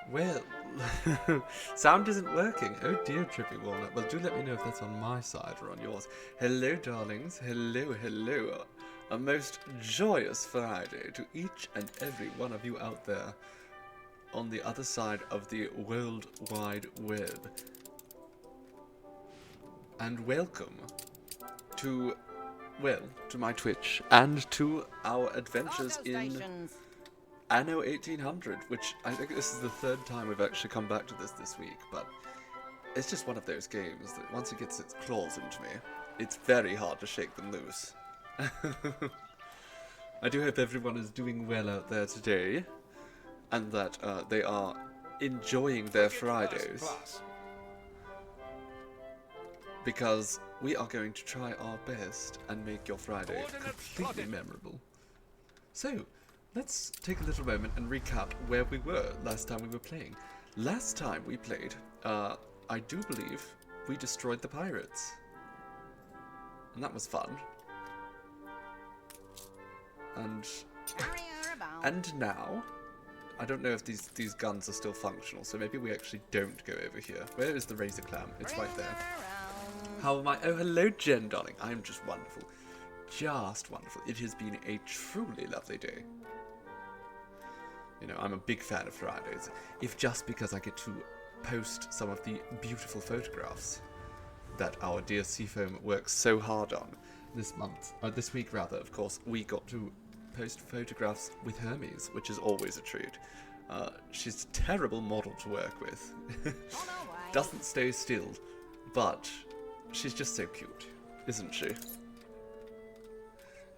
Well, sound isn't working. Oh dear, Trippy Walnut. Well, do let me know if that's on my side or on yours. Hello, darlings. Hello, hello. A most joyous Friday to each and every one of you out there on the other side of the World Wide Web. And welcome to, well, to my Twitch and to our adventures in Anno 1800, which I think this is the third time we've actually come back to this week, but it's just one of those games that once it gets its claws into me, it's very hard to shake them loose. I do hope everyone is doing well out there today, and that they are enjoying their Fridays, because we are going to try our best and make your Friday completely memorable. So, let's take a little moment and recap where we were last time we were playing. Last time we played, I do believe we destroyed the pirates. And that was fun. And now, I don't know if these guns are still functional, so maybe we actually don't go over here. Where is the razor clam? It's right there. How am I? Oh, hello, Jen, darling. I'm just wonderful. Just wonderful. It has been a truly lovely day. You know, I'm a big fan of Fridays, if just because I get to post some of the beautiful photographs that our dear Seafoam works so hard on this month, or this week rather. Of course, we got to post photographs with Hermes, which is always a treat. She's a terrible model to work with. Doesn't stay still, but she's just so cute, isn't she?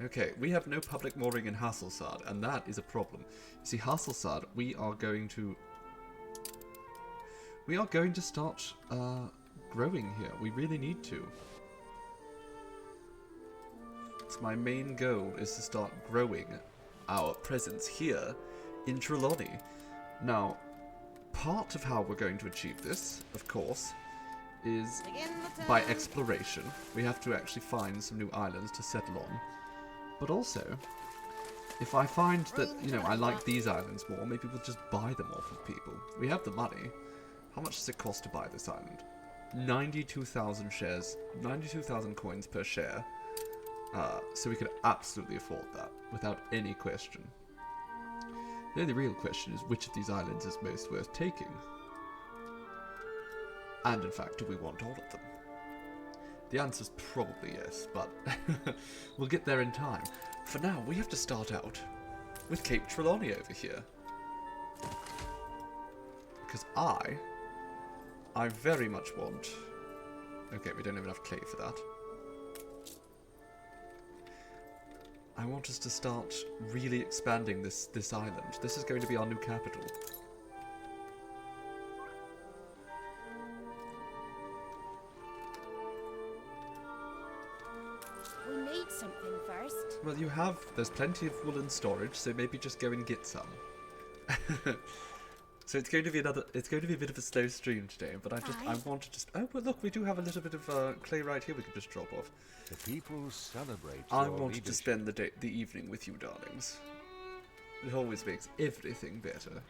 Okay, we have no public mooring in Hasselsaad, and that is a problem. You see, Hasselsaad, we are going to start growing here. We really need to. So my main goal is to start growing our presence here in Trelawney. Now, part of how we're going to achieve this, of course, is by exploration. We have to actually find some new islands to settle on. But also, if I find that, you know, I like these islands more, maybe we'll just buy them off of people. We have the money. How much does it cost to buy this island? 92,000 shares, 92,000 coins per share. So we could absolutely afford that, without any question. The only real question is which of these islands is most worth taking. And in fact, do we want all of them? The answer's probably yes, but we'll get there in time. For now, we have to start out with Cape Trelawney over here. Because I very much want... Okay, we don't have enough clay for that. I want us to start really expanding this island. This is going to be our new capital. Well, there's plenty of woolen storage, so maybe just go and get some. So it's going to be a bit of a slow stream today, but I want to just, oh, but look, we do have a little bit of clay right here we can just drop off. The people celebrate I your wanted to leadership. spend the evening with you, darlings. It always makes everything better.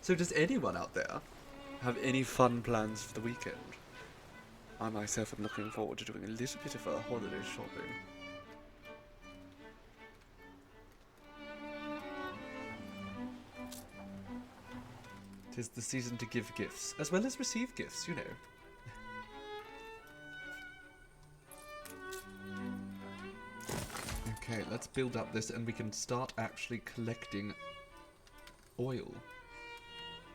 So does anyone out there have any fun plans for the weekend? I myself am looking forward to doing a little bit of holiday shopping. 'Tis the season to give gifts, as well as receive gifts, you know. Okay, let's build up this and we can start actually collecting oil.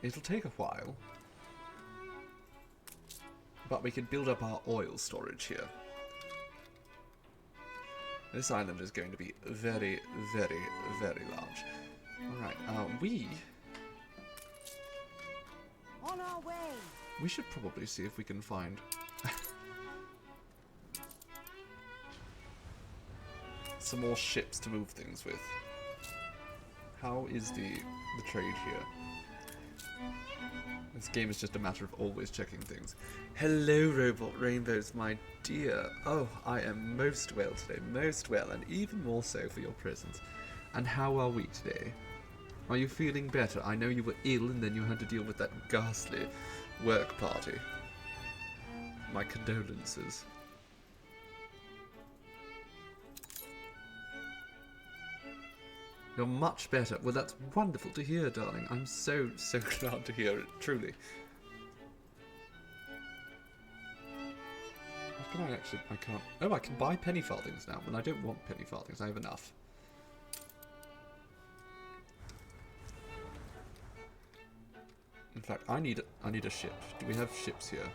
It'll take a while, but we can build up our oil storage here. This island is going to be very, very, very large. Alright, On our way. we should probably see if we can find some more ships to move things with. How is the trade here? This game is just a matter of always checking things. Hello, Robot Rainbows, my dear. Oh, I am most well today, most well, and even more so for your presence. And how are we today? Are you feeling better? I know you were ill and then you had to deal with that ghastly work party. My condolences. You're much better. Well, that's wonderful to hear, darling. I'm so glad to hear it, truly. What can I actually... I can't... Oh, I can buy penny farthings now. Well, I don't want penny farthings. I have enough. In fact, I need a ship. Do we have ships here?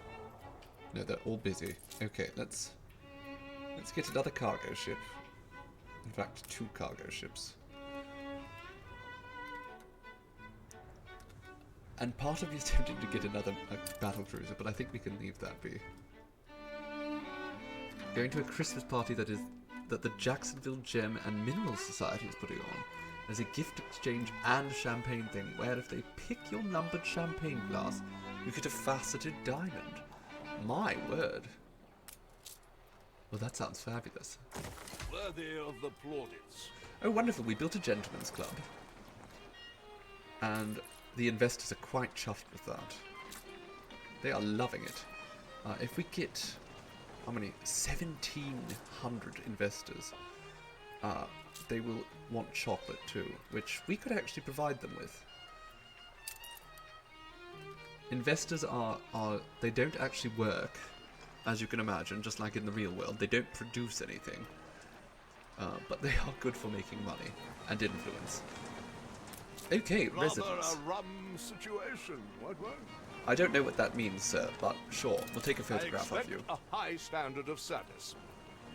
No, they're all busy. Okay, let's get another cargo ship. In fact, 2 cargo ships. And part of me is tempted to get another battle cruiser, but I think we can leave that be. Going to a Christmas party that the Jacksonville Gem and Mineral Society is putting on. There's a gift exchange and champagne thing, where if they pick your numbered champagne glass, you get a faceted diamond. My word. Well, that sounds fabulous. Worthy of the plaudits. Oh, wonderful. We built a gentleman's club. And the investors are quite chuffed with that. They are loving it. If we get, how many? 1,700 investors. They will want chocolate too, which we could actually provide them with. Investors they don't actually work, as you can imagine, just like in the real world. They don't produce anything. But they are good for making money and influence. Okay, residents. Rather a rum situation, what? I don't know what that means, sir, but sure, we'll take a photograph of you. A high standard of service.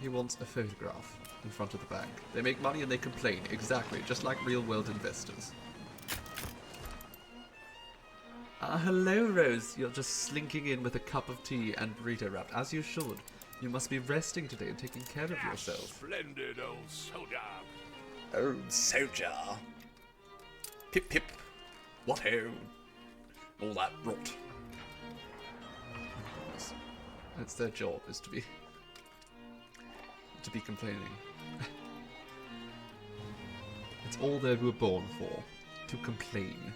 He wants a photograph in front of the bank. They make money and they complain, exactly, just like real-world investors. Hello, Rose. You're just slinking in with a cup of tea and burrito wrap, as you should. You must be resting today and taking care of yourself. Splendid old soldier. Old soldier. Pip pip. What ho? All that rot. That's their job, is to be complaining. It's all they were born for, to complain.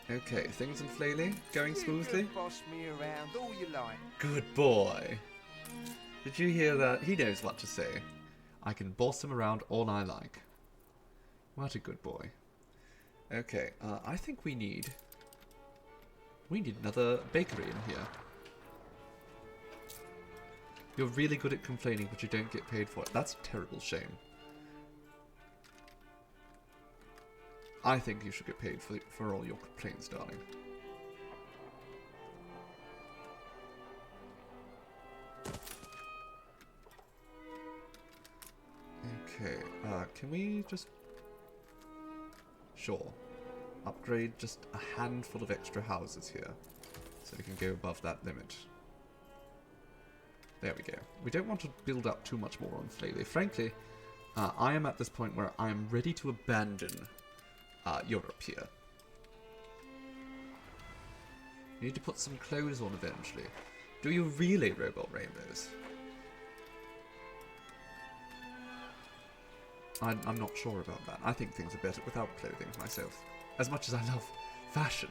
Okay, things in Flaley going smoothly? Boss me around all you like. Good boy. Did you hear that? He knows what to say. I can boss him around all I like. What a good boy. Okay, I think we need another bakery in here. You're really good at complaining, but you don't get paid for it. That's a terrible shame. I think you should get paid for all your complaints, darling. Okay, can we just... Sure. Upgrade just a handful of extra houses here, so we can go above that limit. There we go. We don't want to build up too much more on Flaley. Frankly, I am at this point where I am ready to abandon Europe here. You need to put some clothes on eventually. Do you really, Robot Rainbows? I'm not sure about that. I think things are better without clothing myself. As much as I love fashion.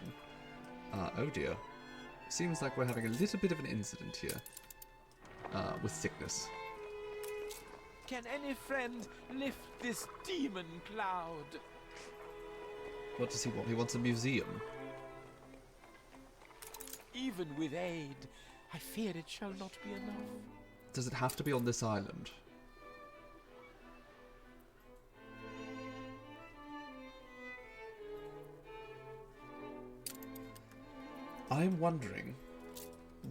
Oh dear. Seems like we're having a little bit of an incident here. With sickness. Can any friend lift this demon cloud? What does he want? He wants a museum. Even with aid, I fear it shall not be enough. Does it have to be on this island? I'm wondering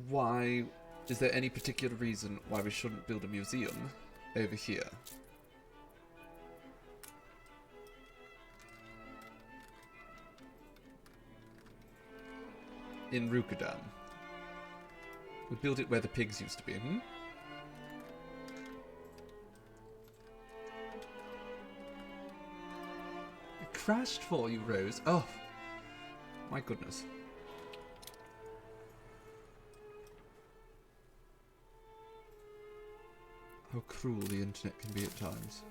why... Is there any particular reason why we shouldn't build a museum over here? In Rukadan. We build it where the pigs used to be, hmm? It crashed for you, Rose. Oh, my goodness. cruel the internet can be at times.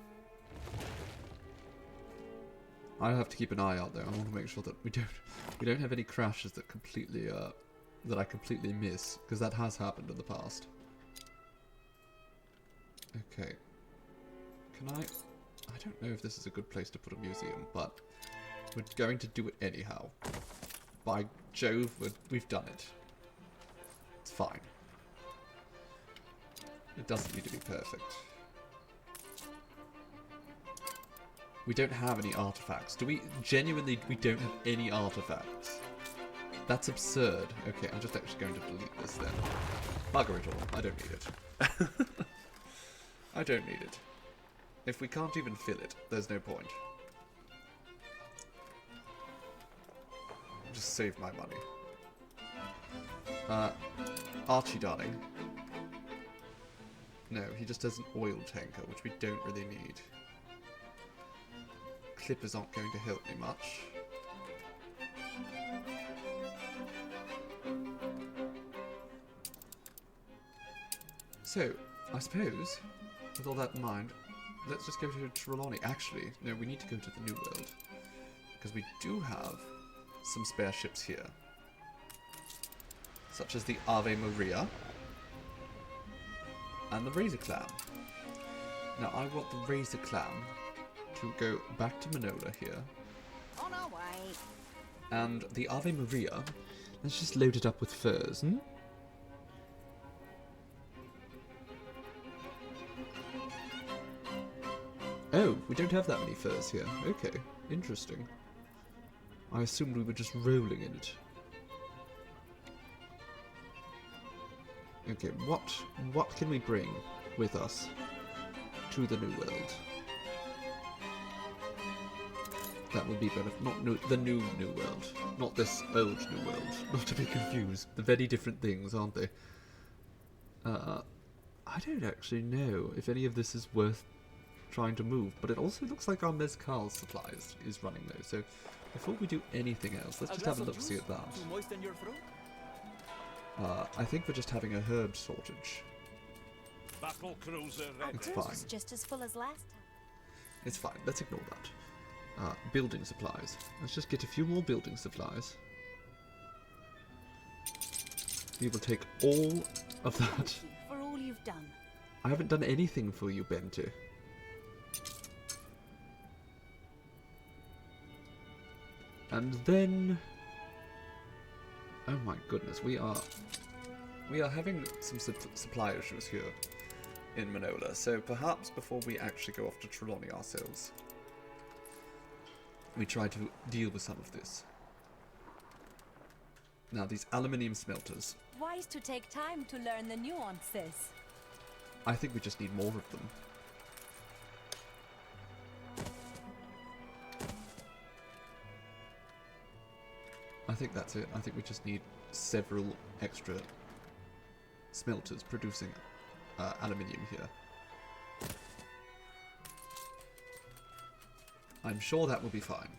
I have to keep an eye out though. I want to make sure that we don't have any crashes that completely that I completely miss, because that has happened in the past. Okay. Can I don't know if this is a good place to put a museum, but we're going to do it anyhow. By Jove, we've done it. It's fine. It doesn't need to be perfect. We don't have any artifacts. Do we? Genuinely, we don't have any artifacts. That's absurd. Okay, I'm just actually going to delete this then. Bugger it all. I don't need it. I don't need it. If we can't even fill it, there's no point. Just save my money. Archie, darling. No, he just has an oil tanker, which we don't really need. Clippers aren't going to help me much. So, I suppose, with all that in mind, let's just go to Trelawney. Actually, no, we need to go to the New World. Because we do have some spare ships here. Such as the Ave Maria. And the Razor Clam. Now, I want the Razor Clam to go back to Manola here. On our way. And the Ave Maria, let's just load it up with furs, hmm? Oh, we don't have that many furs here. Okay, interesting. I assumed we were just rolling in it. Okay, what can we bring with us to the New World? That would be better. Not the new World. Not this old New World. Not to be confused. They're very different things, aren't they? I don't actually know if any of this is worth trying to move, but it also looks like our mezcal supply is running low. So before we do anything else, let's just have a look-see at that. I think we're just having a herb shortage. Battle cruiser ready. It's fine. It's just as full as last time. It's fine. Let's ignore that. Building supplies. Let's just get a few more building supplies. We will take all of that. For all you've done. I haven't done anything for you, Bente. And then... oh my goodness, we are having some supply issues here in Manola, so perhaps before we actually go off to Trelawney ourselves, we try to deal with some of this. Now, these aluminium smelters, Wise to take time to learn the nuances. I think we just need more of them. I think that's it. I think we just need several extra smelters producing aluminium here. I'm sure that will be fine.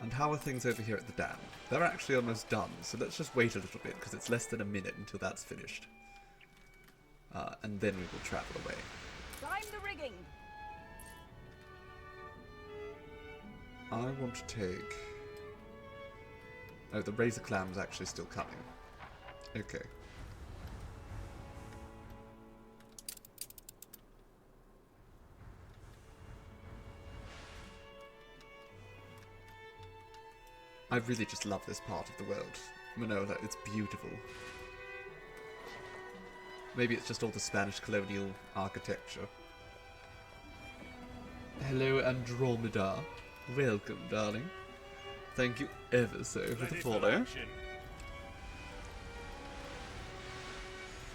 And how are things over here at the dam? They're actually almost done, so let's just wait a little bit, because it's less than a minute until that's finished. And then we will travel away. Climb the rigging. I want to take... oh, the Razor Clam's actually still coming. Okay. I really just love this part of the world. Manola, it's beautiful. Maybe it's just all the Spanish colonial architecture. Hello, Andromeda. Welcome, darling. Thank you ever so for the follow.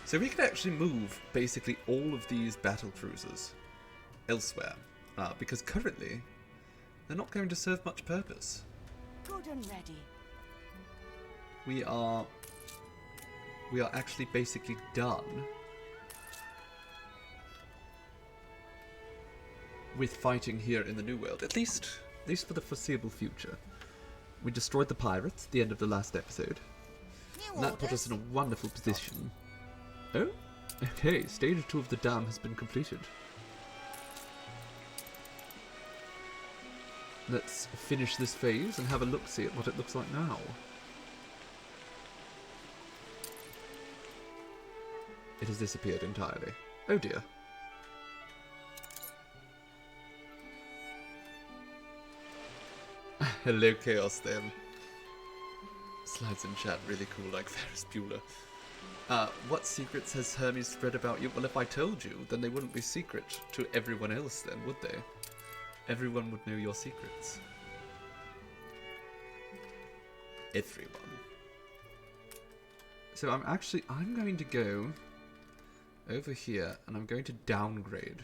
So we can actually move basically all of these battle cruisers elsewhere, because currently they're not going to serve much purpose. Good and ready. We are actually basically done with fighting here in the New World, at least for the foreseeable future. We destroyed the pirates at the end of the last episode, and that put us in a wonderful position. Oh, Okay, stage 2 of the dam has been completed. Let's finish this phase and have a look-see at what it looks like now. It has disappeared entirely. Oh dear. Hello, Chaos, then. Slides in chat, really cool, like Ferris Bueller. What secrets has Hermes spread about you? Well, if I told you, then they wouldn't be secret to everyone else then, would they? Everyone would know your secrets. Everyone. So I'm going to go over here and I'm going to downgrade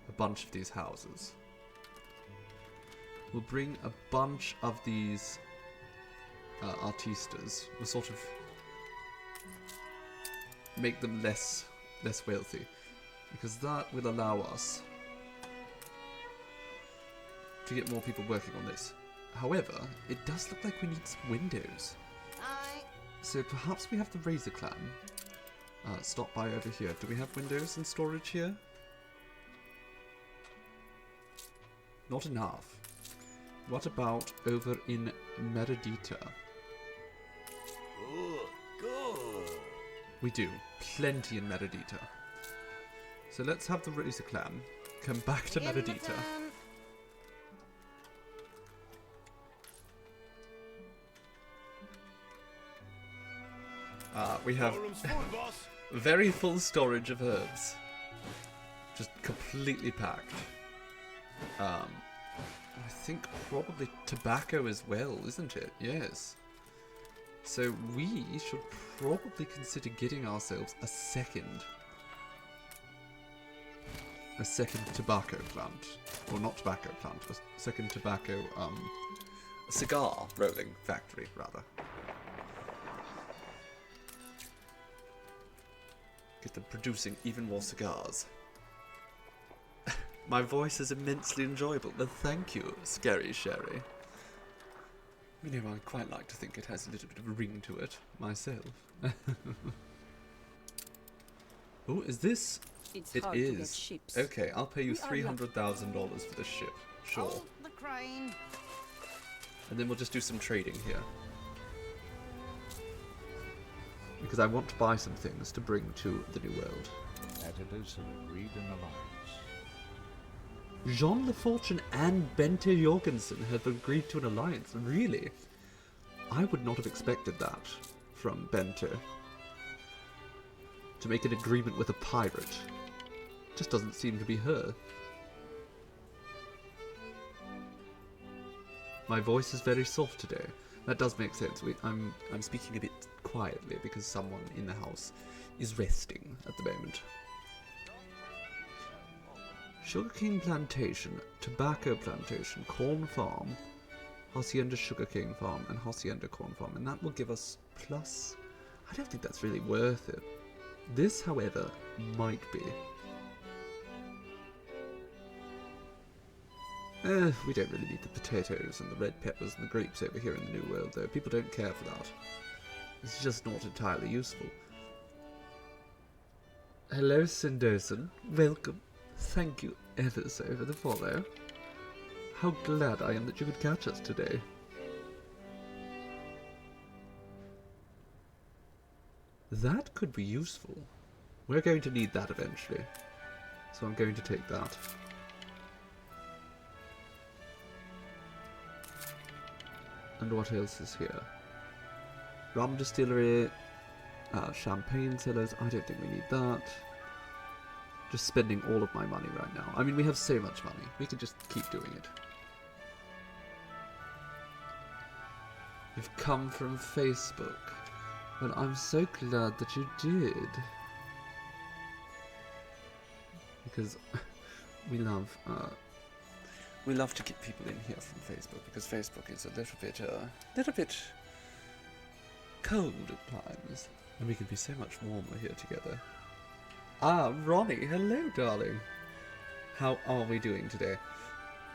a bunch of these houses. We'll bring a bunch of these artistas. We'll sort of make them less wealthy, because that will allow us to get more people working on this. However, it does look like we need some windows. So perhaps we have the Razor Clan stop by over here. Do we have windows and storage here? Not enough. What about over in Meredita? Good. We do. Plenty in Meredita. So let's have the Razor Clan come back to Meredita. We have very full storage of herbs. Just completely packed. I think probably tobacco as well, isn't it? Yes. So we should probably consider getting ourselves a second tobacco plant. Or not tobacco plant, a second tobacco, cigar rolling factory, rather. Get them producing even more cigars. My voice is immensely enjoyable. Well, thank you, Scary Sherry. You know, I quite like to think it has a little bit of a ring to it, myself. Oh, is this? It's it hard to get is. ships. Okay, I'll pay you We are $300,000 for this ship. Sure. Hold the crane. And then we'll just do some trading here. Because I want to buy some things to bring to the New World. Editors have agreed an alliance. Jean LaFortune and Bente Jorgensen have agreed to an alliance. Really? I would not have expected that from Bente. To make an agreement with a pirate. Just doesn't seem to be her. My voice is very soft today. That does make sense. I'm speaking a bit quietly because someone in the house is resting at the moment. Sugarcane plantation, tobacco plantation, corn farm, hacienda sugarcane farm, and hacienda corn farm, and that will give us plus. I don't think that's really worth it. This, however, might be. We don't really need the potatoes and the red peppers and the grapes over here in the New World, though. People don't care for that. It's just not entirely useful. Hello, Sindosen. Welcome. Thank you ever so for the follow. How glad I am that you could catch us today. That could be useful. We're going to need that eventually. So I'm going to take that. And what else is here? Rum distillery, champagne cellars. I don't think we need that. Just spending all of my money right now. I mean, we have so much money. We can just keep doing it. You've come from Facebook. Well, I'm so glad that you did. Because we love to get people in here from Facebook, because Facebook is a little bit cold at times. And we can be so much warmer here together. Ah, Ronnie, hello, darling. How are we doing today?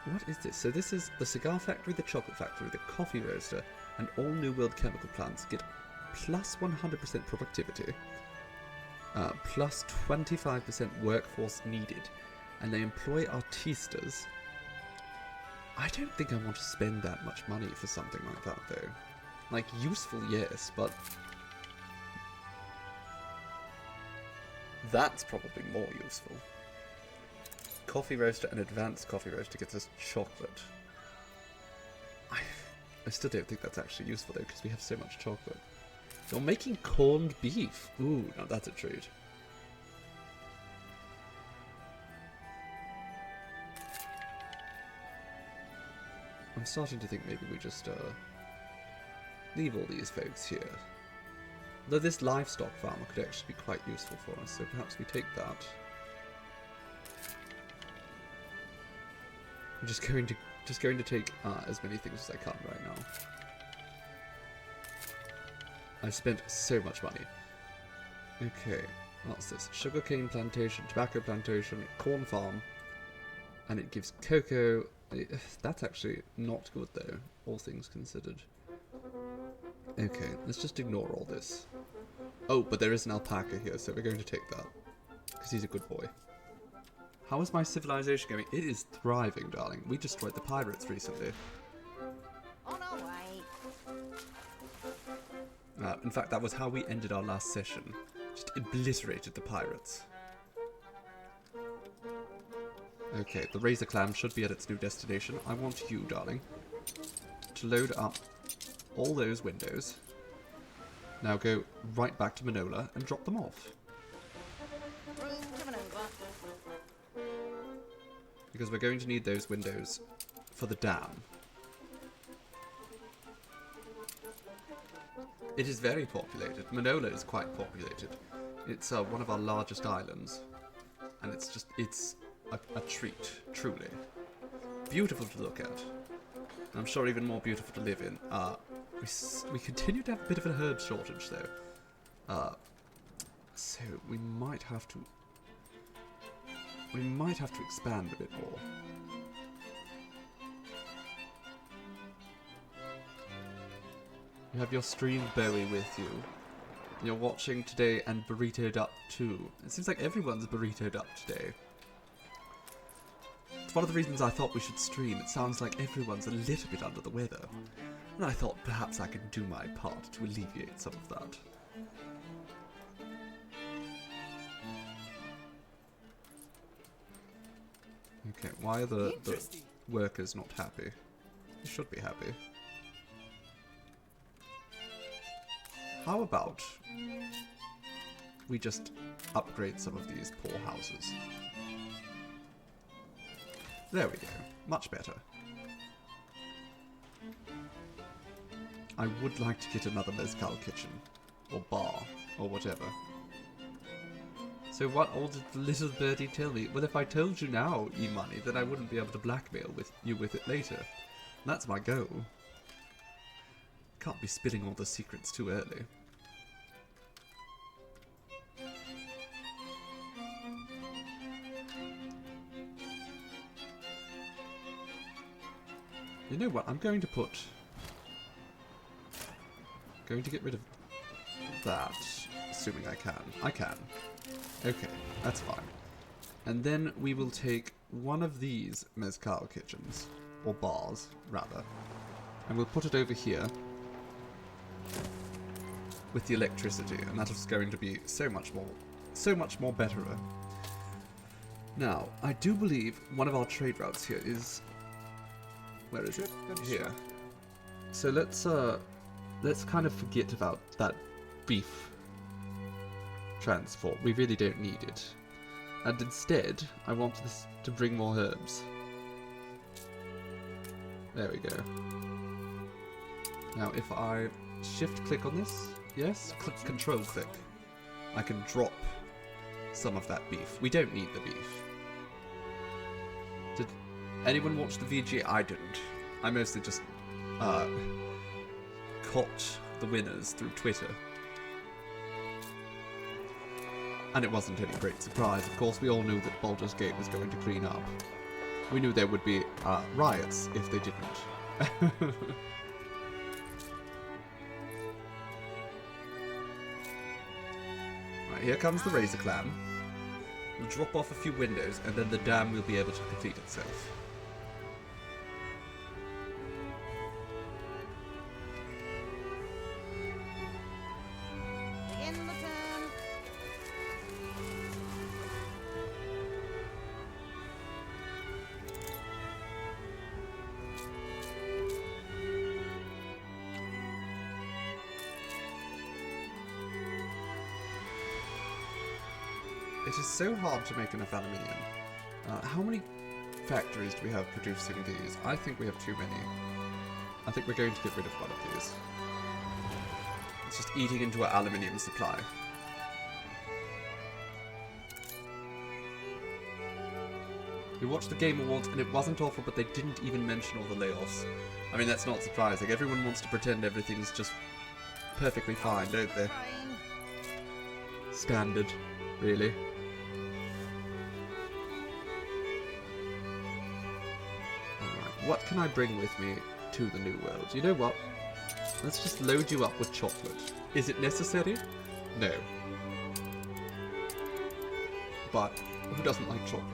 What is this? So this is the cigar factory, the chocolate factory, the coffee roaster, and all New World chemical plants get plus 100% productivity. Plus 25% workforce needed. And they employ artistas. I don't think I want to spend that much money for something like that, though. Like, useful, yes, but... that's probably more useful. Coffee roaster and advanced coffee roaster gets us chocolate. I still don't think that's actually useful, though, because we have so much chocolate. You're making corned beef. Ooh, now that's a treat. I'm starting to think maybe we just leave all these folks here. Though this livestock farmer could actually be quite useful for us, so perhaps we take that. I'm just going to take as many things as I can right now. I've spent so much money. Okay, what's this? Sugarcane plantation, tobacco plantation, corn farm, and it gives cocoa. That's actually not good though, all things considered. Okay, let's just ignore all this. Oh, but there is an alpaca here, so we're going to take that. Because he's a good boy. How is my civilization going? It is thriving, darling. We destroyed the pirates recently. On our way. In fact, that was how we ended our last session. Just obliterated the pirates. Okay, the razor clam should be at its new destination. I want you, darling, to load up all those windows. Now go right back to Manola and drop them off. Coming over. Because we're going to need those windows for the dam. It is very populated. Manola is quite populated. It's one of our largest islands. And it's a treat, truly. Beautiful to look at. I'm sure even more beautiful to live in. We continue to have a bit of a herb shortage, though. So we might have to expand a bit more. You have your stream Bowie with you. You're watching today and burritoed up too. It seems like everyone's burritoed up today. It's one of the reasons I thought we should stream. It sounds like everyone's a little bit under the weather. And I thought perhaps I could do my part to alleviate some of that. Okay, why are the workers not happy? They should be happy. How about we just upgrade some of these poor houses? There we go. Much better. I would like to get another mezcal kitchen. Or bar. Or whatever. So what all did the little birdie tell me? Well, if I told you now, E-Money, then I wouldn't be able to blackmail you with it later. And that's my goal. Can't be spilling all the secrets too early. You know what? I'm going to get rid of that, assuming I can. I can. Okay, that's fine. And then we will take one of these mezcal kitchens, or bars, rather, and we'll put it over here with the electricity, and that is going to be so much more betterer. Now, I do believe one of our trade routes here is... where is it? Here. So let's kind of forget about that beef transport. We really don't need it. And instead, I want this to bring more herbs. There we go. Now, if I shift-click on this, yes, control-click, I can drop some of that beef. We don't need the beef. Did anyone watch the VG? I didn't. I mostly just caught the winners through Twitter. And it wasn't any great surprise. Of course, we all knew that Baldur's Gate was going to clean up. We knew there would be riots if they didn't. Right, Right, here comes the razor clam. We'll drop off a few windows, and then the dam will be able to complete itself. Begin the turn. It is so hard to make enough aluminium. How many factories do we have producing these? I think we have too many. I think we're going to get rid of one of these. It's just eating into our aluminium supply. We watched the Game Awards and it wasn't awful, but they didn't even mention all the layoffs. I mean, that's not surprising. Everyone wants to pretend everything's just perfectly fine, don't they? Train. Standard, really. Alright, what can I bring with me to the New World? You know what? Let's just load you up with chocolate. Is it necessary? No. But who doesn't like chocolate?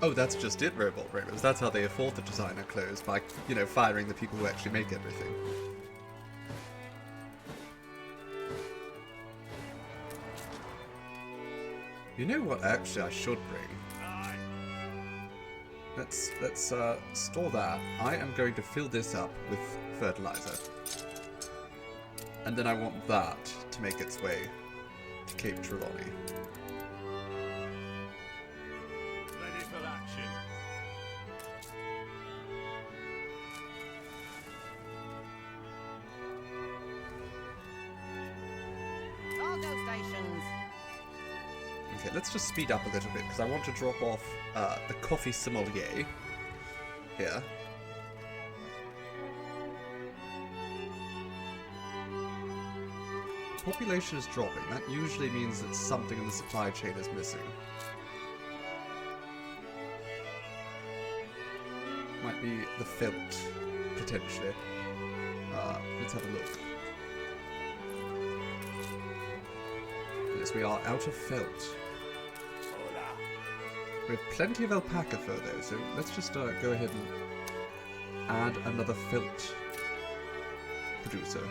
Oh, that's just it, Robot Bramers. That's how they afford the designer clothes, by, you know, firing the people who actually make everything. You know what, actually, I should bring? Let's store that. I am going to fill this up with fertilizer. And then I want that to make its way to Cape Trelawney. Cargo stations. Okay, let's just speed up a little bit, because I want to drop off the coffee sommelier here. Population is dropping. That usually means that something in the supply chain is missing. Might be the felt, potentially. Let's have a look. Yes, we are out of felt. We have plenty of alpaca fur though, so let's just go ahead and add another felt producer.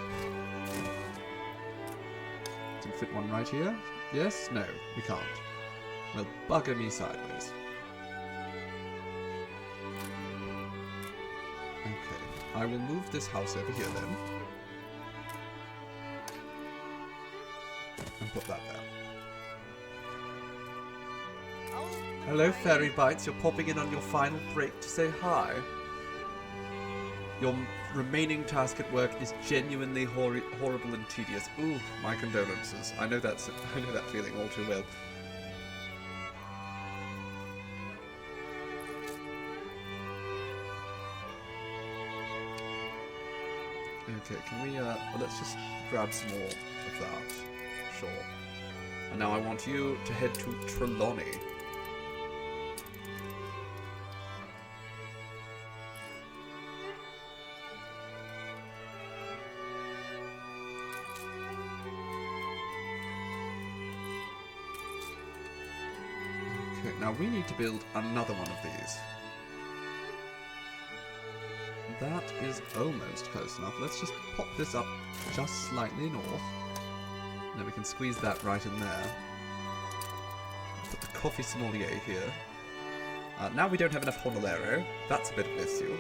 Can fit one right here? Yes? No, we can't. Well, bugger me sideways. Okay, I will move this house over here then. And put that there. Hello, Fairy Bites. You're popping in on your final break to say hi. Your remaining task at work is genuinely horrible and tedious. Ooh, my condolences. I know that feeling all too well. Okay, can we, well, let's just grab some more of that. Sure. And now I want you to head to Trelawney. Okay, now we need to build another one of these. That is almost close enough. Let's just pop this up just slightly north. And then we can squeeze that right in there. Put the coffee sommelier here. Now we don't have enough Honolero. That's a bit of an issue.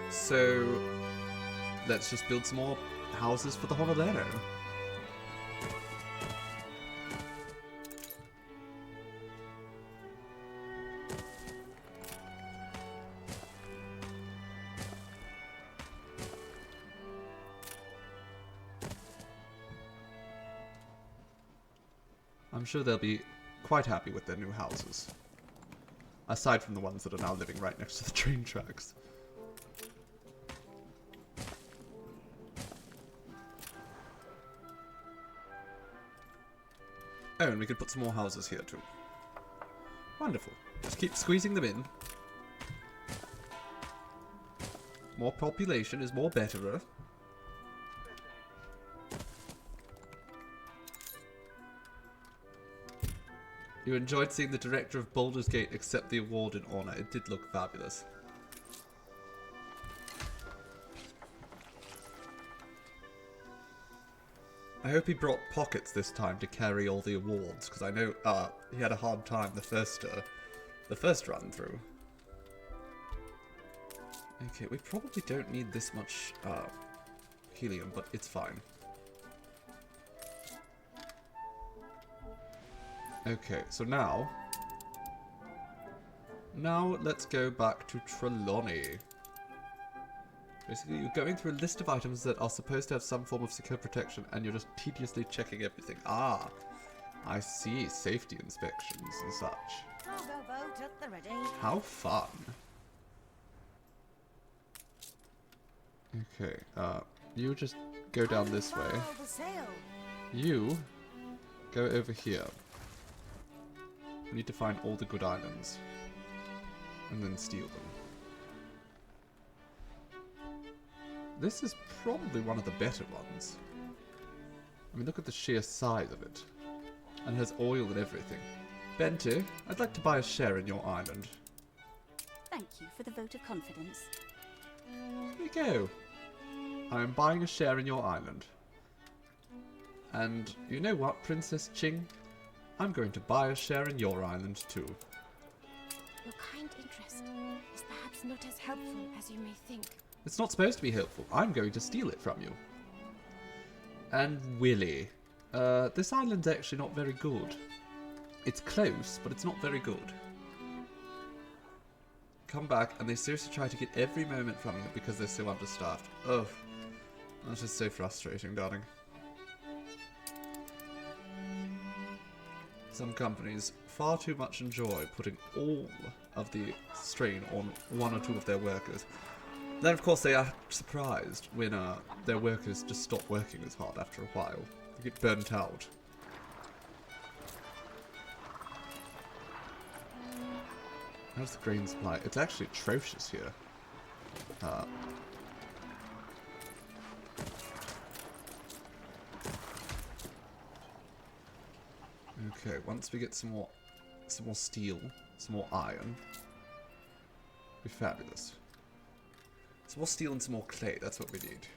So let's just build some more houses for the Honolero. I'm sure they'll be quite happy with their new houses. Aside from the ones that are now living right next to the train tracks. Oh, and we could put some more houses here too. Wonderful. Just keep squeezing them in. More population is more betterer. You enjoyed seeing the director of Baldur's Gate accept the award in honor. It did look fabulous. I hope he brought pockets this time to carry all the awards, because I know he had a hard time the first run through. Okay, we probably don't need this much helium, but it's fine. Okay, so now let's go back to Trelawney. Basically, you're going through a list of items that are supposed to have some form of secure protection, and you're just tediously checking everything. Ah, I see. Safety inspections and such. Cargo boat at the ready. How fun. Okay, you just go down this way. Unfurl the sail. You go over here. We need to find all the good islands. And then steal them. This is probably one of the better ones. I mean, look at the sheer size of it. And it has oil and everything. Bente, I'd like to buy a share in your island. Thank you for the vote of confidence. Here you go. I am buying a share in your island. And you know what, Princess Ching? I'm going to buy a share in your island too. Your kind interest is perhaps not as helpful as you may think. It's not supposed to be helpful. I'm going to steal it from you. And Willy. This island's actually not very good. It's close, but it's not very good. Come back, and they seriously try to get every moment from you because they're so understaffed. Oh, that's just so frustrating, darling. Some companies far too much enjoy putting all of the strain on one or two of their workers. Then, of course, they are surprised when their workers just stop working as hard after a while. They get burnt out. How's the grain supply? It's actually atrocious here. Okay, once we get some more steel, some more iron, it'll be fabulous. Some more steel and some more clay, that's what we need.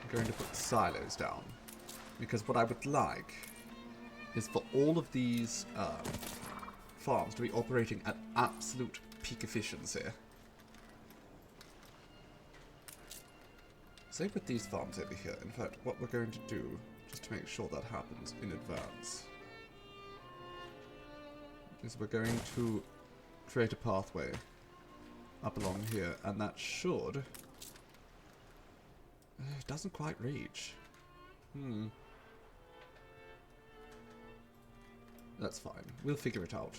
I'm going to put silos down, because what I would like is for all of these farms to be operating at absolute peak efficiency. Say with these farms over here, in fact, what we're going to do, just to make sure that happens in advance, is we're going to create a pathway up along here, and that should... it doesn't quite reach. That's fine. We'll figure it out.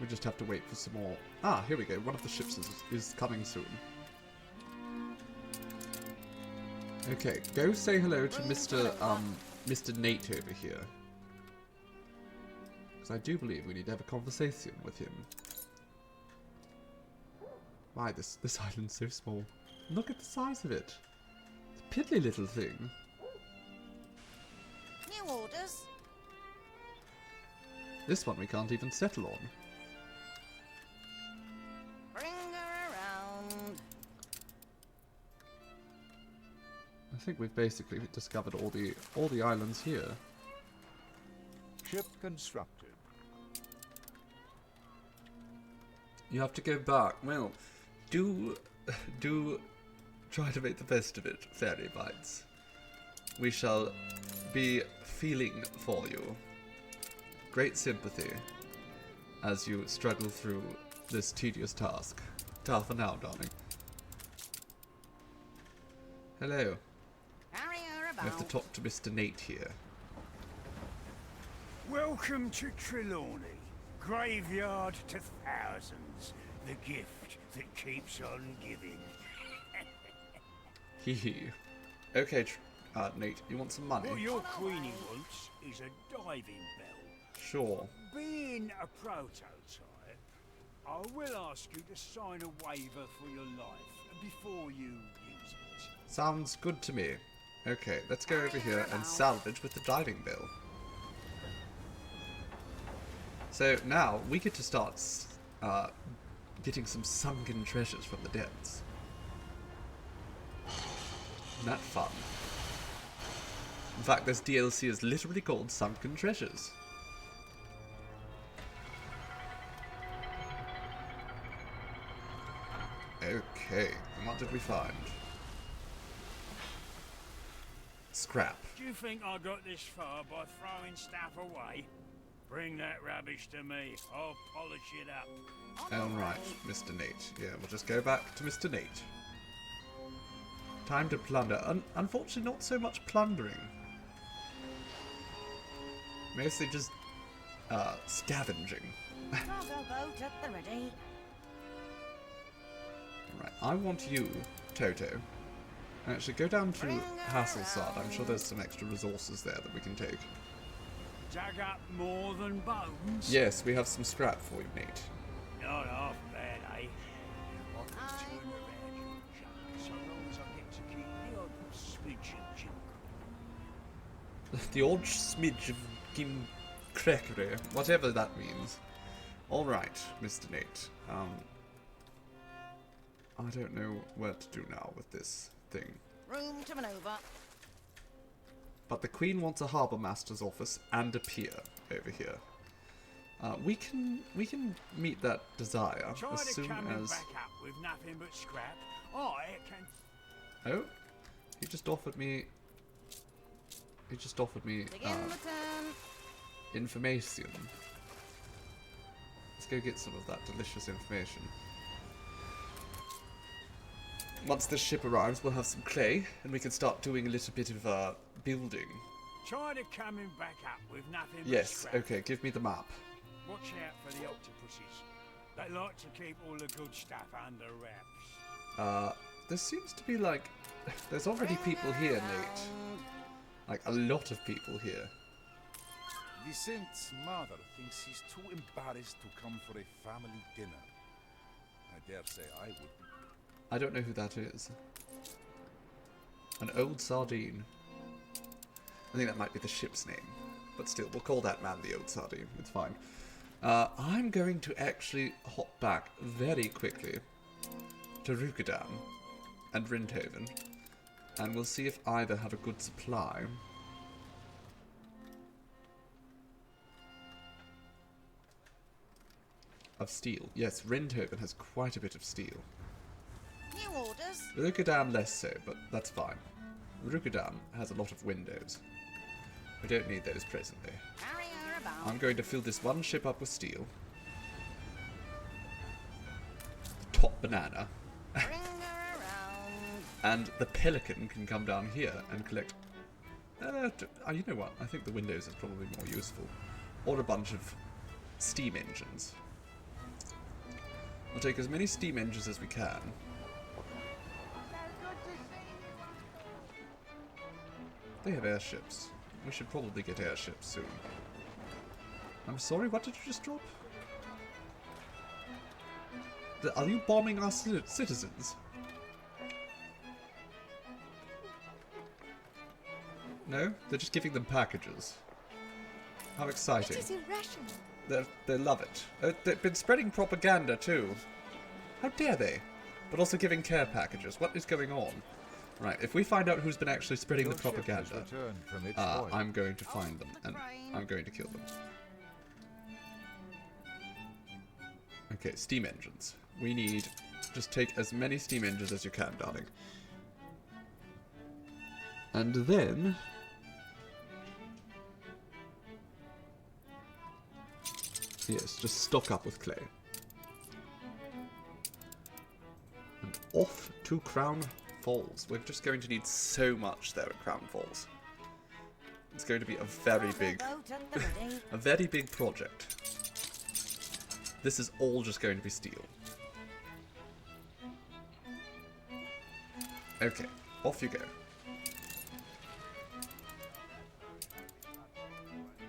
We just have to wait for some more... Ah, here we go. One of the ships is coming soon. Okay, go say hello to Mr. Nate over here. Because I do believe we need to have a conversation with him. Why, this island's so small. Look at the size of it. It's a piddly little thing. New orders. This one we can't even settle on. Bring her around. I think we've basically discovered all the islands here. Ship constructed. You have to go back. Well, do try to make the best of it, Fairy Bites. We shall be feeling for you. Great sympathy as you struggle through this tedious task. Ta for now, darling. Hello. Carry her We have to talk to Mr. Nate here. Welcome to Trelawney, graveyard to thousands, the gift that keeps on giving. Hee hee. Okay, Nate, you want some money? What your queenie wants is a diving bell. Sure. Being a prototype, I will ask you to sign a waiver for your life before you use it. Sounds good to me. Okay, let's go over here and salvage with the diving bell. So now we get to start getting some sunken treasures from the depths. Isn't that fun? In fact, this DLC is literally called Sunken Treasures. Okay, and what did we find? Scrap. Do you think I got this far by throwing stuff away? Bring that rubbish to me. I'll polish it up. Alright, Mr. Nate. Yeah, we'll just go back to Mr. Nate. Time to plunder. Unfortunately, not so much plundering. Mostly just, scavenging. Cargo boat at the ready. Right, I want you, Toto. Actually, go down to Hasselstad. I'm sure there's some extra resources there that we can take. Dug up more than bones? Yes, we have some scrap for you, Nate. Not half bad, eh? I can turn around your junk so long as I get to keep the odd smidge of junk. The odd smidge of Kim crackery, whatever that means. Alright, Mr. Nate. I don't know what to do now with this thing. Room to maneuver. But the Queen wants a Harbour Master's office and a pier over here. We can meet that desire Try as to soon come as... back up with nothing but scrap. I can... Oh, he just offered me. He just offered me Begin the turn. information. Let's go get some of that delicious information. Once the ship arrives, we'll have some clay, and we can start doing a little bit of building. Try to coming back up with nothing but Yes, scrap. okay, give me the map. Watch out for the octopuses. They like to keep all the good stuff under wraps. There seems to be like... There's already people here, Nate. Like, a lot of people here. Vicent's mother thinks he's too embarrassed to come for a family dinner. I dare say I would be. I don't know who that is. An old sardine. I think that might be the ship's name. But still, we'll call that man the old sardine. It's fine. I'm going to actually hop back very quickly to Rotterdam and Rindhoven. And we'll see if either have a good supply. Of steel. Yes, Rindhoven has quite a bit of steel. New orders. Rotterdam less so, but that's fine. Rotterdam has a lot of windows. We don't need those presently. Carrier about. I'm going to fill this one ship up with steel. The top banana. Bring her around. And the pelican can come down here and collect... you know what? I think the windows is probably more useful. Or a bunch of steam engines. We'll take as many steam engines as we can. They have airships. We should probably get airships soon. I'm sorry, what did you just drop? Are you bombing our citizens? No? They're just giving them packages. How exciting. It is irrational. They love it. They've been spreading propaganda too. How dare they? But also giving care packages. What is going on? Right, if we find out who's been actually spreading the propaganda, I'm going to find them and I'm going to kill them. Okay, steam engines. We need... Just take as many steam engines as you can, darling. And then... Yes, just stock up with clay. And off to Crown Falls. We're just going to need so much there at Crown Falls. It's going to be a very big, a very big project. This is all just going to be steel. Okay, off you go.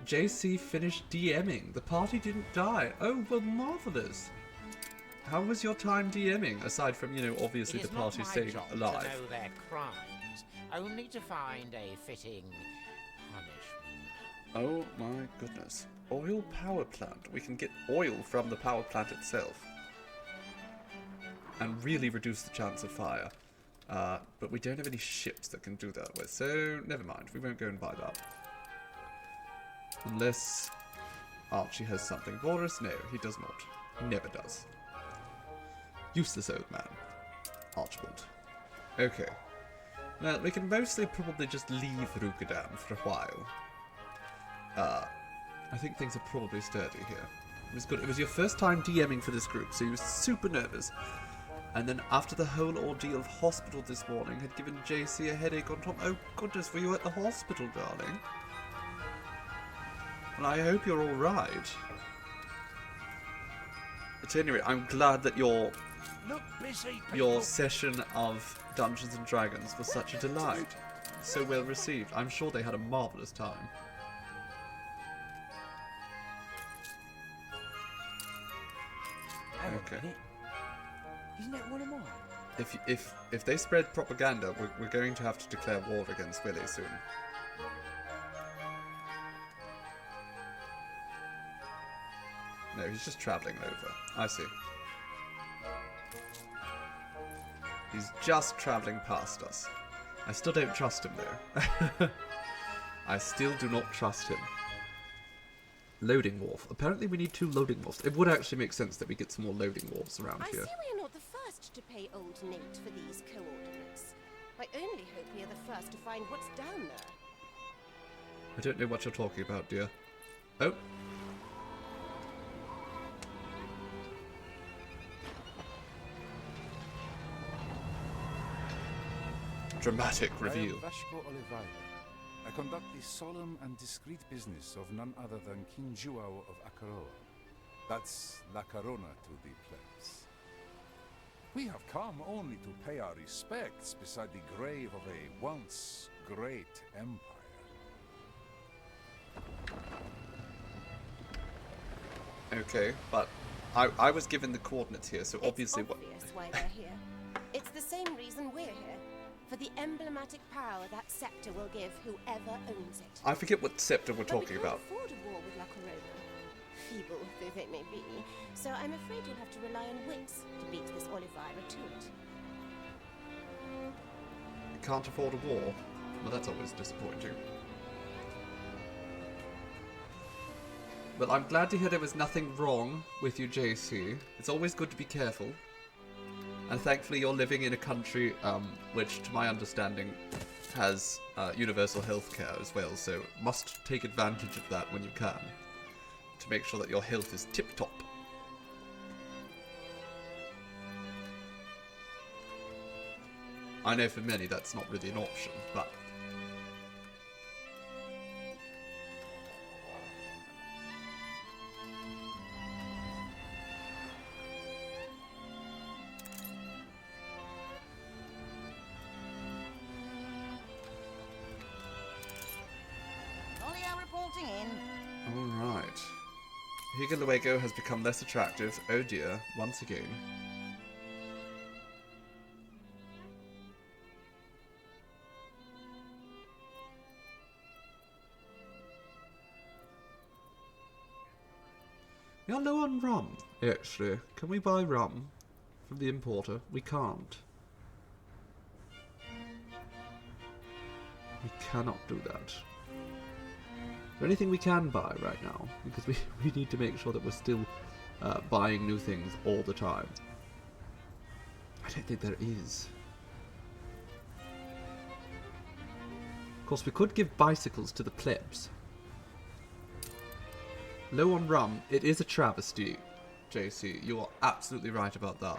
JC finished DMing. The party didn't die. Oh, well, marvellous. How was your time DMing, aside from, you know, obviously the party staying alive? To know their crimes, only to find a fitting punishment. Oh my goodness. Oil power plant. We can get oil from the power plant itself. And really reduce the chance of fire. But we don't have any ships that can do that with, so never mind. We won't go and buy that. Unless Archie has something for us. No, he does not. He never does. Useless old man. Archibald. Okay. Well, we can mostly probably just leave Rukadam for a while. I think things are probably sturdy here. It was good. It was your first time DMing for this group, so you were super nervous. And then after the whole ordeal of hospital this morning had given JC a headache on top. Oh goodness, were you at the hospital, darling? Well, I hope you're alright. At any rate, I'm glad that your session of Dungeons and Dragons was such a delight. So well received. I'm sure they had a marvellous time. Okay. Isn't that one of mine? If they spread propaganda, we're going to have to declare war against Willie soon. No, he's just travelling over. I see. He's just travelling past us. I still don't trust him, though. I still do not trust him. Loading wharf. Apparently we need 2 loading wharfs. It would actually make sense that we get some more loading wharfs around here. I see we are not the first to pay old Nate for these coordinates. I only hope we are the first to find what's down there. I don't know what you're talking about, dear. Oh. Dramatic reveal. I am Vasco Oliveira. I conduct the solemn and discreet business of none other than King Juao of Akaroa. That's La Corona to the plebs. We have come only to pay our respects beside the grave of a once great empire. Okay, but I was given the coordinates here, so obviously it's obvious why they're here. It's the same reason we're here. For the emblematic power that scepter will give whoever owns it. I forget what scepter we're talking about. We can't afford a war with La Corona, feeble though they may be, so I'm afraid you'll have to rely on wits to beat this Oliveira to it. We can't afford a war? Well, that's always disappointing. Well, I'm glad to hear there was nothing wrong with you, JC. It's always good to be careful. And thankfully you're living in a country which, to my understanding, has universal healthcare as well, so must take advantage of that when you can, to make sure that your health is tip-top. I know for many that's not really an option, but... Alright. Hugo Luego has become less attractive. Oh dear, once again. We are low on rum, actually. Can we buy rum from the importer? We can't. We cannot do that. Is there anything we can buy right now? Because we need to make sure that we're still buying new things all the time. I don't think there is. Of course, we could give bicycles to the plebs. Low on rum, it is a travesty, JC. You are absolutely right about that.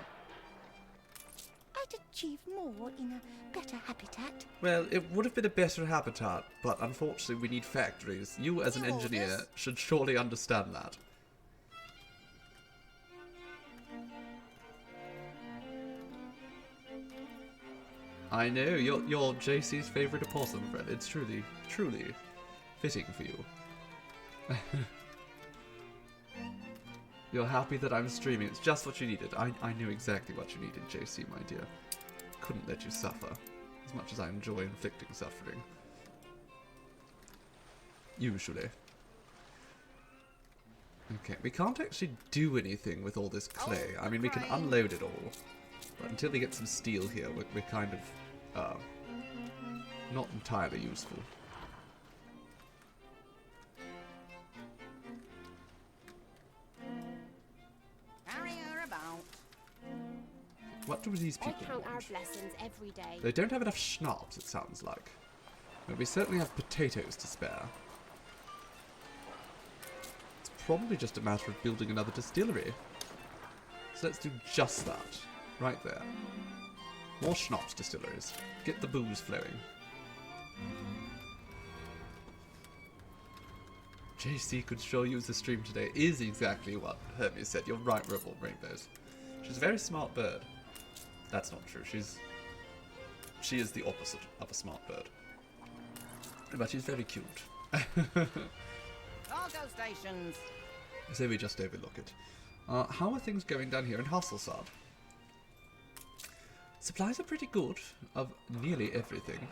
I'd achieve more in a better habitat. Well, it would have been a better habitat, but unfortunately we need factories. You, as an New engineer, orders. should surely understand that. I know, you're JC's favourite opossum, Fred. It's truly, truly fitting for you. You're happy that I'm streaming. It's just what you needed. I knew exactly what you needed, JC, my dear. Couldn't let you suffer, as much as I enjoy inflicting suffering. Usually. Okay, we can't actually do anything with all this clay. I mean, we can unload it all. But until we get some steel here, we're kind of, not entirely useful. Carry her about. What do these I people count our want? blessings every day. They don't have enough schnapps, it sounds like. But we certainly have potatoes to spare. It's probably just a matter of building another distillery. So let's do just that. Right there. More schnapps distilleries. Get the booze flowing. JC could sure use the stream today is exactly what Hermes said. You're right, Rebel Rainbows. She's a very smart bird. That's not true. She is the opposite of a smart bird. But she's very cute. Cargo stations. So we just overlook it. How are things going down here in Hasselstad? Supplies are pretty good of nearly everything.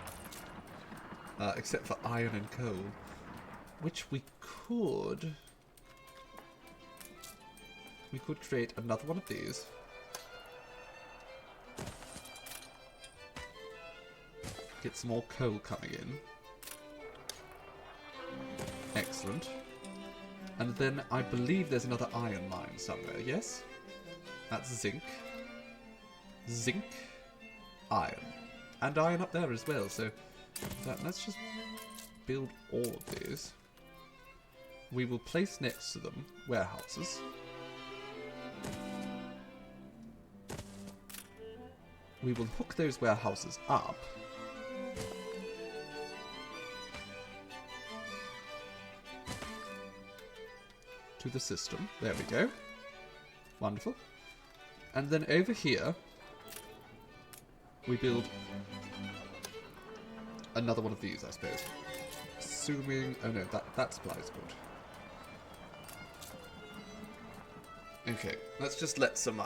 Except for iron and coal. Which we could... We could create another one of these. Get some more coal coming in. Excellent. And then I believe there's another iron mine somewhere, yes? That's zinc. Zinc. Iron. And iron up there as well, so let's just build all of these. We will place next to them warehouses. We will hook those warehouses up. To the system. There we go. Wonderful. And then over here, we build another one of these, I suppose. Assuming... Oh no, that supply is good. Okay, let's just let some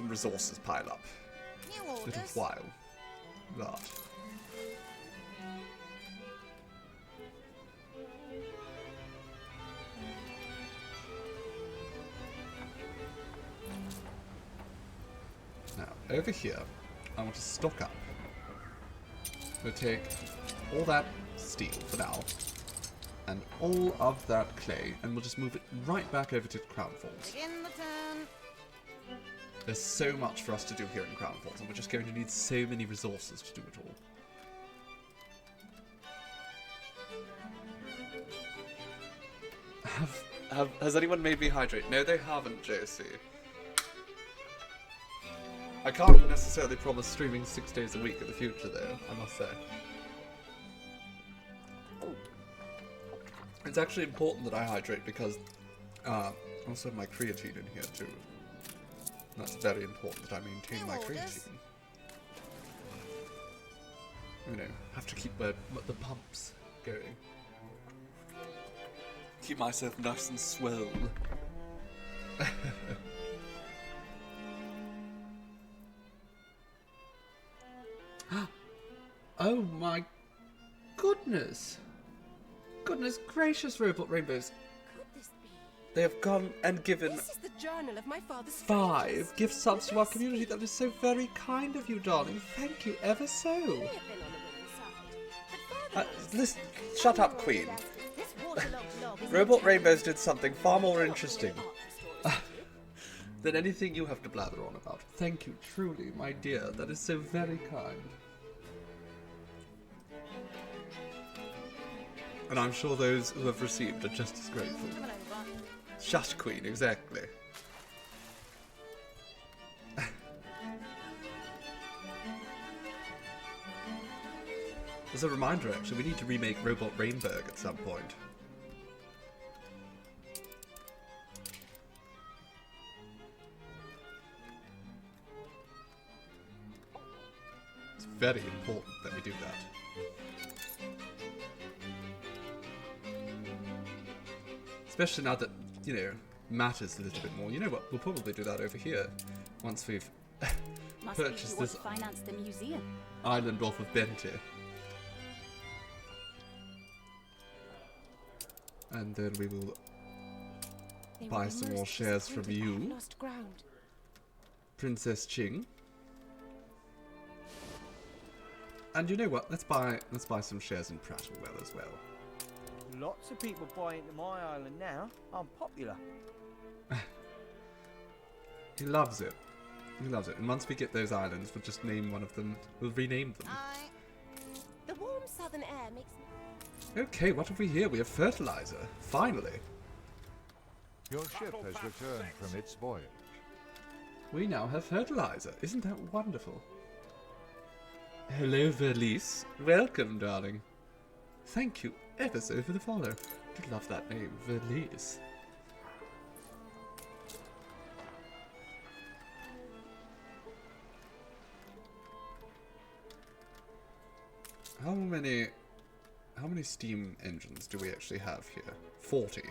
resources pile up. New Little orders. while. That. Now, over here, I want to stock up. We'll take all that steel for now, and all of that clay, and we'll just move it right back over to Crown Falls. Begin the turn. There's so much for us to do here in Crown Falls, and we're just going to need so many resources to do it all. Has anyone made me hydrate? No, they haven't, Josie. I can't necessarily promise streaming 6 days a week in the future, though, I must say. It's actually important that I hydrate because I also have my creatine in here, too. And that's very important that I maintain my creatine. You know, have to keep the pumps going. Keep myself nice and swell. Oh my goodness! Goodness gracious, Robot Rainbows. Could this be? They have gone and given This is the journal of my father's 5 gift subs to our community. That is so very kind of you, darling. Thank you ever so. May have been on the winning side, but father Listen, shut up, Queen. This waterlogged log is Robot intact. Rainbows did something far more Not interesting the art stories, than anything you have to blather on about. Thank you, truly, my dear. That is so very kind. And I'm sure those who have received are just as grateful. Come on over. Shush, Queen, exactly. As a reminder, actually, we need to remake Robot Rainberg at some point. It's very important that we do that. Especially now that, you know, matters a little bit more. You know what? We'll probably do that over here once we've purchased this finance the museum. island off of Bente. And then we will buy some more shares from you, Lost ground. Princess Ching. And you know what? Let's buy some shares in Prattlewell as well. Lots of people buy into my island now. I'm popular. He loves it. He loves it. And once we get those islands, we'll just name one of them. We'll rename them. The warm southern air makes... Okay, what have we here? We have fertilizer. Finally. Your ship has returned from its voyage. We now have fertilizer. Isn't that wonderful? Hello, Verlice. Welcome, darling. Thank you ever so for the follow. I love that name, Verlice. How many steam engines do we actually have here? 40.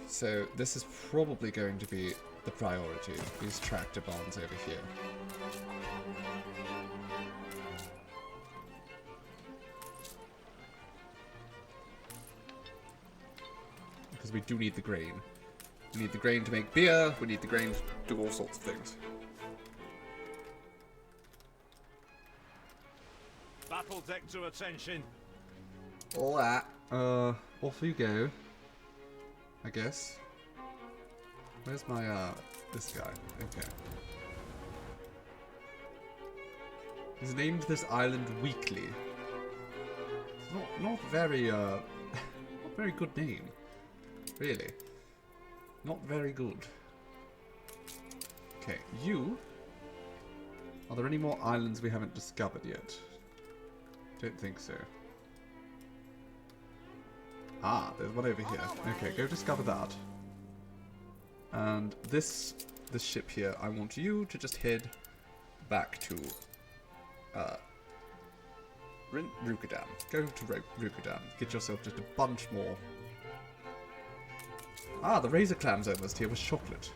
So this is probably going to be the priority, these tractor barns over here. Because we do need the grain. We need the grain to make beer, we need the grain to do all sorts of things. Battle deck to attention. All that. Off you go. I guess. Where's my, this guy? Okay. He's named this island Weekly. It's not very, not very good name. Really. Not very good. Okay, you. Are there any more islands we haven't discovered yet? Don't think so. Ah, there's one over here. Okay, go discover that. And this ship here, I want you to just head back to Rukadam. Go to Rukadam. Get yourself just a bunch more. Ah, the razor clam's almost here with chocolate.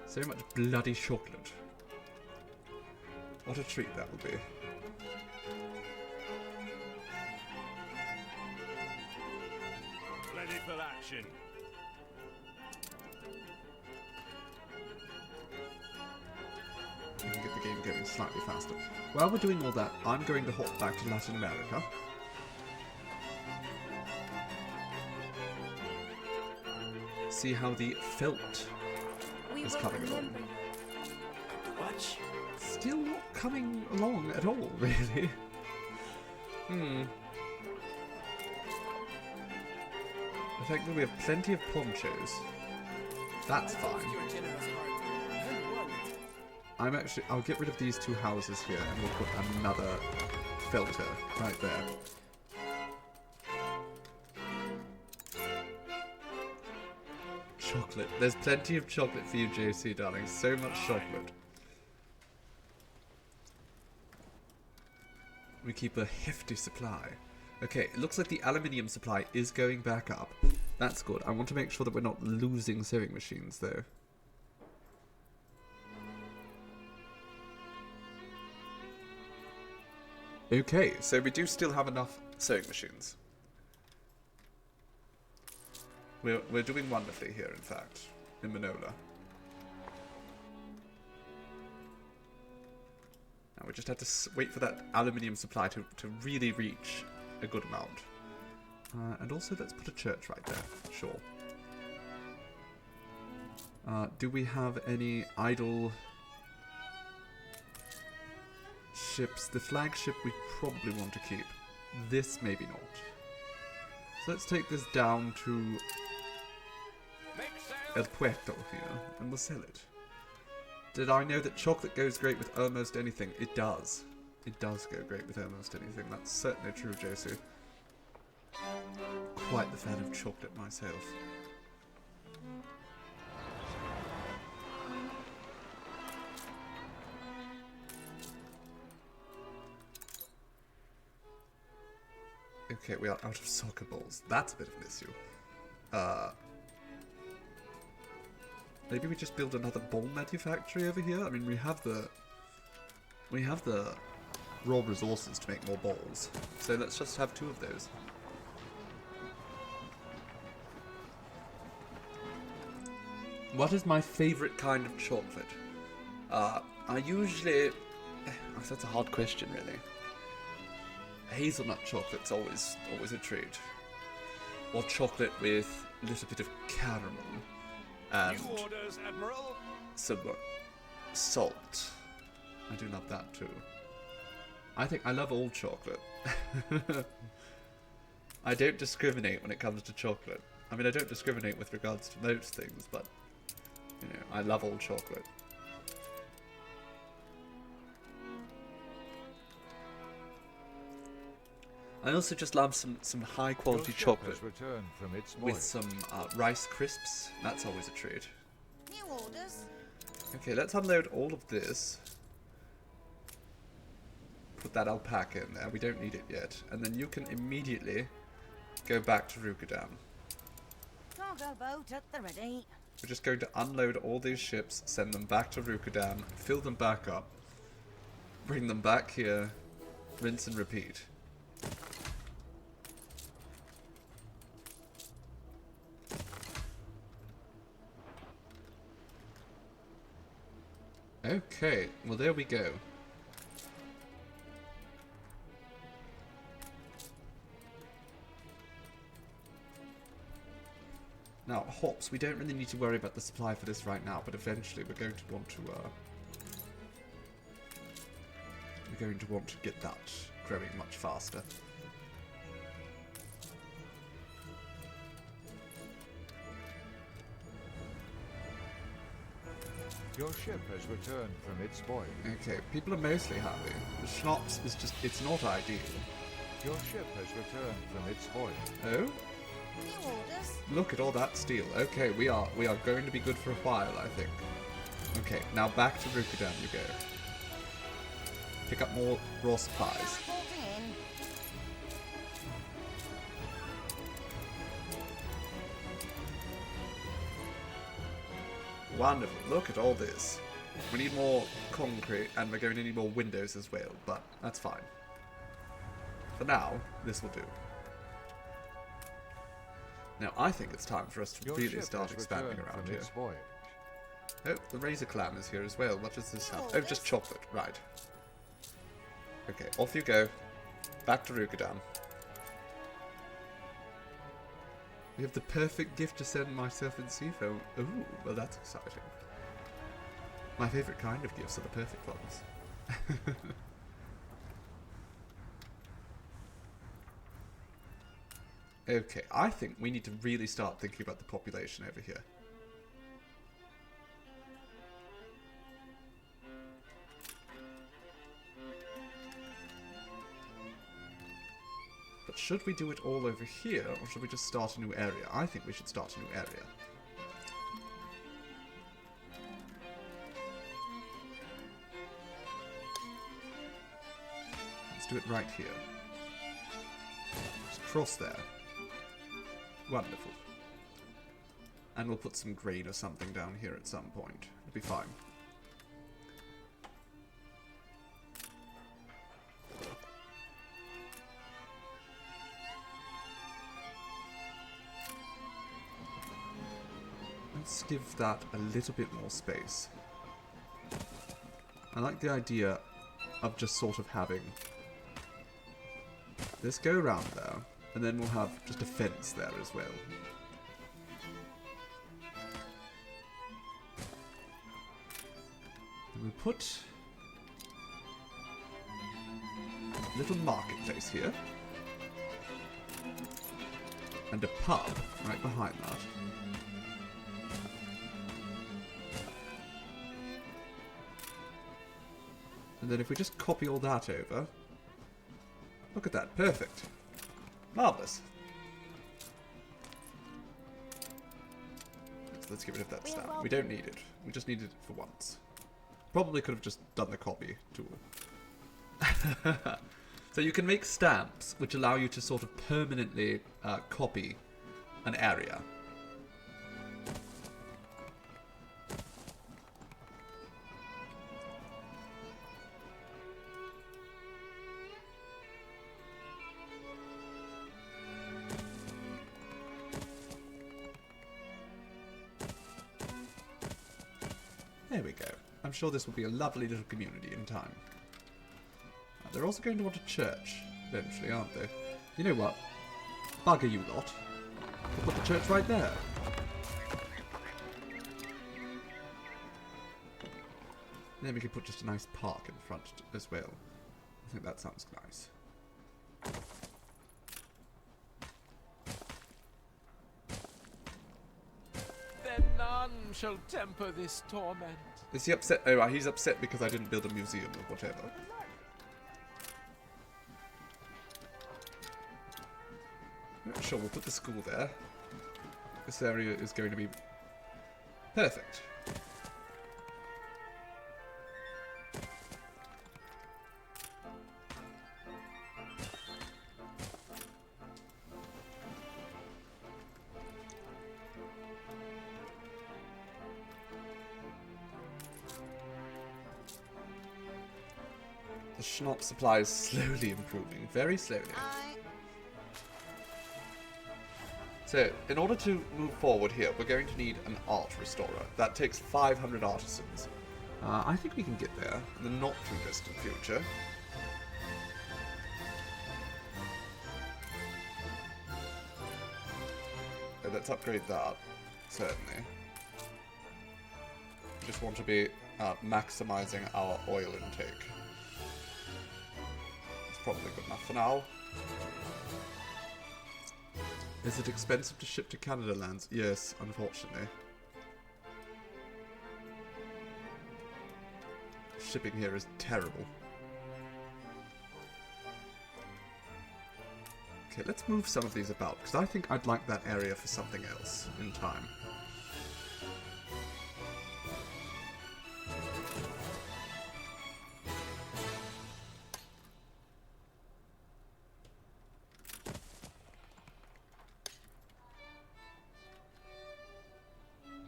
So much bloody chocolate. What a treat that will be. Ready for action. We can get the game going slightly faster. While we're doing all that, I'm going to hop back to Latin America. See how the felt is coming along. What? Still not coming along at all, really. The fact that we have plenty of ponchos. That's fine. I'll get rid of these two houses here and we'll put another filter right there. Chocolate. There's plenty of chocolate for you, JC, darling. So much chocolate. We keep a hefty supply. Okay, it looks like the aluminium supply is going back up. That's good. I want to make sure that we're not losing sewing machines, though. Okay, so we do still have enough sewing machines. We're doing wonderfully here, in fact, in Manola. Now we just have to wait for that aluminium supply to really reach a good amount. And also, let's put a church right there. Sure. Do we have any idle ships? The flagship we probably want to keep. This maybe not. So let's take this down to El Puerto here, and we'll sell it. Did I know that chocolate goes great with almost anything? It does. It does go great with almost anything. That's certainly true, Josie. Quite the fan of chocolate myself. Okay, we are out of soccer balls. That's a bit of an issue. Maybe we just build another ball manufactory over here? I mean, we have the raw resources to make more balls. So let's just have 2 of those. What is my favorite kind of chocolate? I usually... That's a hard question, really. Hazelnut chocolate's always a treat. Or chocolate with a little bit of caramel. And New orders, Admiral. some salt. I do love that too. I think I love all chocolate. I don't discriminate when it comes to chocolate. I mean, I don't discriminate with regards to most things, but, you know, I love all chocolate. I also just love some high quality chocolate From its with some Rice Crisps. That's always a treat. New orders. Okay, let's unload all of this. Put that alpaca in there. We don't need it yet. And then you can immediately go back to Rukadam. Cargo boat at the ready. We're just going to unload all these ships, send them back to Rukadam, fill them back up, bring them back here, rinse and repeat. Okay, well there we go. Now, hops, we don't really need to worry about the supply for this right now, but eventually we're going to want to get that growing much faster. Your ship has returned from its voyage. Okay, people are mostly happy. The schnapps is just, it's not ideal. Your ship has returned from its voyage. Oh? New orders. Look at all that steel. Okay, we are going to be good for a while, I think. Okay, now back to Rukadam you go. Pick up more raw supplies. Reporting in. Wonderful. Look at all this. We need more concrete, and we're going to need more windows as well, but that's fine. For now, this will do. Now, I think it's time for us to Your really ship start has expanding returned around from here. its voyage. Oh, the razor clam is here as well. What does this have? Oh, just chocolate. Right. Okay, off you go. Back to Rukadam. We have the perfect gift to send myself and Seafoam. Ooh, well that's exciting. My favourite kind of gifts are the perfect ones. Okay, I think we need to really start thinking about the population over here. But should we do it all over here, or should we just start a new area? I think we should start a new area. Let's do it right here. Just cross there. Wonderful. And we'll put some grain or something down here at some point. It'll be fine. Let's give that a little bit more space. I like the idea of just sort of having this go around there, and then we'll have just a fence there as well. And we'll put a little marketplace here, and a pub right behind that. And then if we just copy all that over... Look at that. Perfect. Marvellous. Let's get rid of that stamp. We don't need it. We just need it for once. Probably could have just done the copy tool. So you can make stamps which allow you to sort of permanently copy an area. There we go. I'm sure this will be a lovely little community in time. They're also going to want a church eventually, aren't they? You know what? Bugger you lot. We'll put the church right there. And then we can put just a nice park in front as well. I think that sounds nice. Then none shall temper this torment. Is he upset? Oh, right, he's upset because I didn't build a museum or whatever. Sure, we'll put the school there. This area is going to be perfect. The schnapps supply is slowly improving, very slowly. So, in order to move forward here, we're going to need an art restorer. That takes 500 artisans. I think we can get there in the not too distant future. So let's upgrade that, certainly. We just want to be maximizing our oil intake. It's probably good enough for now. Is it expensive to ship to Canada lands? Yes, unfortunately. Shipping here is terrible. Okay, let's move some of these about, because I think I'd like that area for something else in time.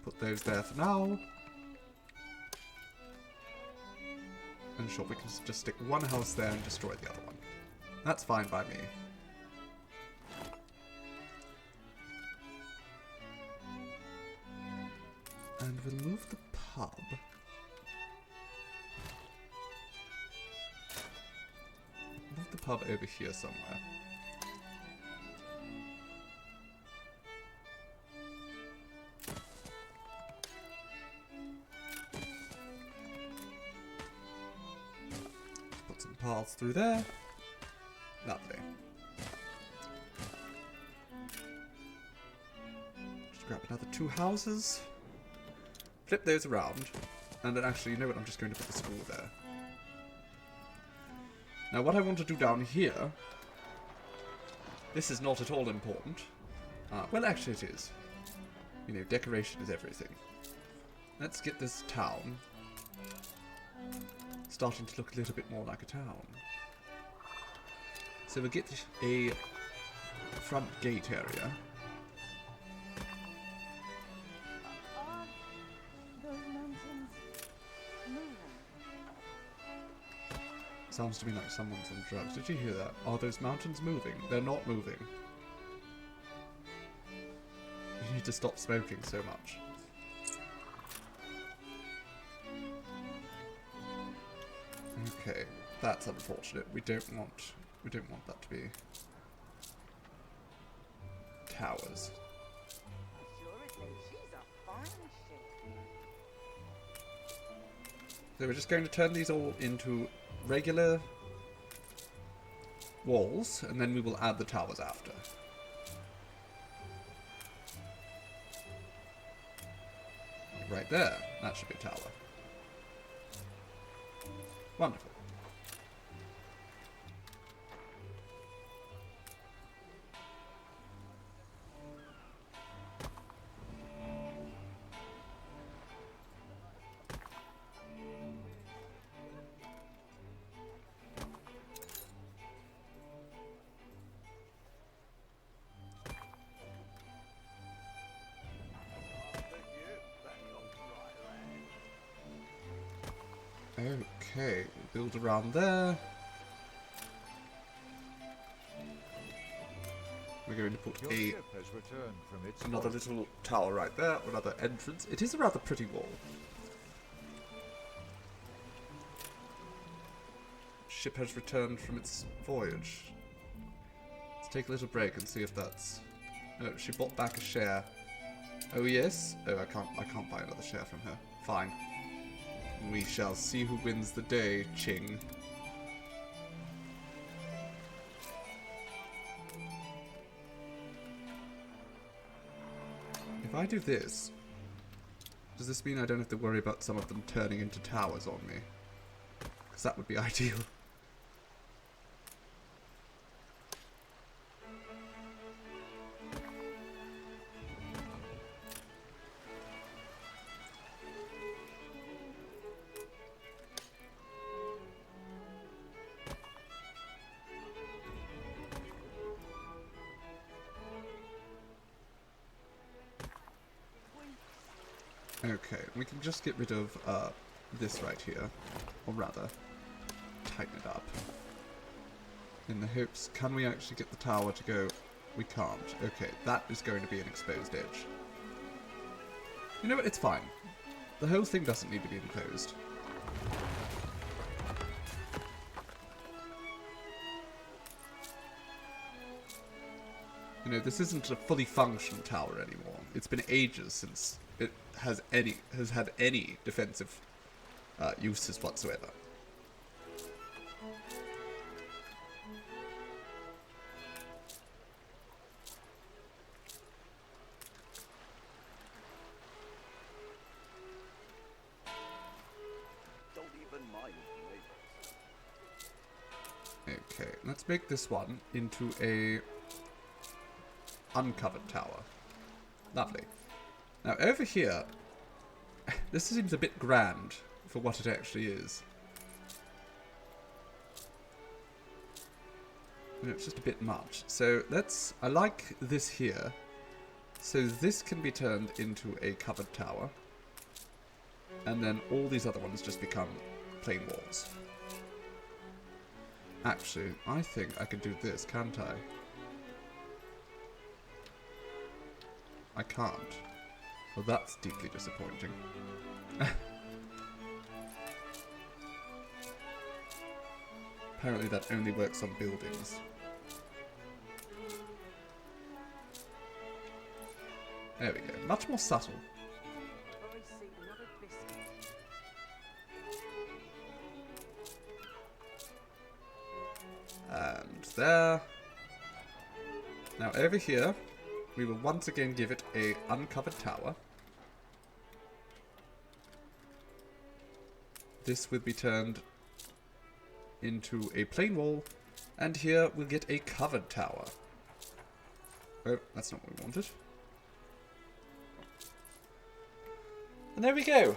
Put those there for now. And sure, we can just stick one house there and destroy the other one. That's fine by me. And we'll move the pub. Move the pub over here somewhere. Put some paths through there. Lovely. Just grab another 2 houses. Flip those around, and then actually, you know what, I'm just going to put the school there. Now what I want to do down here, this is not at all important. Well, actually it is. You know, decoration is everything. Let's get this town starting to look a little bit more like a town. So we'll get a front gate area. Sounds to me like someone's on drugs. Did you hear that? Are those mountains moving? They're not moving. You need to stop smoking so much. Okay, that's unfortunate. We don't want that to be towers. So we're just going to turn these all into regular walls, and then we will add the towers after. Right there. That should be a tower. Wonderful. Okay, build around there. We're going to put Your ship has returned from its another little tower right there, another entrance. It is a rather pretty wall. Ship has returned from its voyage. Let's take a little break and see if that's... Oh, she bought back a share. Oh yes? Oh, I can't buy another share from her. Fine. We shall see who wins the day, Ching. If I do this, does this mean I don't have to worry about some of them turning into towers on me? Because that would be ideal. Okay, we can just get rid of this right here, or rather, tighten it up. In the hopes, can we actually get the tower to go? We can't. Okay, that is going to be an exposed edge. You know what, it's fine. The whole thing doesn't need to be enclosed. You know, this isn't a fully functional tower anymore. It's been ages since it has had any defensive uses whatsoever. Don't even mind me. Okay, let's make this one into a uncovered tower. Lovely. Now over here, this seems a bit grand for what it actually is. You know, it's just a bit much. So let's, I like this here. So this can be turned into a covered tower. And then all these other ones just become plain walls. Actually, I think I can do this, can't I? I can't. Well, that's deeply disappointing. Apparently that only works on buildings. There we go. Much more subtle. And there. Now over here, we will once again give it a uncovered tower. This will be turned into a plain wall, and here we'll get a covered tower. Oh, that's not what we wanted. And there we go.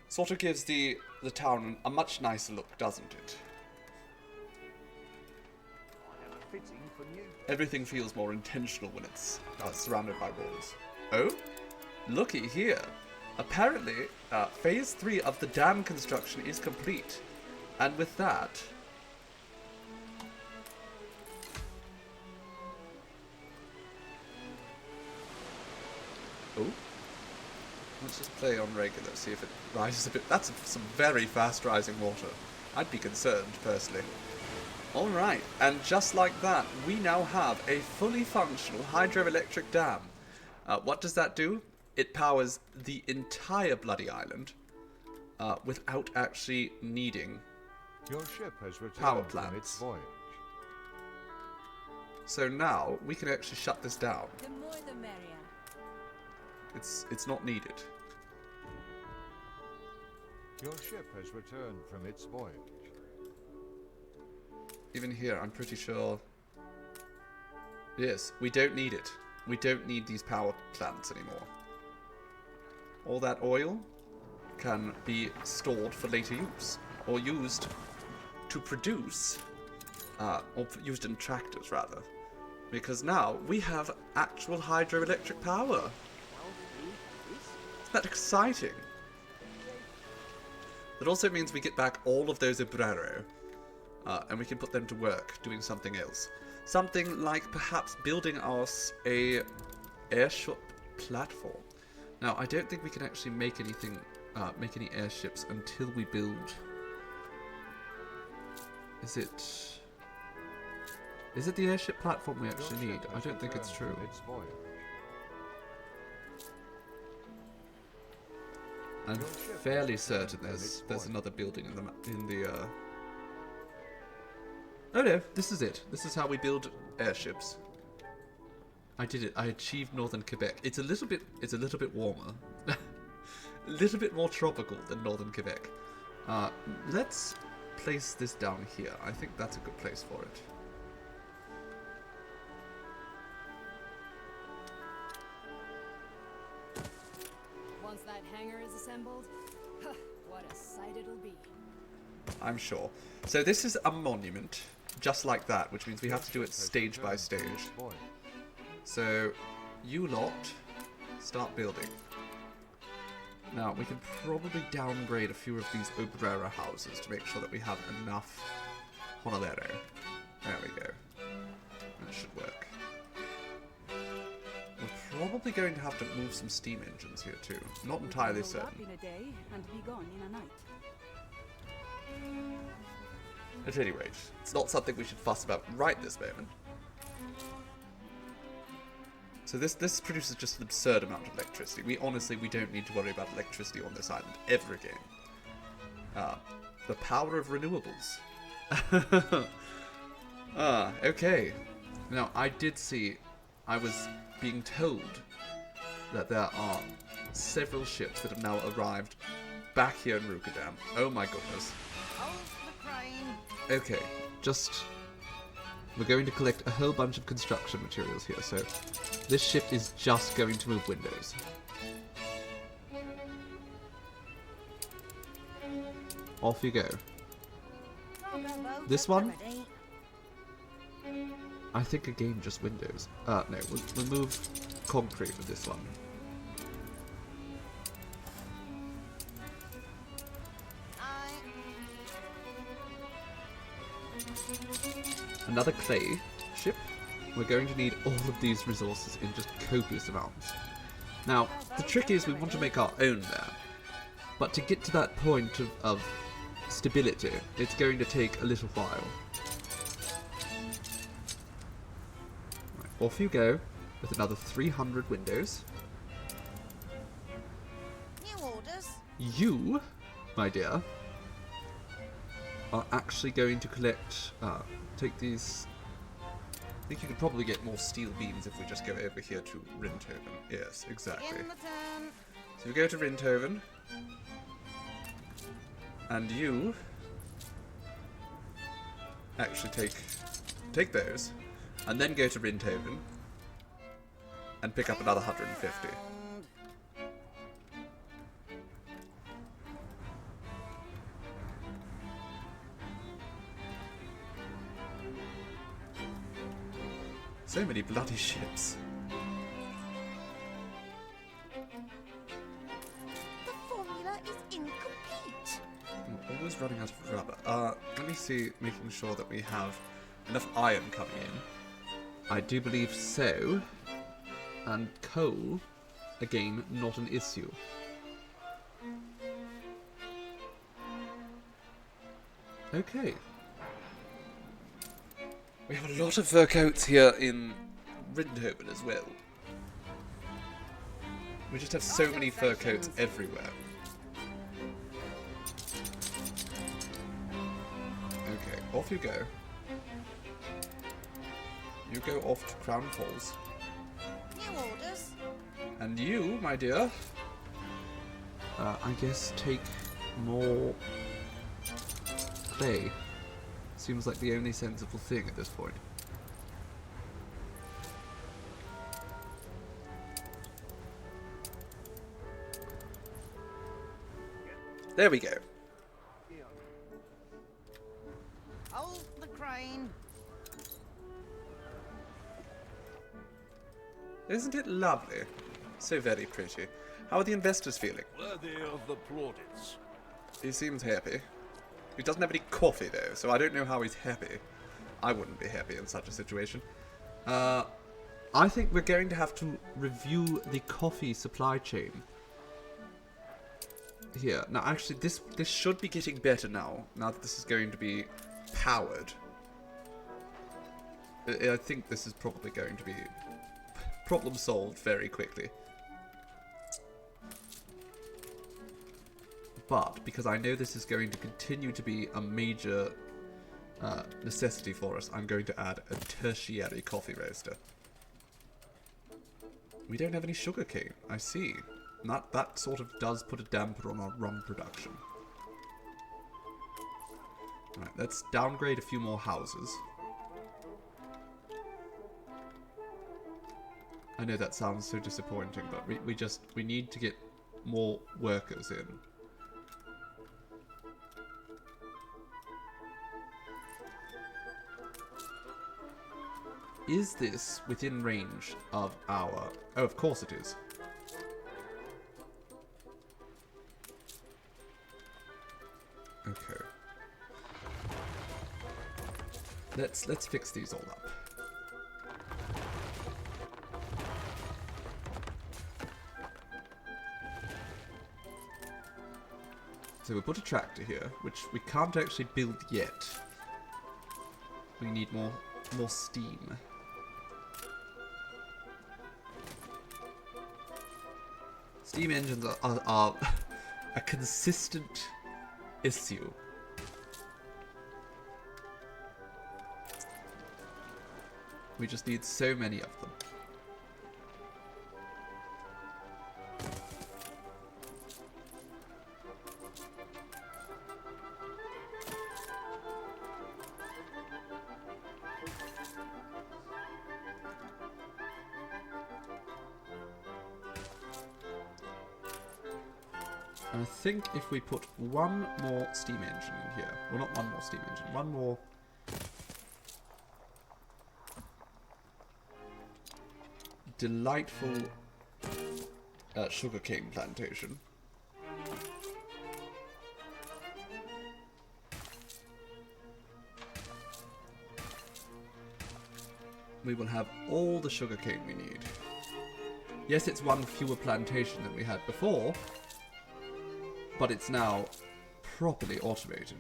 Sort of gives the town a much nicer look, doesn't it? Everything feels more intentional when it's surrounded by walls. Oh, looky here. Apparently, phase 3 of the dam construction is complete. And with that... Oh. Let's just play on regular, see if it rises a bit. That's some very fast rising water. I'd be concerned, personally. Alright, and just like that, we now have a fully functional hydroelectric dam. What does that do? It powers the entire bloody island without actually needing Your ship has returned power from its plants. voyage. So now we can actually shut this down. The more the merrier. It's not needed. Your ship has returned from its voyage. Even here, I'm pretty sure... Yes, we don't need it. We don't need these power plants anymore. All that oil can be stored for later use, or used to produce, or used in tractors rather, because now we have actual hydroelectric power. Isn't that exciting? But also means we get back all of those obrero, and we can put them to work doing something else. Something like perhaps building us a airship platform. Now, I don't think we can actually make anything, make any airships until we build. Is it the airship platform we actually need? I don't think it's true. I'm fairly certain there's another building in the Oh no, this is it. This is how we build airships. I did it. I achieved northern Quebec. It's a little bit warmer. A little bit more tropical than northern Quebec. Let's place this down here. I think that's a good place for it. Once that hangar is assembled, what a sight it'll be. I'm sure. So this is a monument, just like that, which means we have to do it stage by stage. So, you lot, start building. Now, we can probably downgrade a few of these obrera houses to make sure that we have enough honolero. There we go. That should work. We're probably going to have to move some steam engines here too. Not entirely certain. In a day and be gone in a night. At any rate, it's not something we should fuss about right this moment. So this produces just an absurd amount of electricity. We don't need to worry about electricity on this island ever again. The power of renewables. Okay. Now, I was being told that there are several ships that have now arrived back here in Rookerdam. Oh my goodness. Hold the crane. Okay, we're going to collect a whole bunch of construction materials here, so this ship is just going to move windows. Off you go. This one? I think again just windows. No, we'll move concrete with this one. Another clay ship. We're going to need all of these resources in just copious amounts. Now, the trick is we want to make our own there. But to get to that point of stability, it's going to take a little while. Right, off you go with another 300 windows. New orders. You, my dear, are actually going to collect, take these. I think you could probably get more steel beams if we just go over here to Rinthoven. Yes, exactly. In the turn. So we go to Rinthoven, and you actually take those, and then go to Rinthoven and pick up another 150. So many bloody ships. The formula is incomplete. I'm always running out of rubber. Let me see, making sure that we have enough iron coming in. I do believe so. And coal, again, not an issue. Okay. We have a lot of fur coats here in Rinthoven as well. We just have so many fur coats everywhere. Okay, off you go. You go off to Crown Falls. New orders. And you, my dear, I guess take more clay. Seems like the only sensible thing at this point. There we go. Hold the crane. Isn't it lovely? So very pretty. How are the investors feeling? Worthy of the plaudits. He seems happy. He doesn't have any coffee though, so I don't know how he's happy. I wouldn't be happy in such a situation. I think we're going to have to review the coffee supply chain. Here. Now actually this should be getting better now that this is going to be powered. I think this is probably going to be problem solved very quickly. But because I know this is going to continue to be a major necessity for us, I'm going to add a tertiary coffee roaster. We don't have any sugarcane, I see. And that sort of does put a damper on our rum production. Right, let's downgrade a few more houses. I know that sounds so disappointing, but we need to get more workers in. Is this within range of our... Oh, of course it is. Okay. Let's fix these all up. So we'll put a tractor here, which we can't actually build yet. We need more steam. Steam engines are a consistent issue. We just need so many of them. And I think if we put one more steam engine in here, well not one more steam engine, one more delightful sugarcane plantation. We will have all the sugarcane we need. Yes, it's one fewer plantation than we had before, but it's now properly automated.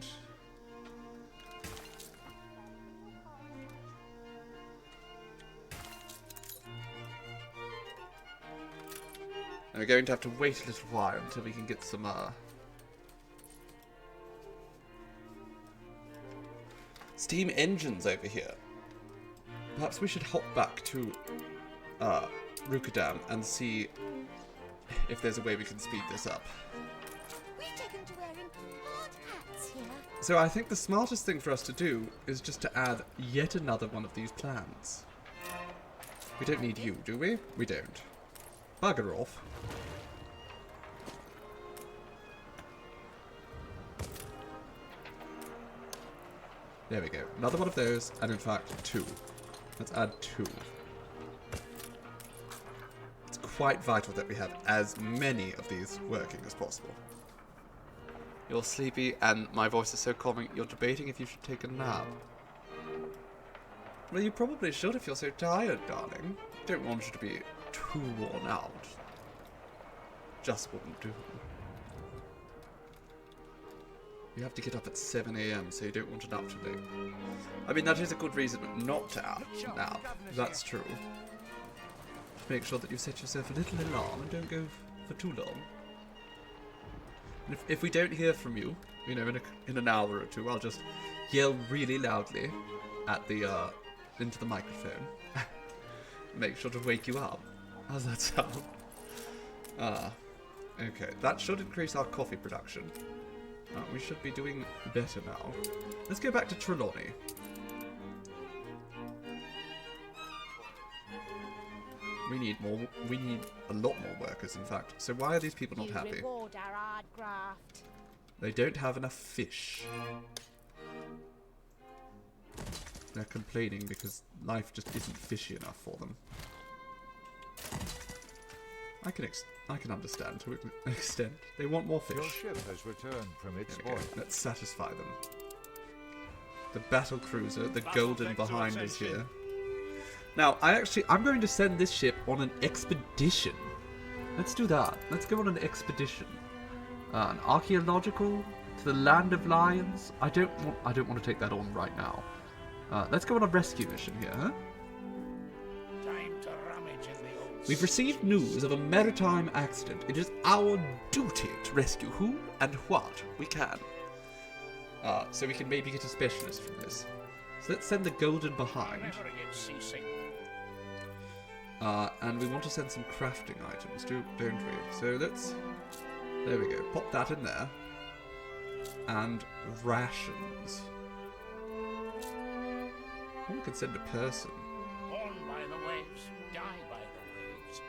And we're going to have to wait a little while until we can get some steam engines over here. Perhaps we should hop back to Rukadam and see if there's a way we can speed this up. We've taken to wearing hard hats here. So I think the smartest thing for us to do is just to add yet another one of these plans. We don't need you, do we? We don't. Bugger off. There we go. Another one of those, and in fact, 2. Let's add 2. It's quite vital that we have as many of these working as possible. You're sleepy, and my voice is so calming, you're debating if you should take a nap. Well, you probably should if you're so tired, darling. Don't want you to be too worn out. Just wouldn't do. You have to get up at 7 AM, so you don't want to nap too late. I mean, that is a good reason not to nap. That's true. Make sure that you set yourself a little alarm and don't go for too long. And if we don't hear from you, you know, in an hour or two, I'll just yell really loudly at the into the microphone. Make sure to wake you up. How's that sound? Okay, that should increase our coffee production. We should be doing better now. Let's go back to Trelawney. We need a lot more workers, in fact. So why are these people not happy? Reward our hard graft. They don't have enough fish. They're complaining because life just isn't fishy enough for them. I can I can understand to an extent. They want more fish. Your ship has returned from its There we go. voyage. Let's satisfy them. The battle cruiser, the golden behind us here. Now, I'm going to send this ship on an expedition. Let's do that. Let's go on an expedition. An archaeological to the land of lions. I don't want to take that on right now. Let's go on a rescue mission here, huh? Time to rummage in the old We've received news of a maritime accident. It is our duty to rescue who and what we can. So we can maybe get a specialist from this. So let's send the golden behind. Never get seasick. And we want to send some crafting items, don't we? So let's... There we go. Pop that in there. And rations. Oh, we could send a person. Born by the waves, die by the waves.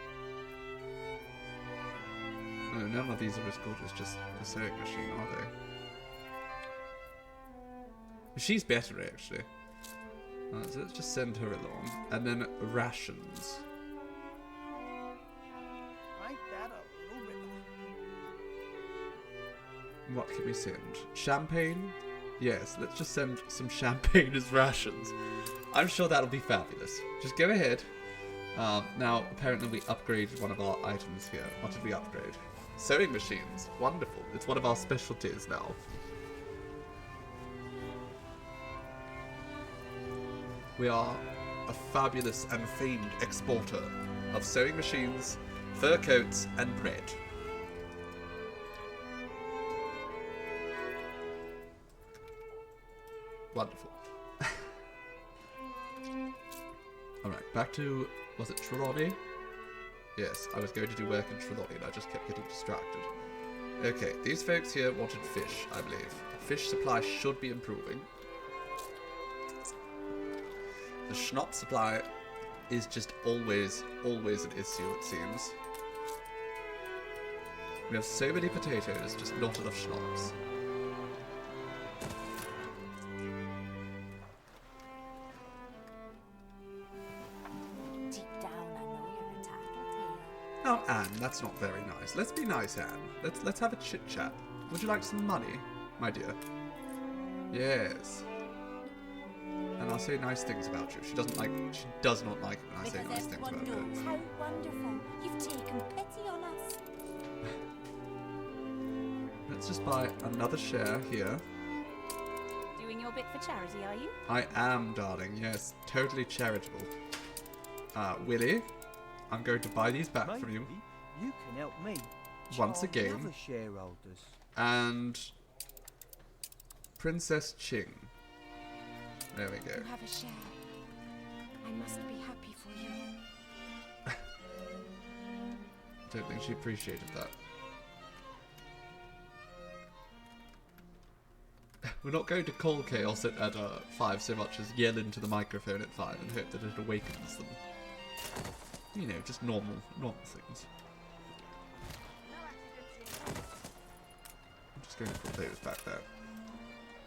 No, none of these are as good as just the sewing machine, are they? She's better, actually. So let's just send her along. And then rations. Ain't that a little river? What can we send? Champagne? Yes, let's just send some champagne as rations. I'm sure that'll be fabulous. Just go ahead. Now, apparently we upgraded one of our items here. What did we upgrade? Sewing machines. Wonderful. It's one of our specialties now. We are a fabulous and famed exporter of sewing machines, fur coats, and bread. Wonderful. Alright, back to... Was it Trelawney? Yes, I was going to do work in Trelawney and I just kept getting distracted. Okay, these folks here wanted fish, I believe. Fish supply should be improving. The schnapps supply is just always an issue, it seems. We have so many potatoes, just not enough schnapps. Deep down, I know you're a tattletale. Oh, Anne, that's not very nice. Let's be nice, Anne. Let's have a chit chat. Would you like some money, my dear? Yes. And I'll say nice things about you. She does not like it when I say nice things about her. Knows how wonderful you've taken pity on us. Let's just buy another share here. Doing your bit for charity, are you? I am, darling. Yes, totally charitable. Willie, I'm going to buy these back from you. Maybe you can help me. Once charm again. Other shareholders. And Princess Ching. There we go. You have a share. I must be happy for you. I don't think she appreciated that. We're not going to call chaos at 5 so much as yell into the microphone at 5 and hope that it awakens them. You know, just normal things. I'm just going to put those back there.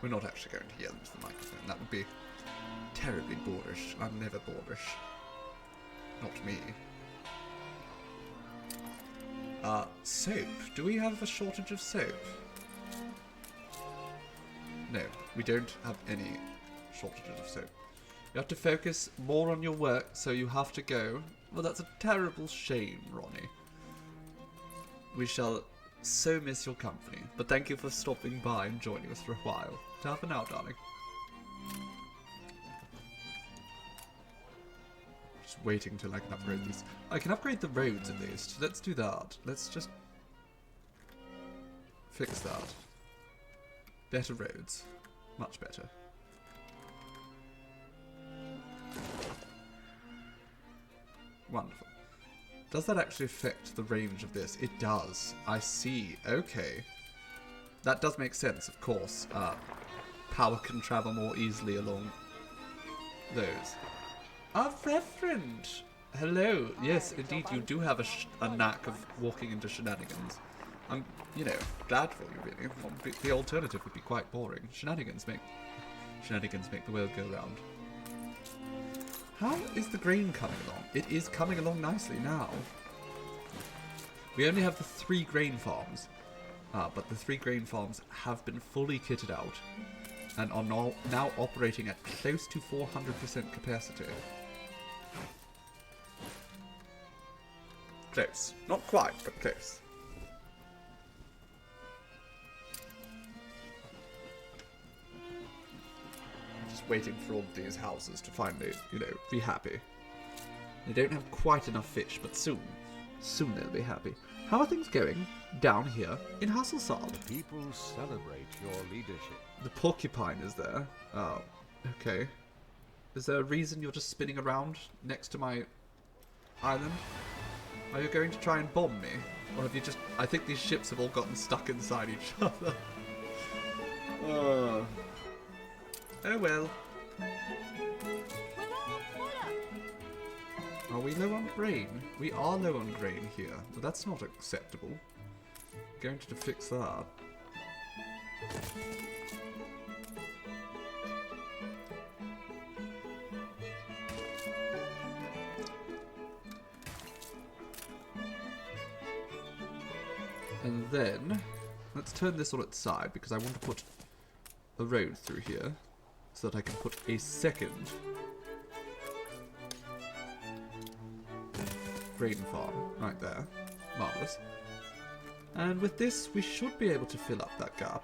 We're not actually going to yell into the microphone. That would be terribly boorish. I'm never boorish. Not me. Soap. Do we have a shortage of soap? No, we don't have any shortages of soap. You have to focus more on your work, so you have to go. Well, that's a terrible shame, Ronnie. We shall so miss your company, but thank you for stopping by and joining us for a while. Ta for now, darling. Just waiting till I can upgrade these. I can upgrade the roads at least. Let's do that. Let's just fix that. Better roads. Much better. Wonderful. Does that actually affect the range of this? It does. I see. Okay. That does make sense, of course. Power can travel more easily along those. Our reverend! Hello. Yes, indeed, you do have a knack of walking into shenanigans. I'm, glad for you, really. The alternative would be quite boring. Shenanigans make the world go round. How is the grain coming along? It is coming along nicely now. We only have the 3 grain farms, but the 3 grain farms have been fully kitted out and are now operating at close to 400% capacity. Close. Not quite, but close. Just waiting for all of these houses to finally, you know, be happy. They don't have quite enough fish, but soon they'll be happy. How are things going down here in Hasselsaal? The people celebrate your leadership. The porcupine is there. Oh, okay. Is there a reason you're just spinning around next to my island? Are you going to try and bomb me? Or have you just... I think these ships have all gotten stuck inside each other. Oh well. Are we low on grain? We are low on grain here, but that's not acceptable. Going to fix that. And then, let's turn this on its side because I want to put a road through here so that I can put a second grain farm right there. Marvellous. And with this, we should be able to fill up that gap.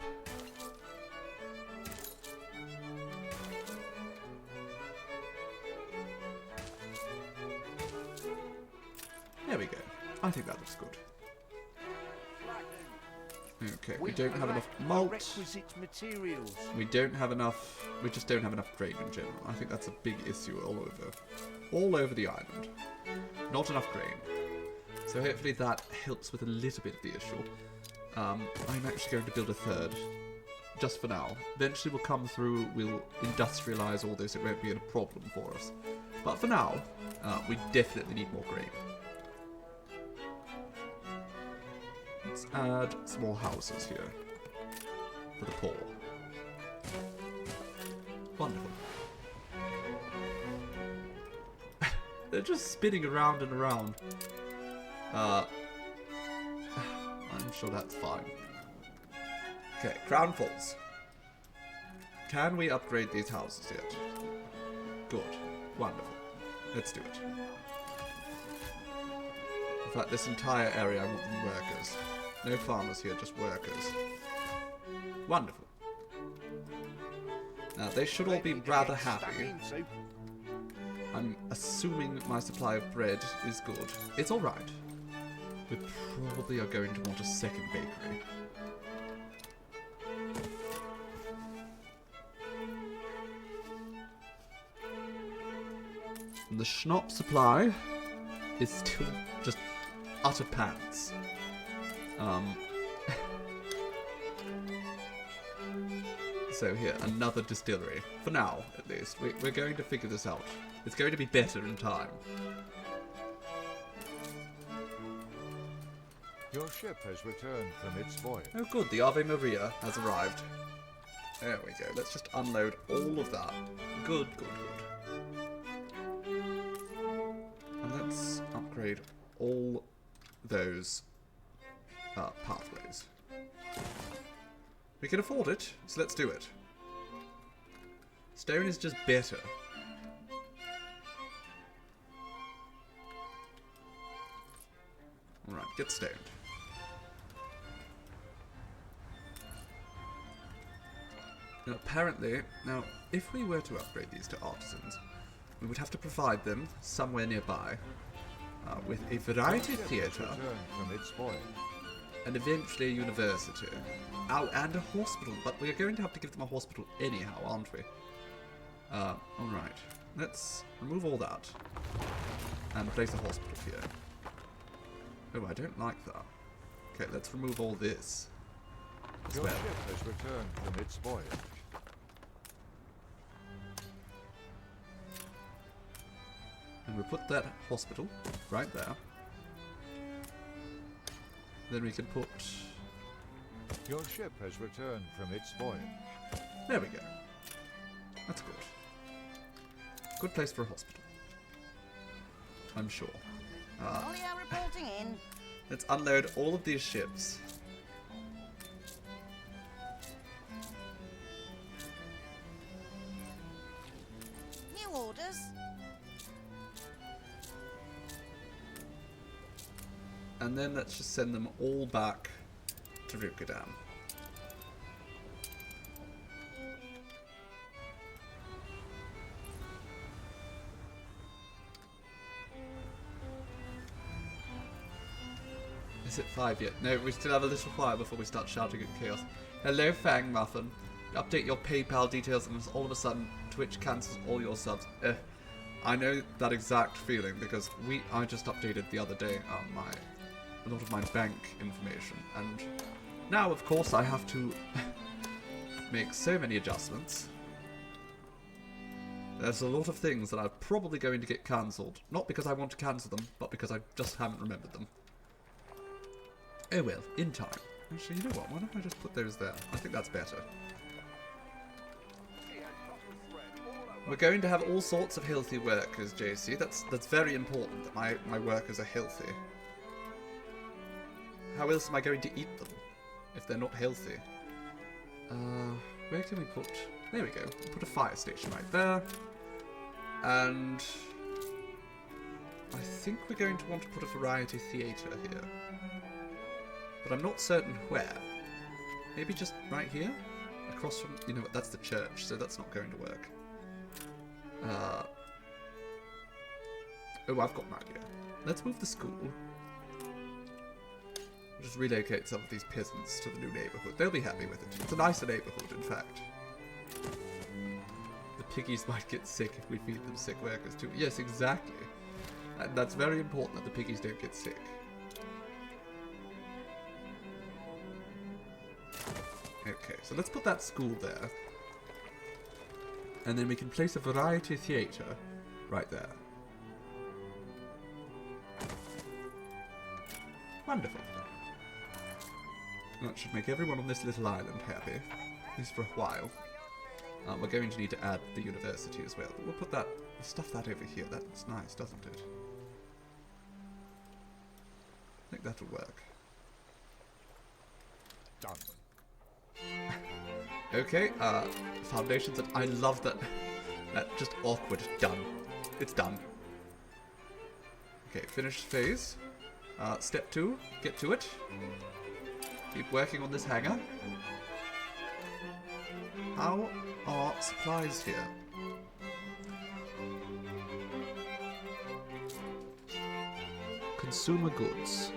There we go. I think that looks good. Okay, we don't have enough malt. Materials. We don't have enough. We just don't have enough grain in general. I think that's a big issue all over the island. Not enough grain. So hopefully that helps with a little bit of the issue. I'm actually going to build a third, just for now. Eventually we'll come through. We'll industrialize all this. It won't be a problem for us. But for now, we definitely need more grain. Let's add some more houses here for the poor. Wonderful. They're just spinning around and around. I'm sure that's fine. Okay, Crown Falls. Can we upgrade these houses yet? Good. Wonderful. Let's do it. In fact, this entire area, I want them workers. No farmers here, just workers. Wonderful. Now, they should all be rather happy. I'm assuming my supply of bread is good. It's alright. We probably are going to want a second bakery. And the schnapps supply is still just utter pants. So here, another distillery. For now, at least. We're going to figure this out. It's going to be better in time. Your ship has returned from its voyage. Oh good, the Ave Maria has arrived. There we go. Let's just unload all of that. Good, good, good. And let's upgrade all those pathways. We can afford it, so let's do it. Stone is just better. Alright, get stoned. Now, apparently, if we were to upgrade these to artisans, we would have to provide them somewhere nearby with a variety theatre From its voyage. and eventually a university. Oh, and a hospital, but we are going to have to give them a hospital anyhow, aren't we? Alright. Let's remove all that and place a hospital here. Oh, I don't like that. Okay, let's remove all this as Your well. ship has returned from its voyage. And we'll put that hospital right there. Then we can put... Your ship has returned from its voyage. There we go. That's good. Good place for a hospital. I'm sure. Only are reporting in. Let's unload all of these ships. New orders. And then let's just send them all back to Rukadam. Is it 5 yet? No, we still have a little while before we start shouting at chaos. Hello, Fang Muffin. Update your PayPal details and all of a sudden Twitch cancels all your subs. I know that exact feeling because I just updated the other day a lot of my bank information, and now of course I have to make so many adjustments. There's a lot of things that are probably going to get cancelled, not because I want to cancel them, but because I just haven't remembered them. Oh well, in time. Actually, you know what? Why don't I just put those there? I think that's better. We're going to have all sorts of healthy workers, JC. That's very important that my workers are healthy. How else am I going to eat them if they're not healthy? Where can we put... There we go. We'll put a fire station right there. And I think we're going to want to put a variety theatre here. But I'm not certain where. Maybe just right here? Across from... You know what, that's the church, so that's not going to work. Oh, I've got an idea. Let's move the school. We'll just relocate some of these peasants to the new neighbourhood. They'll be happy with it. It's a nicer neighbourhood, in fact. The piggies might get sick if we feed them sick workers too. Yes, exactly. And that's very important that the piggies don't get sick. Okay, so let's put that school there. And then we can place a variety theatre right there. Wonderful. That should make everyone on this little island happy, at least for a while. We're going to need to add the university as well, but we'll put that, we'll stuff that over here. That's nice, doesn't it? I think that'll work. Done. Okay, foundations, and I love that, just awkward, done. It's done. Okay, finished phase. Step 2, get to it. Keep working on this hangar. How are supplies here? Consumer goods.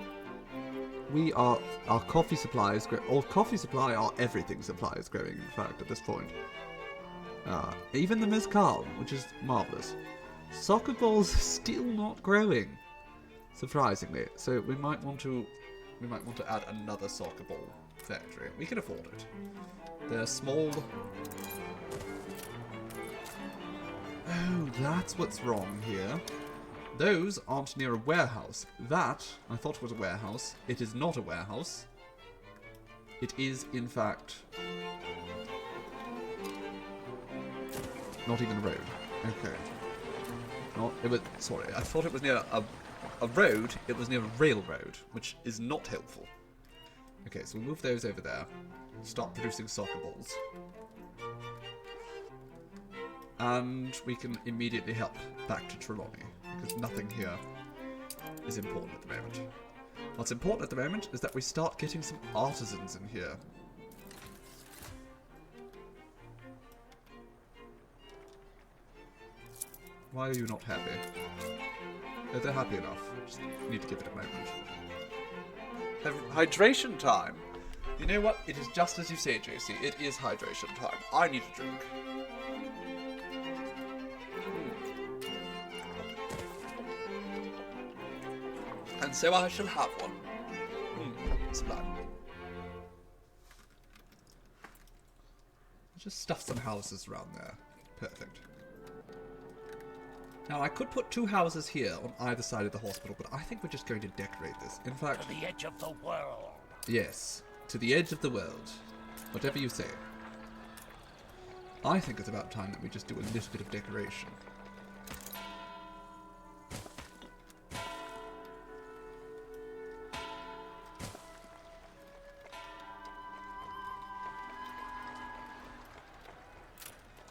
Our coffee supply is growing. Or coffee supply, our everything supply is growing, in fact, at this point. Even the mezcal, which is marvellous. Soccer balls still not growing, surprisingly. So we might want to add another soccer ball factory. We can afford it. They're small. Oh, that's what's wrong here. Those aren't near a warehouse. That, I thought was a warehouse. It is not a warehouse. It is, in fact, not even a road. Okay. Sorry, I thought it was near a road. It was near a railroad, which is not helpful. Okay, so we'll move those over there. Start producing soccer balls. And we can immediately help back to Trelawney, because nothing here is important at the moment. What's important at the moment is that we start getting some artisans in here. Why are you not happy? Oh, they're happy enough. Just need to give it a moment. Hydration time! You know what? It is just as you say, JC. It is hydration time. I need a drink. And so I shall have one. Sublime. Just stuff some houses around there. Perfect. Now, I could put 2 houses here on either side of the hospital, but I think we're just going to decorate this. In fact... To the edge of the world. Yes, to the edge of the world. Whatever you say. I think it's about time that we just do a little bit of decoration.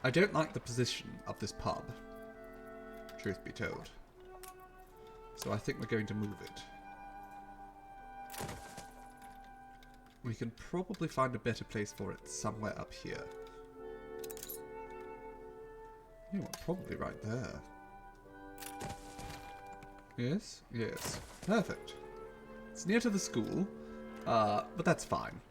I don't like the position of this pub, truth be told. So I think we're going to move it. We can probably find a better place for it somewhere up here. You know what, probably right there. Yes, yes. Perfect. It's near to the school, but that's fine.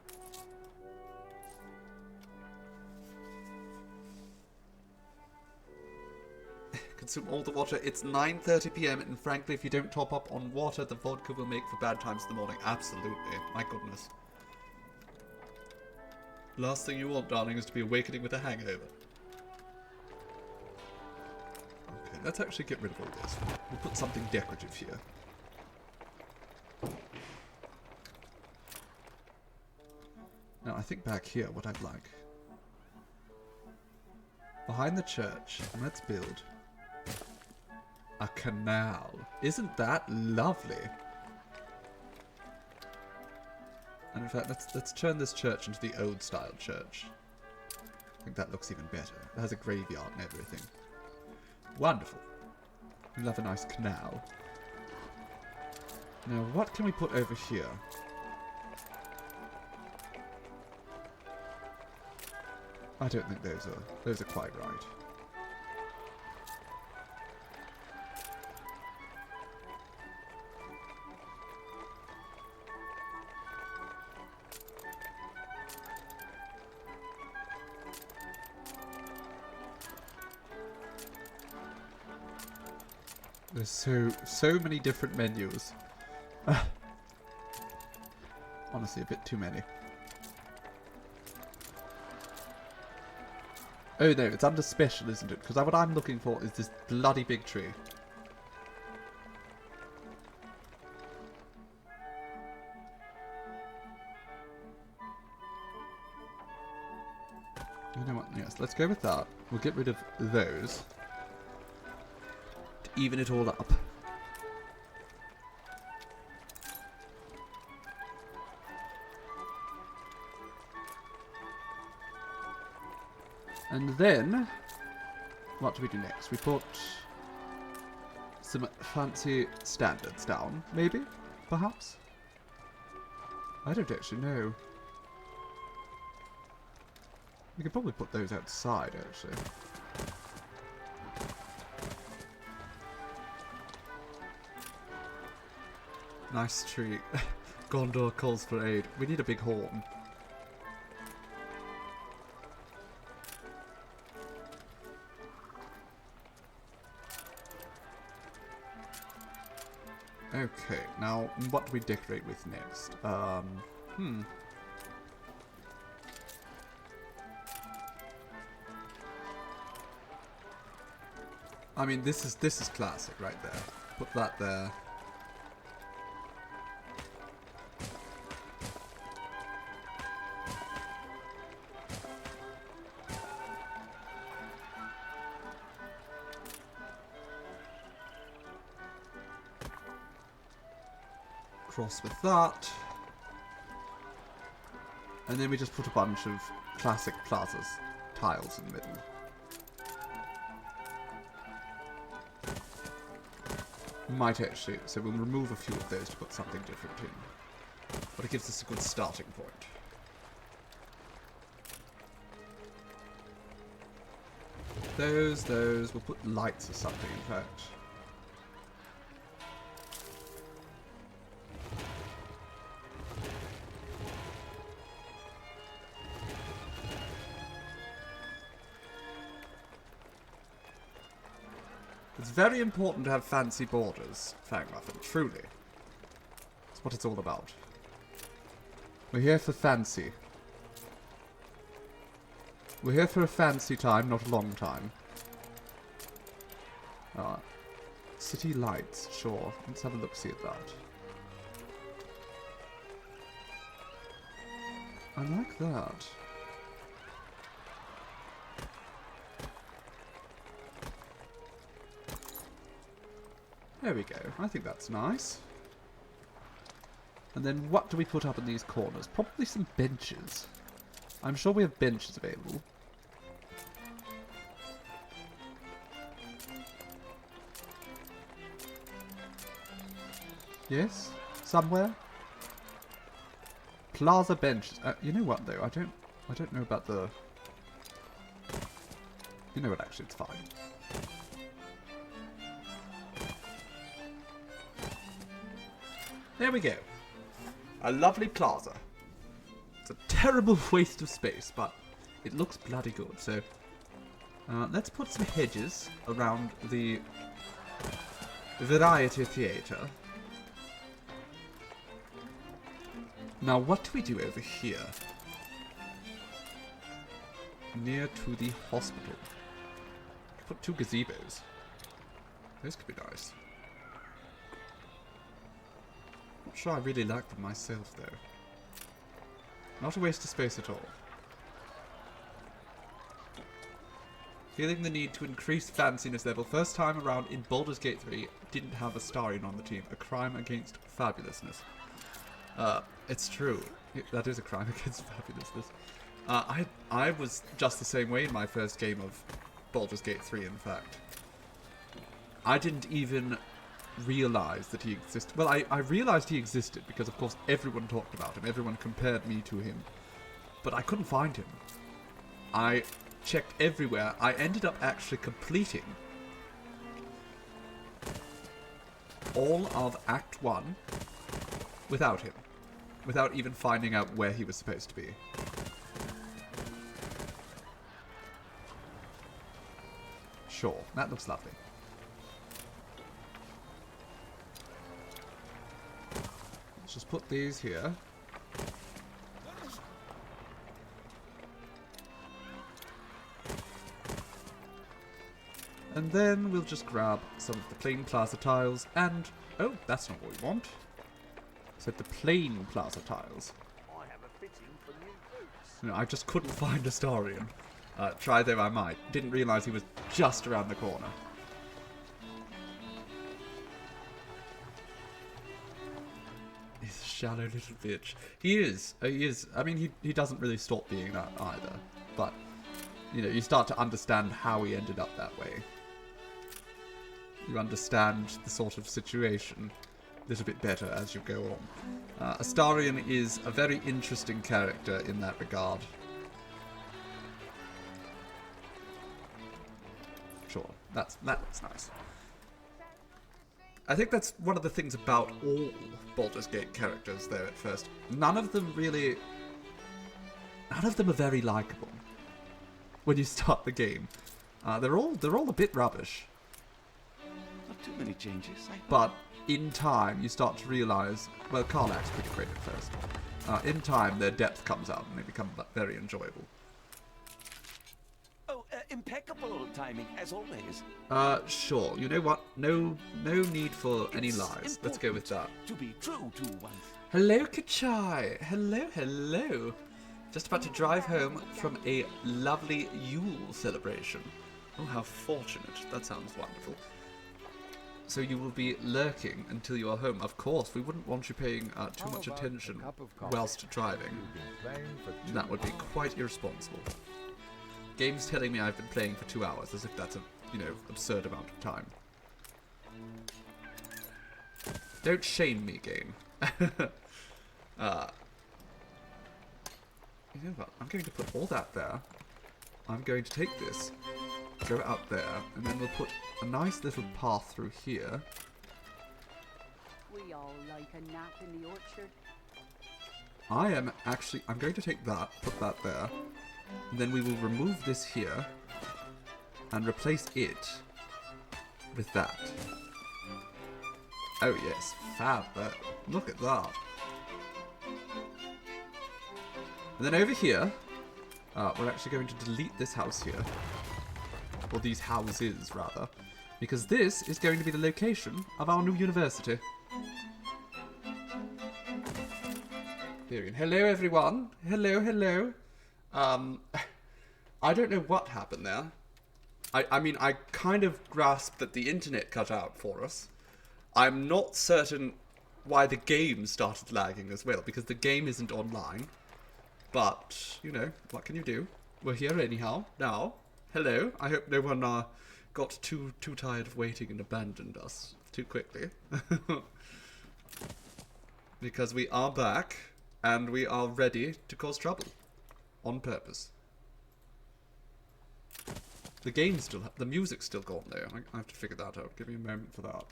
Consume all the water. It's 9:30 PM, and frankly, if you don't top up on water, the vodka will make for bad times in the morning. Absolutely. My goodness. Last thing you want, darling, is to be awakening with a hangover. Okay, let's actually get rid of all this. We'll put something decorative here. Now, I think back here, what I'd like. Behind the church, let's build a canal. Isn't that lovely? And in fact, let's turn this church into the old style church. I think that looks even better. It has a graveyard and everything. Wonderful. We'll have a nice canal. Now, what can we put over here? I don't think those are quite right. There's so many different menus. Honestly, a bit too many. Oh no, it's under special, isn't it? Because what I'm looking for is this bloody big tree. You know what? Yes, let's go with that. We'll get rid of those. To even it all up. And then, what do we do next? We put some fancy standards down, maybe? Perhaps? I don't actually know. We could probably put those outside, actually. Nice tree. Gondor calls for aid. We need a big horn. Okay, now what do we decorate with next? I mean, this is classic right there. Put that there. Cross with that. And then we just put a bunch of classic plazas tiles in the middle. Might actually, so we'll remove a few of those to put something different in. But it gives us a good starting point. Those, we'll put lights or something in fact. It's very important to have fancy borders, Fangmuffin, truly. That's what it's all about. We're here for fancy. We're here for a fancy time, not a long time. City lights, sure. Let's have a look-see at that. I like that. There we go. I think that's nice. And then what do we put up in these corners? Probably some benches. I'm sure we have benches available. Yes? Somewhere? Plaza benches. You know what though? I don't know about the... You know what, actually, it's fine. There we go. A lovely plaza. It's a terrible waste of space, but it looks bloody good. So let's put some hedges around the variety theatre. Now, what do we do over here? Near to the hospital. Put 2 gazebos. Those could be nice. Not sure I really like them myself, though. Not a waste of space at all. Feeling the need to increase fanciness level. First time around in Baldur's Gate 3, didn't have a Starion on the team. A crime against fabulousness. It's true. That is a crime against fabulousness. I was just the same way in my first game of Baldur's Gate 3, in fact. I didn't even realize that he existed. Well, I realized he existed because, of course, everyone talked about him. Everyone compared me to him. But I couldn't find him. I checked everywhere. I ended up actually completing all of Act 1 without him. Without even finding out where he was supposed to be. Sure, that looks lovely. Let's just put these here. And then we'll just grab some of the plain plaza tiles and... Oh, that's not what we want. So the plain plaza tiles. I have a fitting for new boots. No, I just couldn't find Astarion. Try though I might. Didn't realise he was just around the corner. He's a shallow little bitch. He is. He is. I mean, he doesn't really stop being that either. But, you know, you start to understand how he ended up that way. You understand the sort of situation a little bit better as you go on. Astarion is a very interesting character in that regard. Sure, that's nice. I think that's one of the things about all Baldur's Gate characters, though, at first. None of them are very likable when you start the game. They're all a bit rubbish. Not too many changes. But in time, you start to realise, well, Karlach's pretty great at first. In time, their depth comes out and they become very enjoyable. Oh, impeccable timing, as always. Sure. You know what? No need for any lies. Let's go with that. To be true to one. Hello, Kachai. Hello. Just about to drive home from a lovely Yule celebration. Oh, how fortunate. That sounds wonderful. So you will be lurking until you are home. Of course, we wouldn't want you paying too much attention whilst driving. That would be quite irresponsible. Game's telling me I've been playing for 2 hours, as if that's a, absurd amount of time. Don't shame me, game. You know what? I'm going to put all that there. I'm going to take this, go out there, and then we'll put a nice little path through here. We all like a nap in the orchard. I'm going to take that, put that there, and then we will remove this here and replace it with that. Oh yes, fab. Look at that. And then over here, we're actually going to delete this house here. Or these houses, rather. Because this is going to be the location of our new university. Hello, everyone. Hello. I don't know what happened there. I mean, I kind of grasped that the internet cut out for us. I'm not certain why the game started lagging as well, because the game isn't online. But, what can you do? We're here anyhow, now. Hello. I hope no one got too tired of waiting and abandoned us too quickly. Because we are back, and we are ready to cause trouble. On purpose. The game's still, the music's still gone though. I have to figure that out. Give me a moment for that.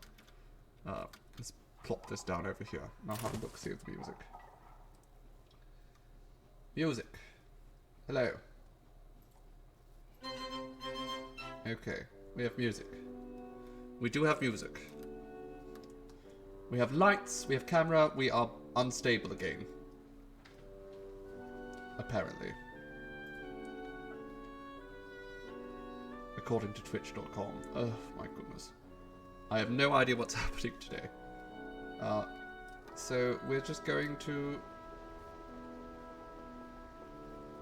Let's plop this down over here. And I'll have a look, see at the music. Music. Hello. Okay, we have music. We do have music. We have lights, we have camera, we are unstable again. Apparently. According to twitch.com. Oh my goodness. I have no idea what's happening today. So we're just going to...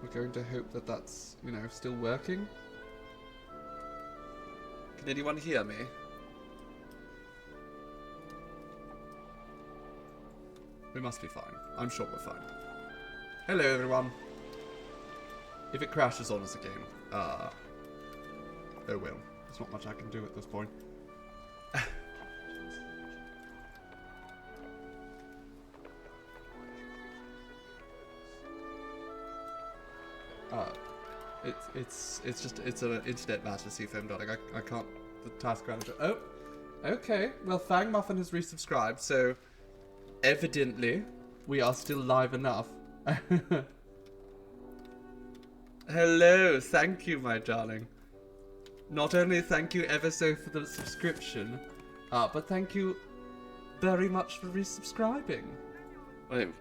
We're going to hope that that's, you know, still working. Can anyone hear me? We must be fine. I'm sure we're fine. Hello everyone. If it crashes on us again, oh well. There's not much I can do at this point. It's an internet matter, Seafoam, darling. I can't, the task manager. Oh, okay. Well, Fang Muffin has resubscribed, so evidently we are still live enough. Hello, thank you, my darling. Not only thank you ever so for the subscription, but thank you very much for resubscribing.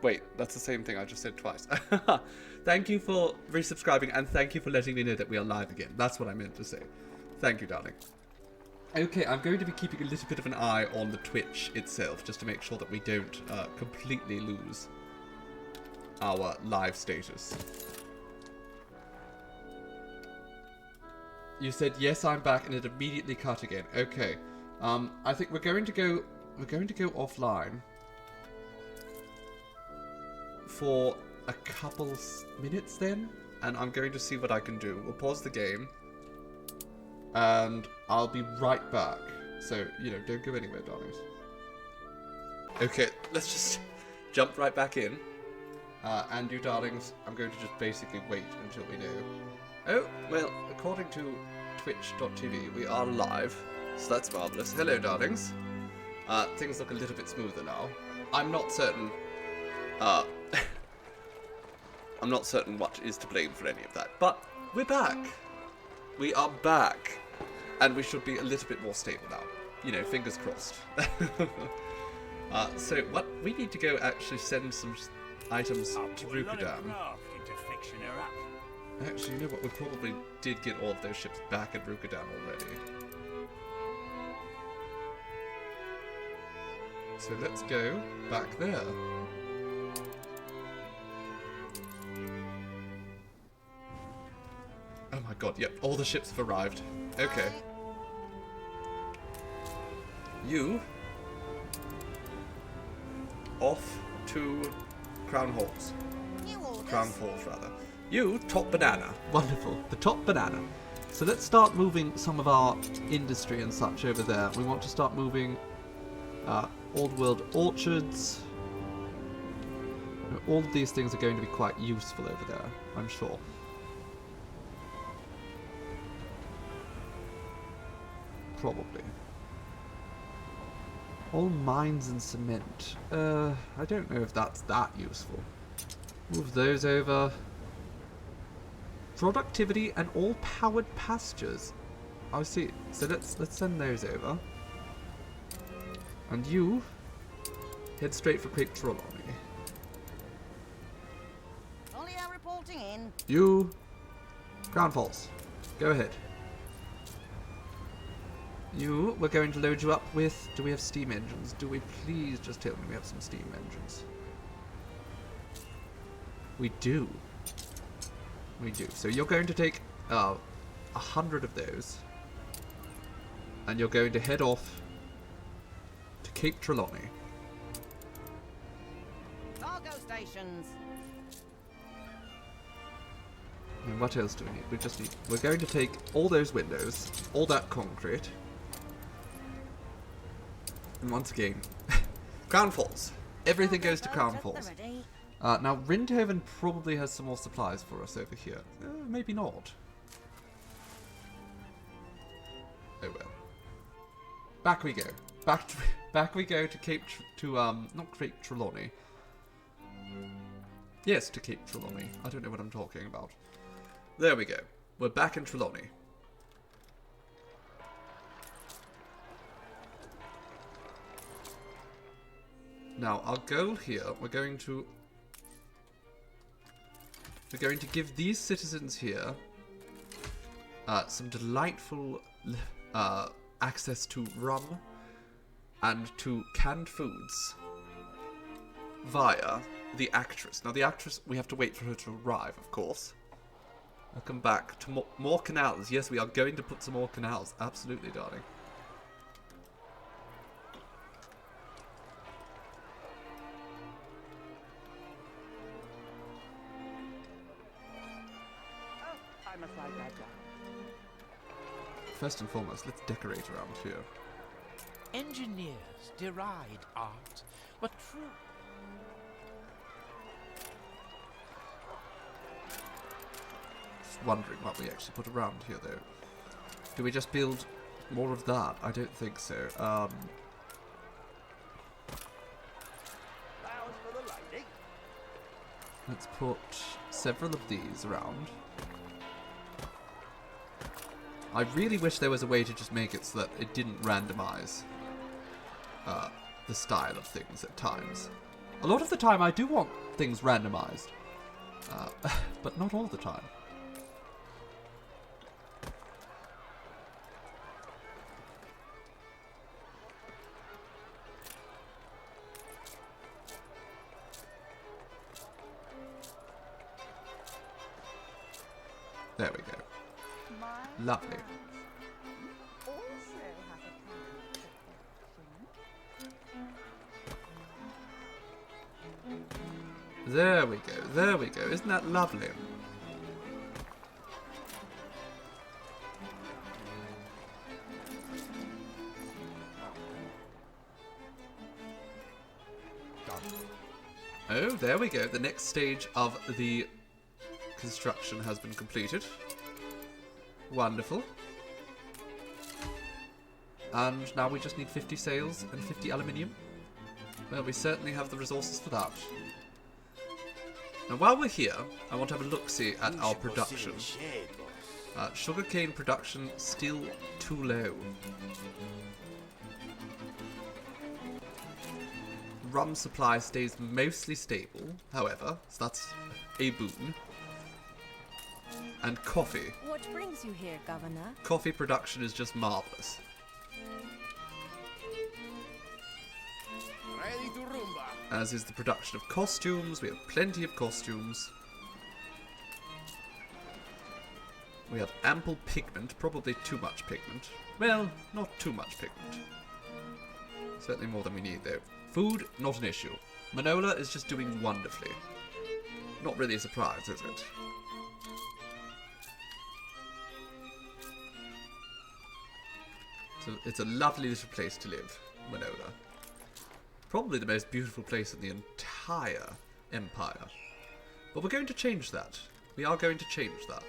Wait, that's the same thing I just said twice. Thank you for resubscribing, and thank you for letting me know that we are live again. That's what I meant to say. Thank you, darling. Okay, I'm going to be keeping a little bit of an eye on the Twitch itself, just to make sure that we don't completely lose our live status. You said, yes, I'm back, and it immediately cut again. Okay. I think we're going to go offline for a couple minutes then, and I'm going to see what I can do. We'll pause the game, and I'll be right back. So, you know, don't go anywhere, darlings. Okay, let's just jump right back in. And you darlings, I'm going to just basically wait until we know. Oh, well, according to twitch.tv, we are live, so that's marvellous. Hello, darlings. Things look a little bit smoother now. I'm not certain, I'm not certain what is to blame for any of that, but we're back. We are back, and we should be a little bit more stable now. You know, fingers crossed. So what we need to go actually send some items to Rukadam. Actually, you know what? We probably did get all of those ships back at Rukadam already. So let's go back there. Oh my god, yep, all the ships have arrived. Okay. You off to Crown Halls. Crown Falls, rather. You, top banana. Wonderful. The top banana. So let's start moving some of our industry and such over there. We want to start moving Old World orchards. All of these things are going to be quite useful over there, I'm sure. Probably. All mines and cement. I don't know if that's that useful. Move those over. Productivity and all powered pastures. I see. So let's send those over. And you head straight for Cape Trelawney. Only are reporting in. You Crown Falls. Go ahead. You, we're going to load you up with... Do we have steam engines? Do we please just tell me we have some steam engines? We do. We do. So you're going to take 100 of those. And you're going to head off to Cape Trelawney. Cargo stations. And what else do we need? We just need... We're going to take all those windows, all that concrete. And once again, Crown Falls. Everything goes to Crown Falls. Now, Rindhoven probably has some more supplies for us over here. Maybe not. Oh well. Back we go. Back we go to not Cape Trelawney. Yes, to Cape Trelawney. I don't know what I'm talking about. There we go. We're back in Trelawney. Now, our goal here, we're going to give these citizens here some delightful access to rum and to canned foods via the actress. Now, the actress, we have to wait for her to arrive, of course. I'll come back to more canals. Yes, we are going to put some more canals. Absolutely, darling. First and foremost, let's decorate around here. Engineers deride art, but true. Just wondering what we actually put around here, though. Do we just build more of that? I don't think so. Let's put several of these around. I really wish there was a way to just make it so that it didn't randomize the style of things at times. A lot of the time I do want things randomized, but not all the time. There we go. Lovely. There we go, there we go. Isn't that lovely? Oh, there we go. The next stage of the construction has been completed. Wonderful. And now we just need 50 sails and 50 aluminium. Well, we certainly have the resources for that. Now, while we're here, I want to have a look-see at our production. Sugarcane production still too low. Rum supply stays mostly stable, however, so that's a boon. And coffee. What brings you here, Governor? Coffee production is just marvelous. Ready to rumba. As is the production of costumes. We have plenty of costumes. We have ample pigment, probably too much pigment. Well, not too much pigment. Certainly more than we need, though. Food, not an issue. Manola is just doing wonderfully. Not really a surprise, is it? So it's a lovely little place to live, Manola. Probably the most beautiful place in the entire empire. But we're going to change that. We are going to change that.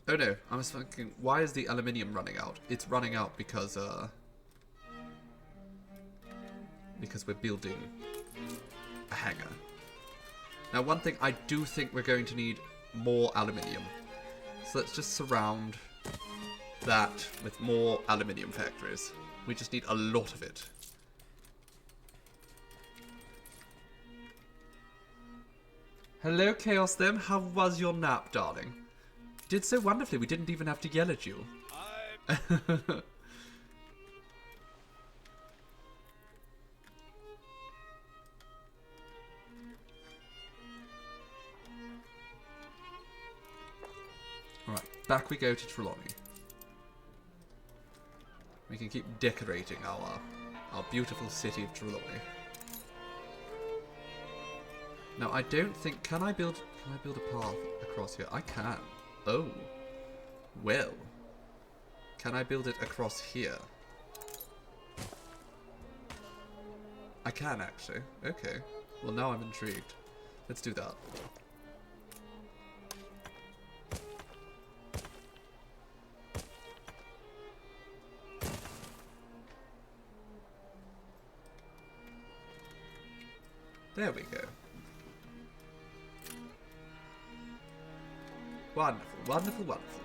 Oh no, I was thinking, why is the aluminium running out? It's running out because we're building a hangar. Now, one thing, I do think we're going to need more aluminium. So let's just surround that with more aluminium factories. We just need a lot of it. Hello, Chaos Them. How was your nap, darling? Did so wonderfully. We didn't even have to yell at you. Alright, back we go to Trelawney. We can keep decorating our beautiful city of Trelawney. Now, I don't think... Can I build a path across here? I can. Oh. Well. Can I build it across here? I can actually. Okay. Well, now I'm intrigued. Let's do that. There we go. Wonderful, wonderful, wonderful.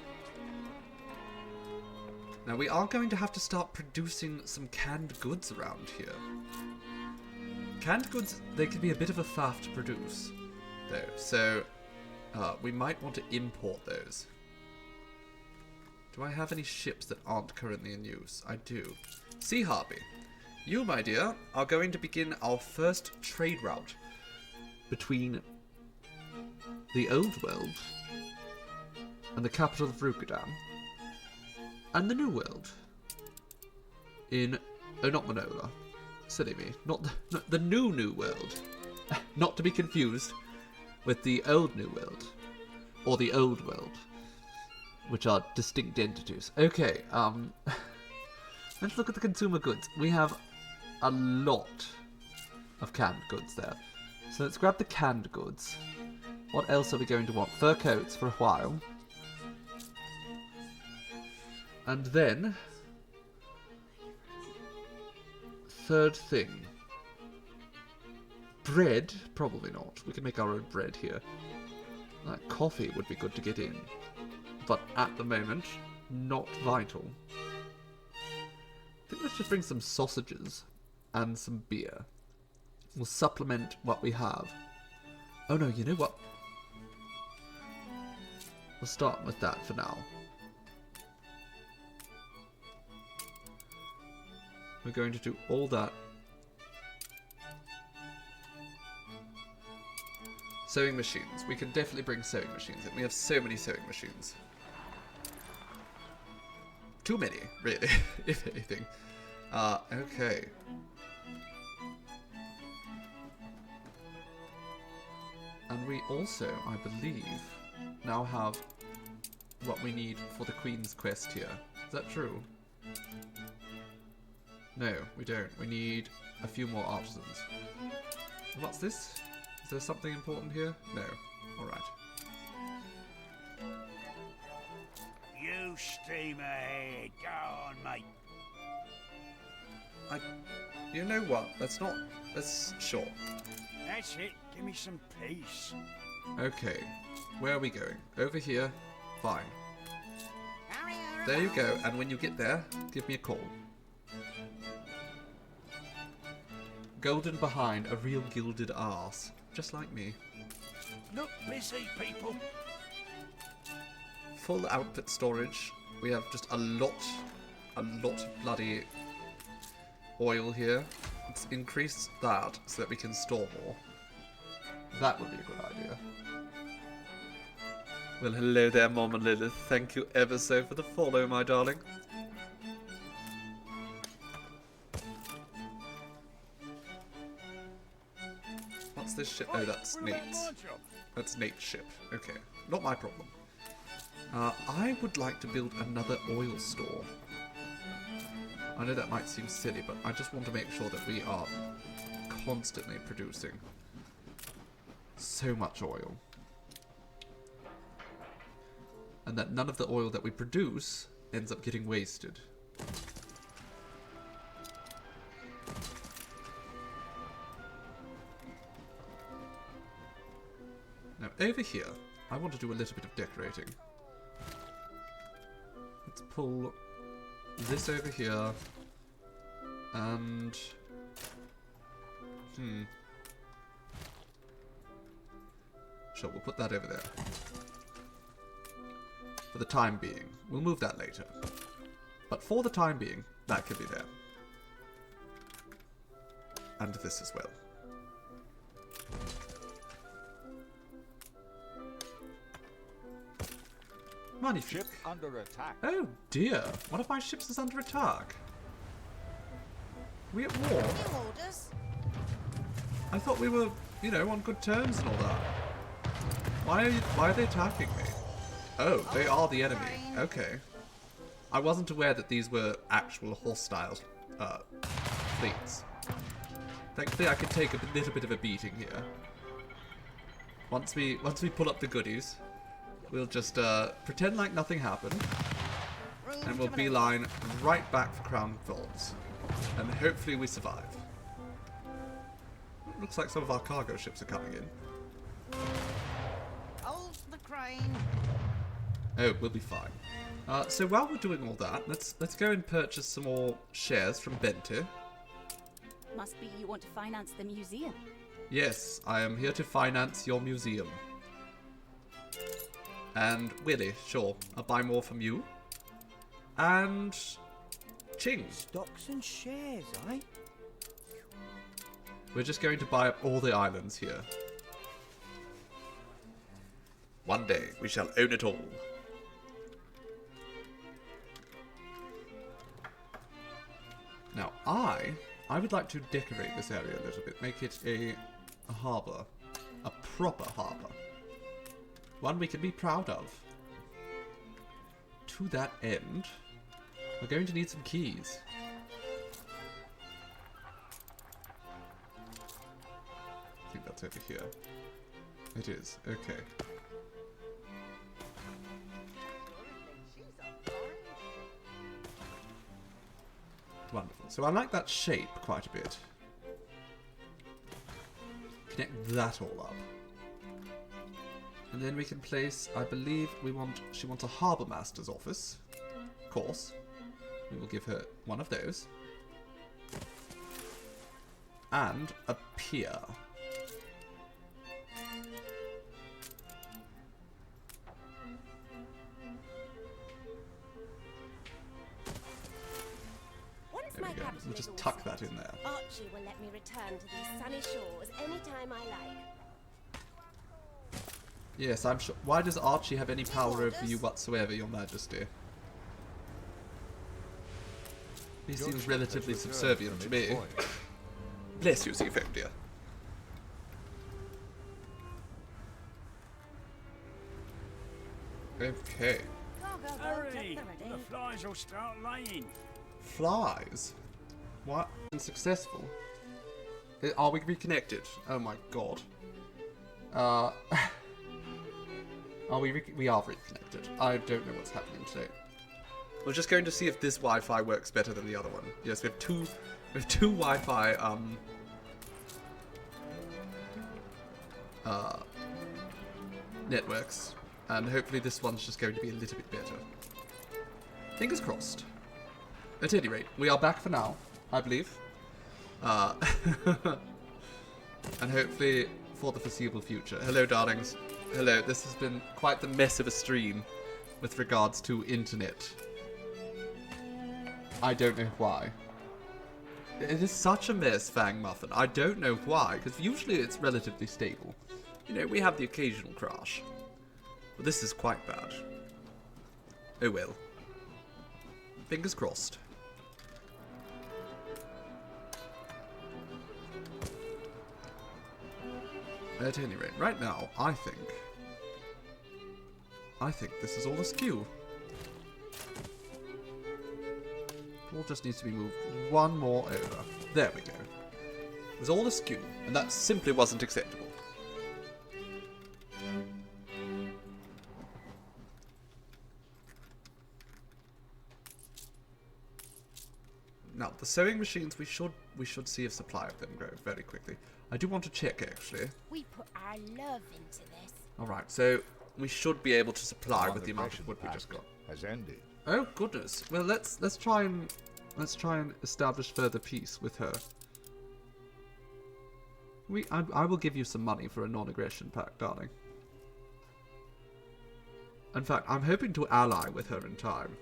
Now we are going to have to start producing some canned goods around here. Canned goods, they can be a bit of a faff to produce, though, so we might want to import those. Do I have any ships that aren't currently in use? I do. Sea Harpy. You, my dear, are going to begin our first trade route between the old world and the capital of Rukadam and the new world in... Oh, not Manola. Silly me. Not the new world. Not to be confused with the old new world. Or the old world. Which are distinct entities. Okay, let's look at the consumer goods. We have a lot of canned goods there. So let's grab the canned goods. What else are we going to want? Fur coats for a while. And then... third thing. Bread? Probably not. We can make our own bread here. Coffee would be good to get in. But at the moment, not vital. I think let's just bring some sausages and some beer. We'll supplement what we have. Oh no, you know what? We'll start with that for now. We're going to do all that. Sewing machines. We can definitely bring sewing machines in. We have so many sewing machines. Too many, really, if anything. Okay. And we also, I believe, now have what we need for the Queen's quest here. Is that true? No, we don't. We need a few more artisans. What's this? Is there something important here? No. Alright. You steam ahead. Go on, mate. You know what? Let's sure. That's it. Give me some peace. Okay. Where are we going? Over here? Fine. There you go. And when you get there, give me a call. Golden behind, a real gilded arse. Just like me. Look busy, people. Full outfit storage. We have just a lot of bloody oil here. Let's increase that so that we can store more. That would be a good idea. Well, hello there, Mom and Lilith. Thank you ever so for the follow, my darling. What's this ship? Oh, that's Nate's. That's Nate's ship. Okay, not my problem. I would like to build another oil store. I know that might seem silly, but I just want to make sure that we are constantly producing so much oil. And that none of the oil that we produce ends up getting wasted. Now over here, I want to do a little bit of decorating. Let's pull this over here, and sure, we'll put that over there. For the time being. We'll move that later. But for the time being, that could be there. And this as well. Money Ship under attack. Oh dear, one of my ships is under attack. Are we at war? New orders. I thought we were, you know, on good terms and all that. Why are they attacking me? Oh, they are the enemy. Okay. I wasn't aware that these were actual hostile fleets. Thankfully, I can take a little bit of a beating here. Once we pull up the goodies, we'll just pretend like nothing happened, and we'll beeline right back for Crown Vaults, and hopefully we survive. Looks like some of our cargo ships are coming in. Hold the crane. Oh, we'll be fine. So while we're doing all that, let's go and purchase some more shares from Bente. Must be you want to finance the museum. Yes, I am here to finance your museum. And Willie, sure, I'll buy more from you. And Ching. Stocks and shares, eh? We're just going to buy up all the islands here. One day we shall own it all. Now I would like to decorate this area a little bit, make it a harbour, a proper harbour, one we can be proud of. To that end, we're going to need some keys. I think that's over here. It is, okay. Wonderful. So I like that shape quite a bit. Connect that all up. And then we can place, I believe she wants a harbour master's office. Of course. We will give her one of those. And a pier. We'll just tuck that in there. Archie will let me return to these sunny shores anytime I like. Yes, I'm sure. Why does Archie have any power over you whatsoever, Your Majesty? He seems relatively subservient to me. Bless you, Seafoam, dear. Okay. Hurry! The flies will start laying. Flies? What? Unsuccessful? Are we reconnected? Oh my god. Are we are reconnected. I don't know what's happening today. We're just going to see if this Wi-Fi works better than the other one. Yes, we have two Wi-Fi networks, and hopefully this one's just going to be a little bit better. Fingers crossed. At any rate, we are back for now, I believe. And hopefully for the foreseeable future. Hello, darlings. Hello, this has been quite the mess of a stream with regards to internet. I don't know why. It is such a mess, Fang Muffin. I don't know why, because usually it's relatively stable. You know, we have the occasional crash. But this is quite bad. Oh well. Fingers crossed. At any rate, right now, I think this is all askew. It all just needs to be moved one more over. There we go. It was all askew, and that simply wasn't acceptable. Now, the sewing machines, we should see a supply of them grow very quickly. I do want to check, actually. We put our love into this. Alright, so we should be able to supply with the amount of wood we just got. Has ended. Oh goodness. Well, let's try and establish further peace with her. I will give you some money for a non-aggression pact, darling. In fact, I'm hoping to ally with her in time.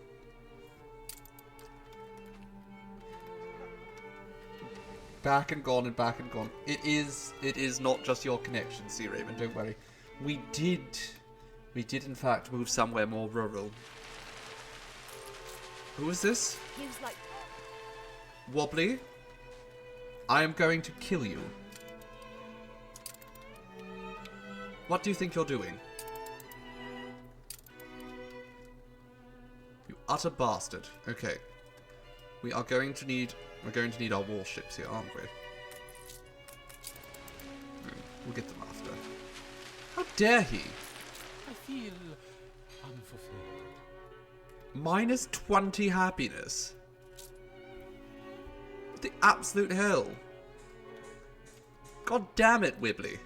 Back and gone and back and gone. It is not just your connection, Sea Raven, don't worry. We did in fact move somewhere more rural. Who is this? He was like... Wobbly? I am going to kill you. What do you think you're doing? You utter bastard. Okay. We're going to need our warships here, aren't we? We'll get them after. How dare he? I feel unfulfilled. Minus 20 happiness. What the absolute hell? God damn it, Wibbly.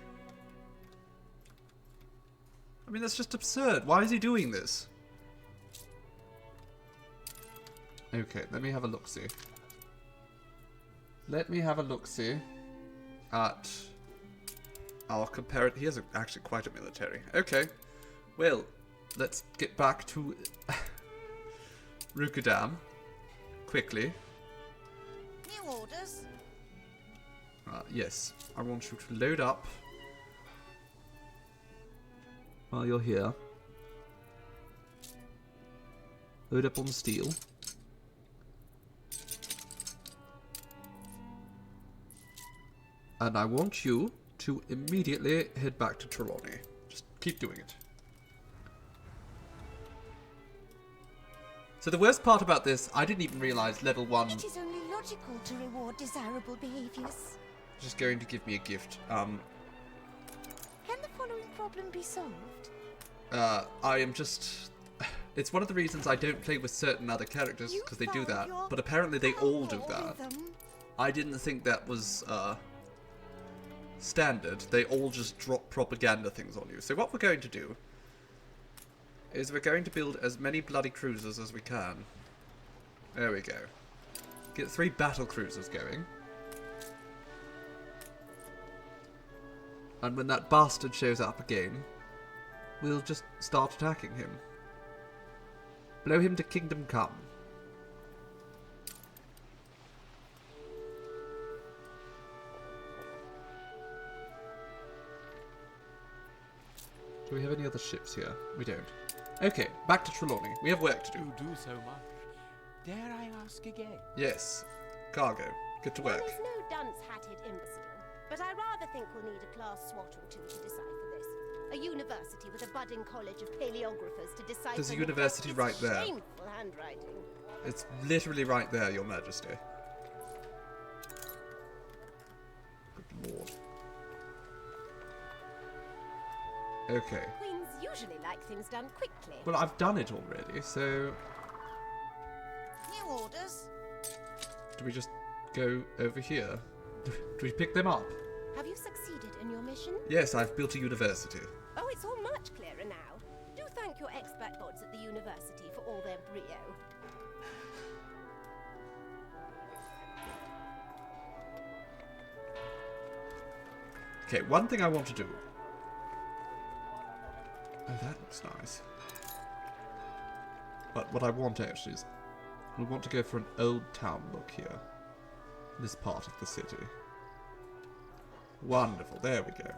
I mean, that's just absurd. Why is he doing this? Okay, let me have a look-see. Let me have a look-see at our comparative. He has actually quite a military. Okay, well, let's get back to Rukadam quickly. New orders. Yes, I want you to load up while you're here. Load up on steel. And I want you to immediately head back to Trelawney. Just keep doing it. So the worst part about this, I didn't even realize level 1... It is only logical to reward desirable behaviors. Just going to give me a gift. Can the following problem be solved? I am just... It's one of the reasons I don't play with certain other characters, because they do that. But apparently they all do that. I didn't think that was, standard. They all just drop propaganda things on you. So what we're going to do is we're going to build as many bloody cruisers as we can. There we go. Get 3 battle cruisers going. And when that bastard shows up again, we'll just start attacking him. Blow him to Kingdom Come. Do we have any other ships here? We don't. Okay, back to Trelawney. We have work to do. You do so much. Dare I ask again? Yes. Cargo. Get to work. One is no dunce-hatted imbecile, but I rather think we'll need a class SWAT or two to decipher this. A university with a budding college of paleographers to decipher. There's a university right there. Shameful handwriting. It's literally right there, Your Majesty. Good lord. Okay. Queens usually like things done quickly. Well, I've done it already, so... New orders. Do we just go over here? Do we pick them up? Have you succeeded in your mission? Yes, I've built a university. Oh, it's all much clearer now. Do thank your expert gods at the university for all their brio. Okay, one thing I want to do. Oh, that looks nice. But what I want actually is, we want to go for an old town look here. This part of the city. Wonderful, there we go.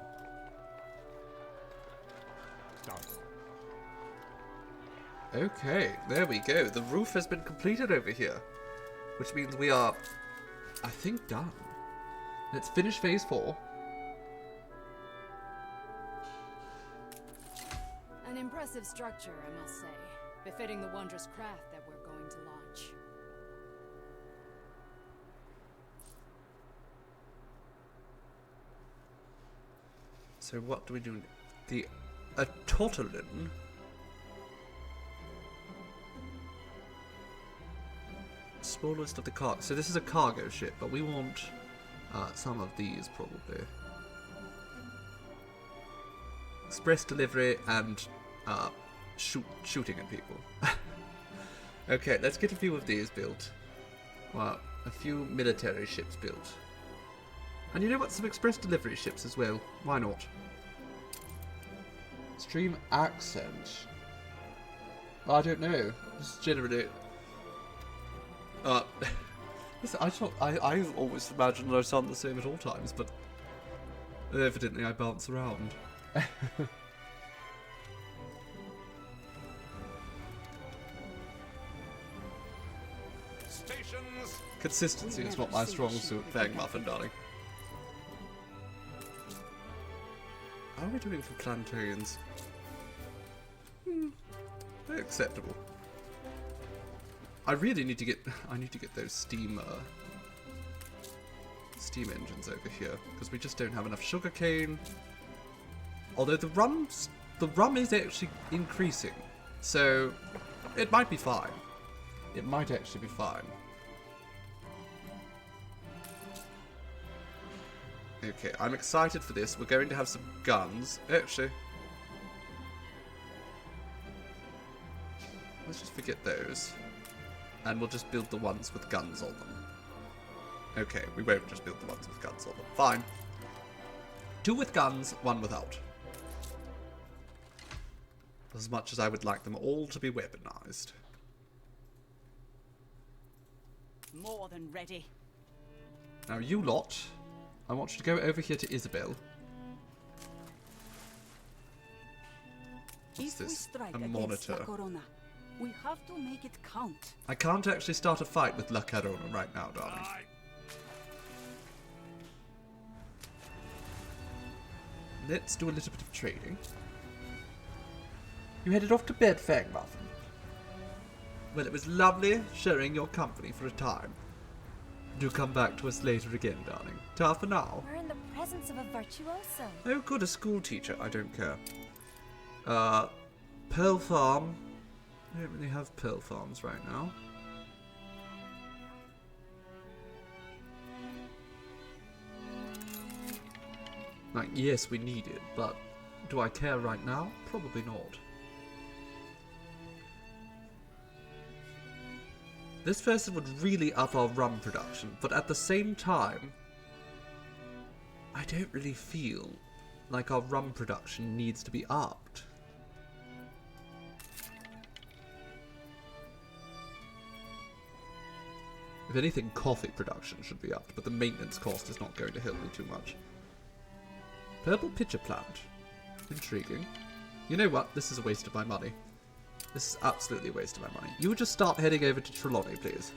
Okay, there we go. The roof has been completed over here. Which means we are, I think, done. Let's finish phase 4. An impressive structure, I must say. Befitting the wondrous craft that we're going to launch. So what do we do? The Tortolin. Smallest of the cargo. So this is a cargo ship, but we want some of these probably. Express delivery and shooting at people. Okay, let's get a few of these built. Well, a few military ships built. And you know what? Some express delivery ships as well. Why not? Stream accent. I don't know. Just generally. Listen, I always imagined I sound the same at all times, but evidently I bounce around. Stations. Consistency is not my strong suit, Fang Muffin, darling. How are we doing for plantains? They're acceptable. I really need to get. I need to get those steam engines over here because we just don't have enough sugarcane. Although the rum is actually increasing, so it might be fine. It might actually be fine. Okay, I'm excited for this. We're going to have some guns. Actually, let's just forget those. And we'll just build the ones with guns on them. Okay, we won't just build the ones with guns on them. Fine. 2 with guns, 1 without. As much as I would like them all to be weaponized. More than ready. Now you lot, I want you to go over here to Isabel. What's this? A monitor. We have to make it count. I can't actually start a fight with La Carona right now, darling. Let's do a little bit of trading. You headed off to bed, Fangmuffin. Well, it was lovely sharing your company for a time. Do come back to us later again, darling. Ta for now. We're in the presence of a virtuoso. Oh, good, a school teacher. I don't care. Pearl Farm. I don't really have pearl farms right now. Like, yes, we need it, but do I care right now? Probably not. This person would really up our rum production, but at the same time, I don't really feel like our rum production needs to be upped. If anything, coffee production should be upped, but the maintenance cost is not going to help me too much. Purple pitcher plant. Intriguing. You know what? This is a waste of my money. This is absolutely a waste of my money. You would just start heading over to Trelawney, please.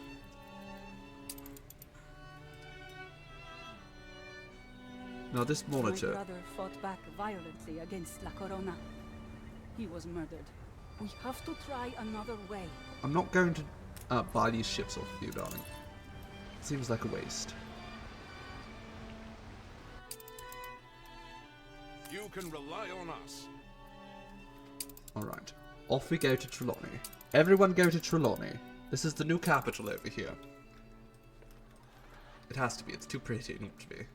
Now this monitor. My brother fought back violently against La Corona. He was murdered. We have to try another way. I'm not going to buy these ships off of you, darling. Seems like a waste. You can rely on us. Alright. Off we go to Trelawney. Everyone go to Trelawney. This is the new capital over here. It has to be. It's too pretty not to be.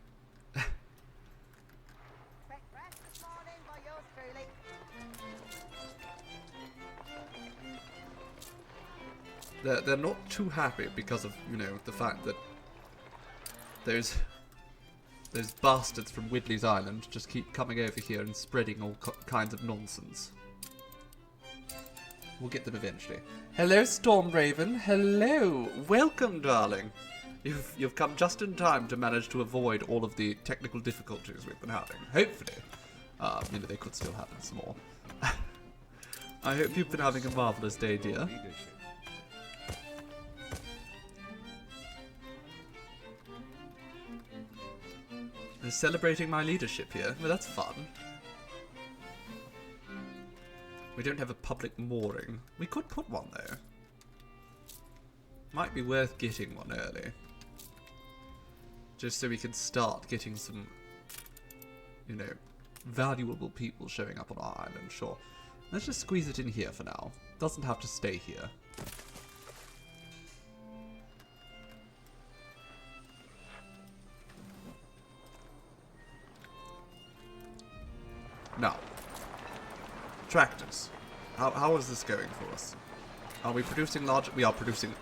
They're not too happy because of, you know, the fact that those bastards from Widley's Island just keep coming over here and spreading all kinds of nonsense. We'll get them eventually. Hello, Stormraven. Hello. Welcome, darling. You've come just in time to manage to avoid all of the technical difficulties we've been having. Hopefully. You know, they could still happen some more. I hope you've been having a marvellous day, dear. They're celebrating my leadership here. Well, that's fun. We don't have a public mooring. We could put one, though. Might be worth getting one early. Just so we can start getting some, you know, valuable people showing up on our island, sure. Let's just squeeze it in here for now. Doesn't have to stay here. Now, tractors. How is this going for us? Are we producing large? We are producing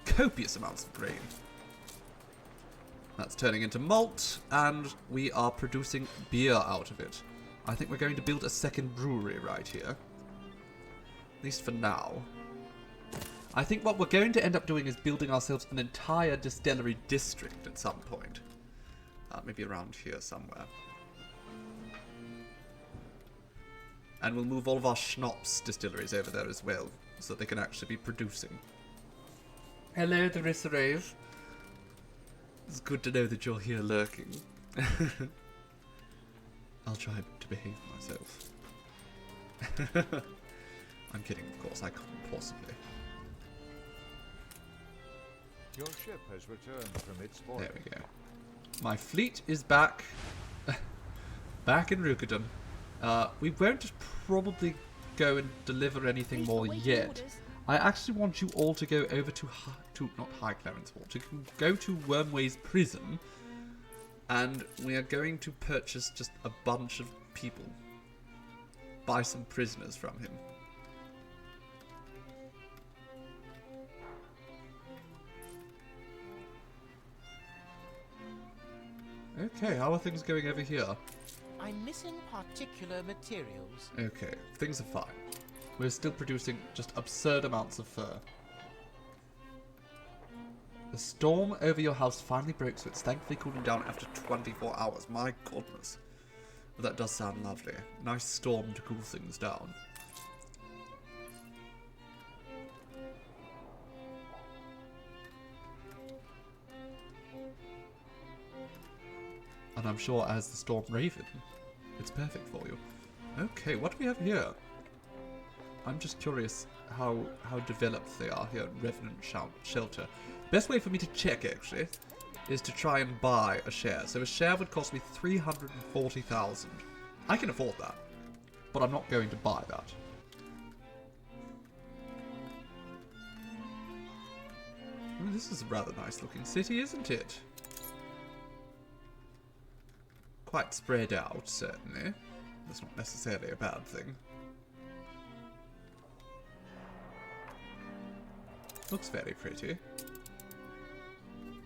copious amounts of grain. That's turning into malt, and we are producing beer out of it. I think we're going to build a second brewery right here. At least for now. I think what we're going to end up doing is building ourselves an entire distillery district at some point. Maybe around here somewhere. And we'll move all of our schnapps distilleries over there as well, so that they can actually be producing. Hello, Larissa Rave. It's good to know that you're here lurking. I'll try to behave myself. I'm kidding, of course. I couldn't possibly. Your ship has returned from its voyage. There we go. My fleet is back. Back in Rukadon. We won't probably go and deliver anything more yet. I actually want you all to go over to not High Clarence Hall, to go to Wormway's prison, and we are going to purchase just a bunch of people. Buy some prisoners from him. Okay, how are things going over here? I'm missing particular materials. Okay, things are fine. We're still producing just absurd amounts of fur. The storm over your house finally broke, so it's thankfully cooling down after 24 hours. My goodness. Well, that does sound lovely. Nice storm to cool things down. And I'm sure as the Storm Raven, it's perfect for you. Okay, what do we have here? I'm just curious how developed they are here at Revenant Shelter. Best way for me to check, actually, is to try and buy a share. So a share would cost me 340,000. I can afford that, but I'm not going to buy that. Well, this is a rather nice looking city, isn't it? Quite spread out, certainly. That's not necessarily a bad thing. Looks very pretty.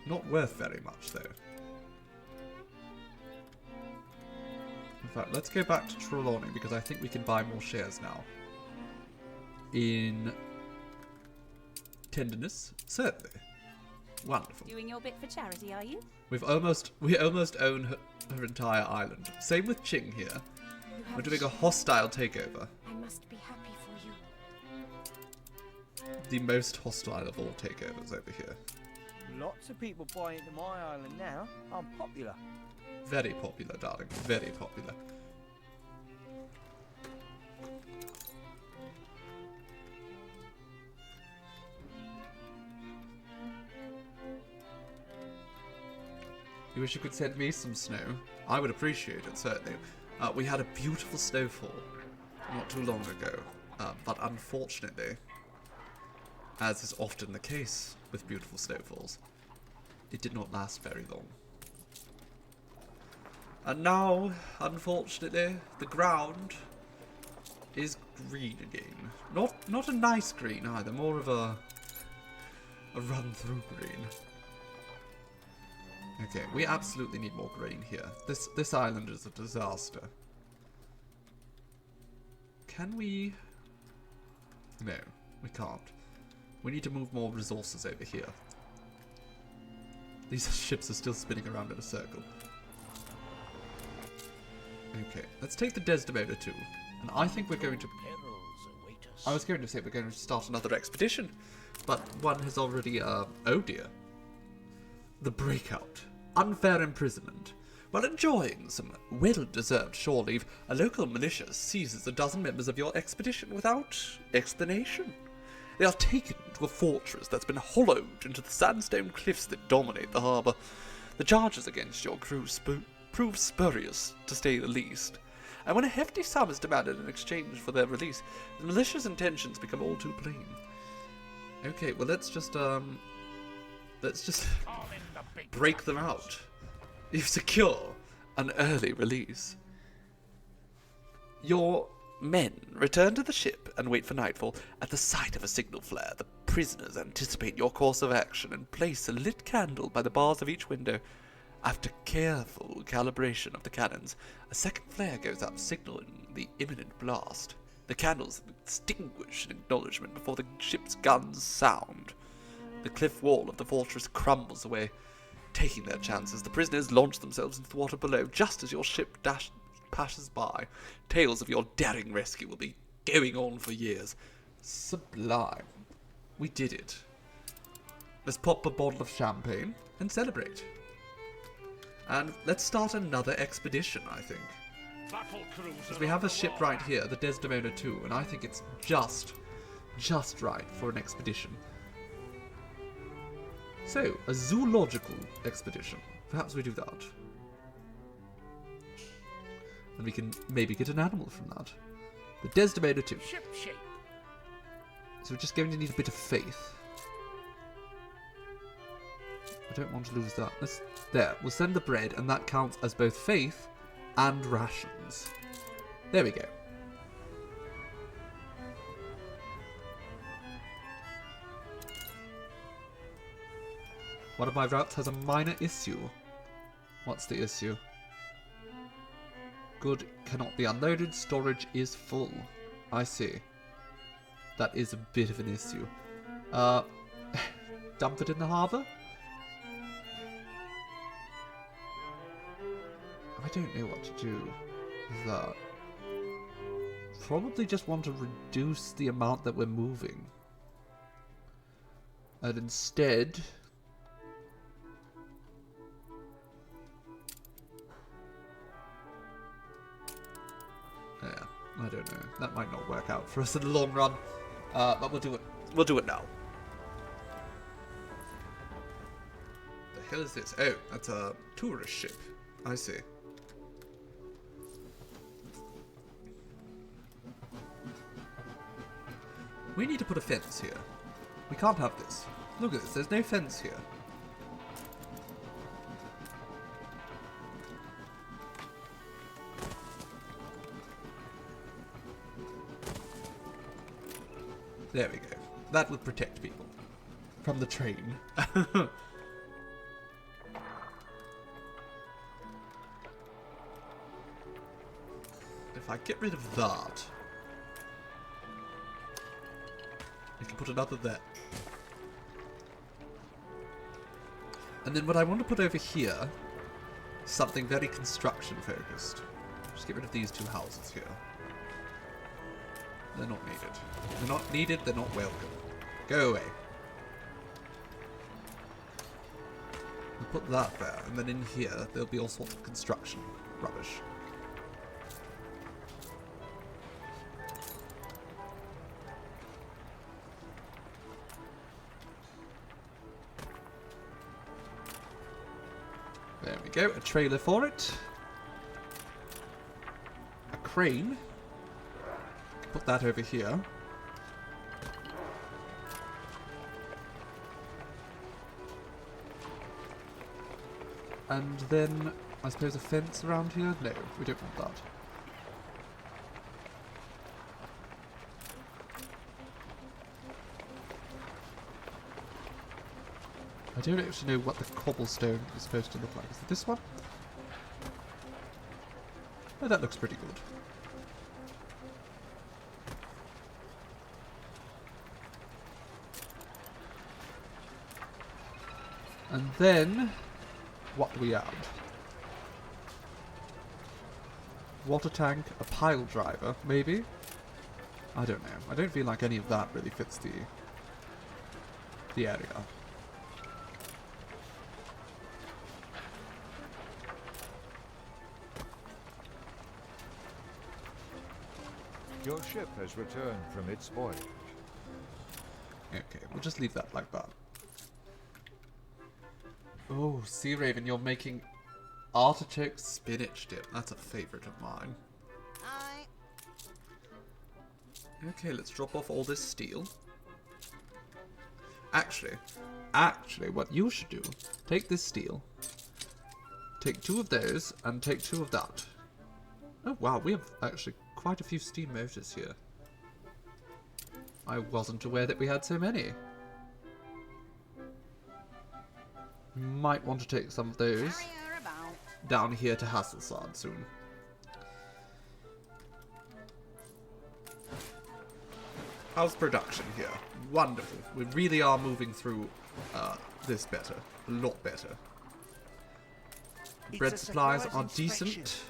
Not worth very much, though. In fact, let's go back to Trelawney, because I think we can buy more shares now. In tenderness, certainly. Wonderful. Doing your bit for charity, are you? We almost own her entire island. Same with Ching here. We're doing a hostile takeover. I must be happy for you. The most hostile of all takeovers over here. Lots of people buy into my island now. I'm popular. Very popular, darling. Very popular. You wish you could send me some snow? I would appreciate it, certainly. We had a beautiful snowfall not too long ago, but unfortunately, as is often the case with beautiful snowfalls, it did not last very long. And now, unfortunately, the ground is green again. Not a nice green either, more of a run-through green. Okay, we absolutely need more grain here. This island is a disaster. Can we... No, we can't. We need to move more resources over here. These ships are still spinning around in a circle. Okay, let's take the Desdemona too. And I think we're going to... I was going to say we're going to start another expedition. But one has already, oh dear. The Breakout. Unfair imprisonment. While enjoying some well-deserved shore leave, a local militia seizes a dozen members of your expedition without explanation. They are taken to a fortress that's been hollowed into the sandstone cliffs that dominate the harbour. The charges against your crew prove spurious, to say the least. And when a hefty sum is demanded in exchange for their release, the militia's intentions become all too plain. Okay, well let's just break them out. You secure an early release. Your men return to the ship and wait for nightfall. At the sight of a signal flare, the prisoners anticipate your course of action and place a lit candle by the bars of each window. After careful calibration of the cannons, a second flare goes up, signaling the imminent blast. The candles extinguish in acknowledgement before the ship's guns sound. The cliff wall of the fortress crumbles away. Taking their chances, the prisoners launch themselves into the water below just as your ship passes by. Tales of your daring rescue will be going on for years. Sublime. We did it. Let's pop a bottle of champagne and celebrate. And let's start another expedition, I think. Because we have a ship right here, the Desdemona 2, and I think it's just right for an expedition. So, a zoological expedition. Perhaps we do that. And we can maybe get an animal from that. The Desdemona too. Ship shape. So we're just going to need a bit of faith. I don't want to lose that. There, we'll send the bread, and that counts as both faith and rations. There we go. One of my routes has a minor issue. What's the issue? Good cannot be unloaded. Storage is full. I see. That is a bit of an issue. Dump it in the harbour? I don't know what to do with that. Probably just want to reduce the amount that we're moving. And instead... yeah, I don't know. That might not work out for us in the long run. But we'll do it. We'll do it now. The hell is this? Oh, that's a tourist ship. I see. We need to put a fence here. We can't have this. Look at this, there's no fence here. There we go. That would protect people from the train. If I get rid of that, I can put another there. And then what I want to put over here, something very construction focused. Just get rid of these two houses here. They're not needed. They're not needed, they're not welcome. Go away. We'll put that there, and then in here, there'll be all sorts of construction rubbish. There we go, a trailer for it. A crane. Put that over here. And then, I suppose a fence around here? No, we don't want that. I don't actually know what the cobblestone is supposed to look like. Is it this one? Oh, that looks pretty good. And then, what do we add? Water tank, a pile driver, maybe? I don't know. I don't feel like any of that really fits the area. Your ship has returned from its voyage. Okay, we'll just leave that like that. Oh, Sea Raven, you're making artichoke spinach dip. That's a favourite of mine. Okay, let's drop off all this steel. Actually, what you should do, take this steel, take 2 of those, and take 2 of that. Oh wow, we have actually quite a few steam motors here. I wasn't aware that we had so many. Might want to take some of those down here to Hasselsaad soon. How's production here? Wonderful. We really are moving through this better. A lot better. Bread supplies are decent.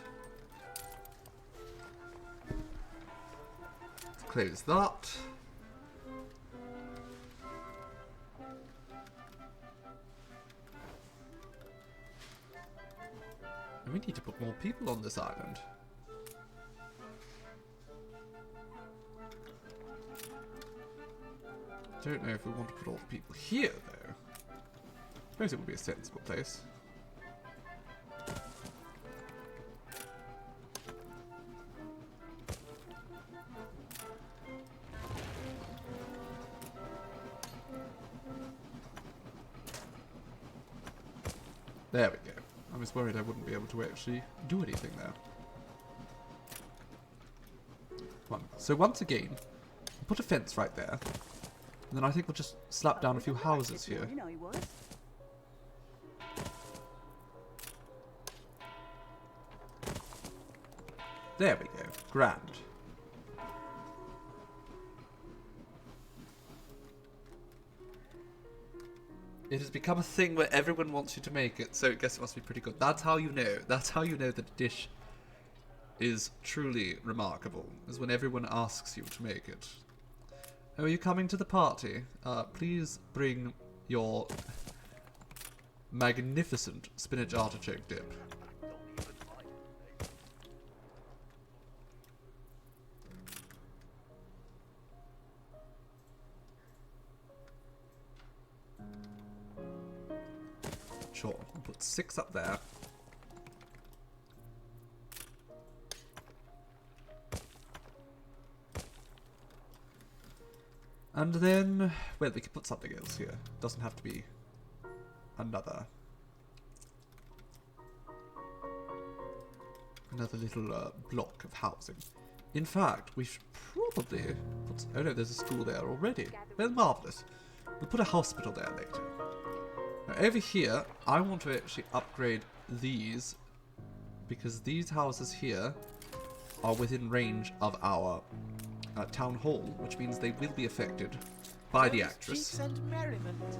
Close that. We need to put more people on this island. Don't know if we want to put all the people here, though. suppose it would be a sensible place. There we go. I was worried I wouldn't be able to actually do anything there. So once again, we'll put a fence right there. And then I think we'll just slap down a few houses here. There we go. Grand. It has become a thing where everyone wants you to make it, so I guess it must be pretty good. That's how you know. That's how you know that a dish is truly remarkable, is when everyone asks you to make it. Oh, are you coming to the party? Please bring your magnificent spinach artichoke dip. Sure, we'll put 6 up there. And then, well, we could put something else here. Doesn't have to be another little block of housing. In fact, we should probably put... Oh no, there's a school there already. Well, marvellous. We'll put a hospital there later. Now, over here, I want to actually upgrade these, because these houses here are within range of our town hall, which means they will be affected by the actress. And merriment.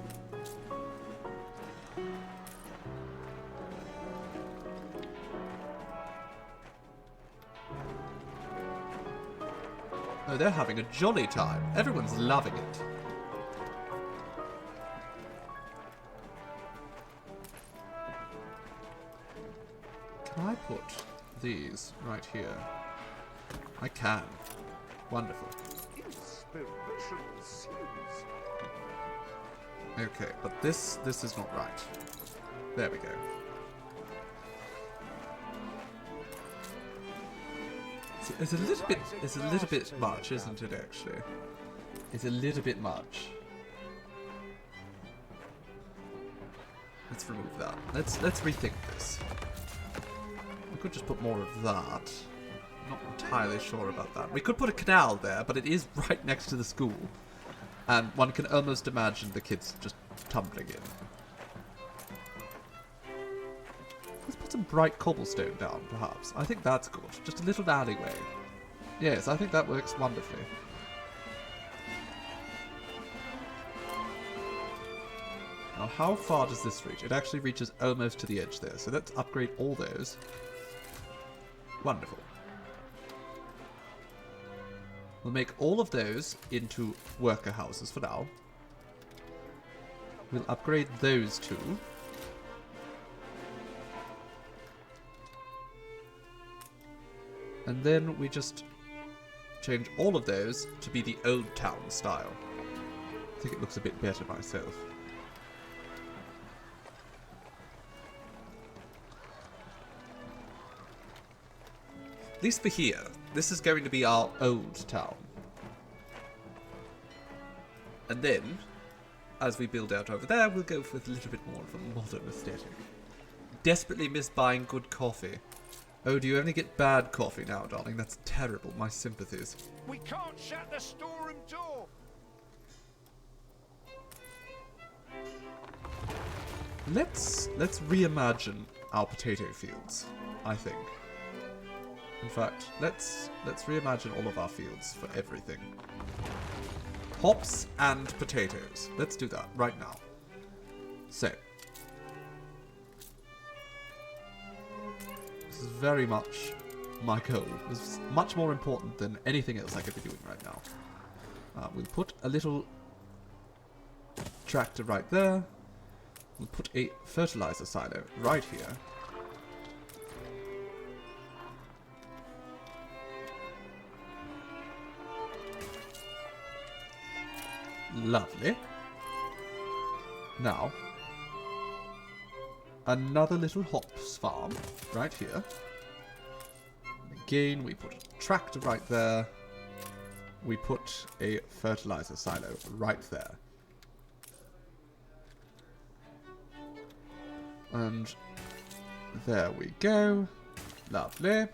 Oh, they're having a jolly time. Everyone's loving it. Can I put these right here? I can. Wonderful. Okay, but this is not right. There we go. It's a little bit much, isn't it? Actually, it's a little bit much. Let's remove that. Let's rethink this. We could just put more of that. I'm not entirely sure about that. We could put a canal there, but it is right next to the school, and one can almost imagine the kids just tumbling in. Let's put some bright cobblestone down, perhaps. I think that's good. Just a little alleyway. Yes, I think that works wonderfully. Now, how far does this reach? It actually reaches almost to the edge there, so let's upgrade all those. Wonderful. We'll make all of those into worker houses for now. We'll upgrade those two. And then we just change all of those to be the old town style. I think it looks a bit better myself. At least for here, this is going to be our old town. And then, as we build out over there, we'll go with a little bit more of a modern aesthetic. Desperately miss buying good coffee. Oh, do you only get bad coffee now, darling? That's terrible. My sympathies. We can't shut the storeroom door. Let's reimagine our potato fields, I think. In fact, let's reimagine all of our fields for everything. Hops and potatoes. Let's do that right now. So, this is very much my goal. This is much more important than anything else I could be doing right now. We'll put a little tractor right there. We'll put a fertilizer silo right here. Lovely. Now, another little hops farm right here. Again, we put a tractor right there. We put a fertilizer silo right there. And there we go. Lovely.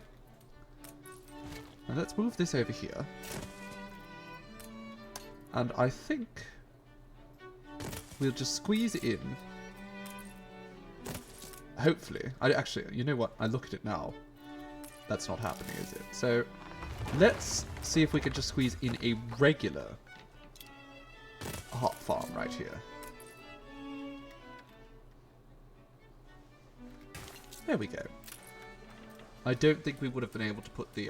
And let's move this over here. And I think we'll just squeeze in. Hopefully. Actually, you know what? I look at it now. That's not happening, is it? So, let's see if we can just squeeze in a regular hop farm right here. There we go. I don't think we would have been able to put the,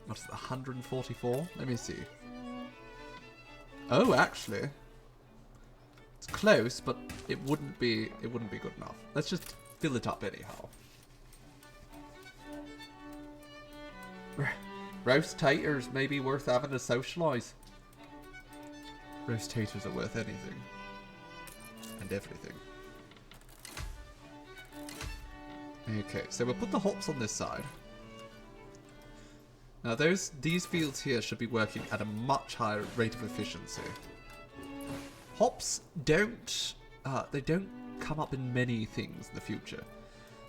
what is it, 144? Let me see. Oh, actually. It's close, but it wouldn't be good enough. Let's just fill it up anyhow. Roast taters may be worth having to socialise. Roast taters are worth anything. And everything. Okay, so we'll put the hops on this side. Now these fields here should be working at a much higher rate of efficiency. Hops don't come up in many things in the future.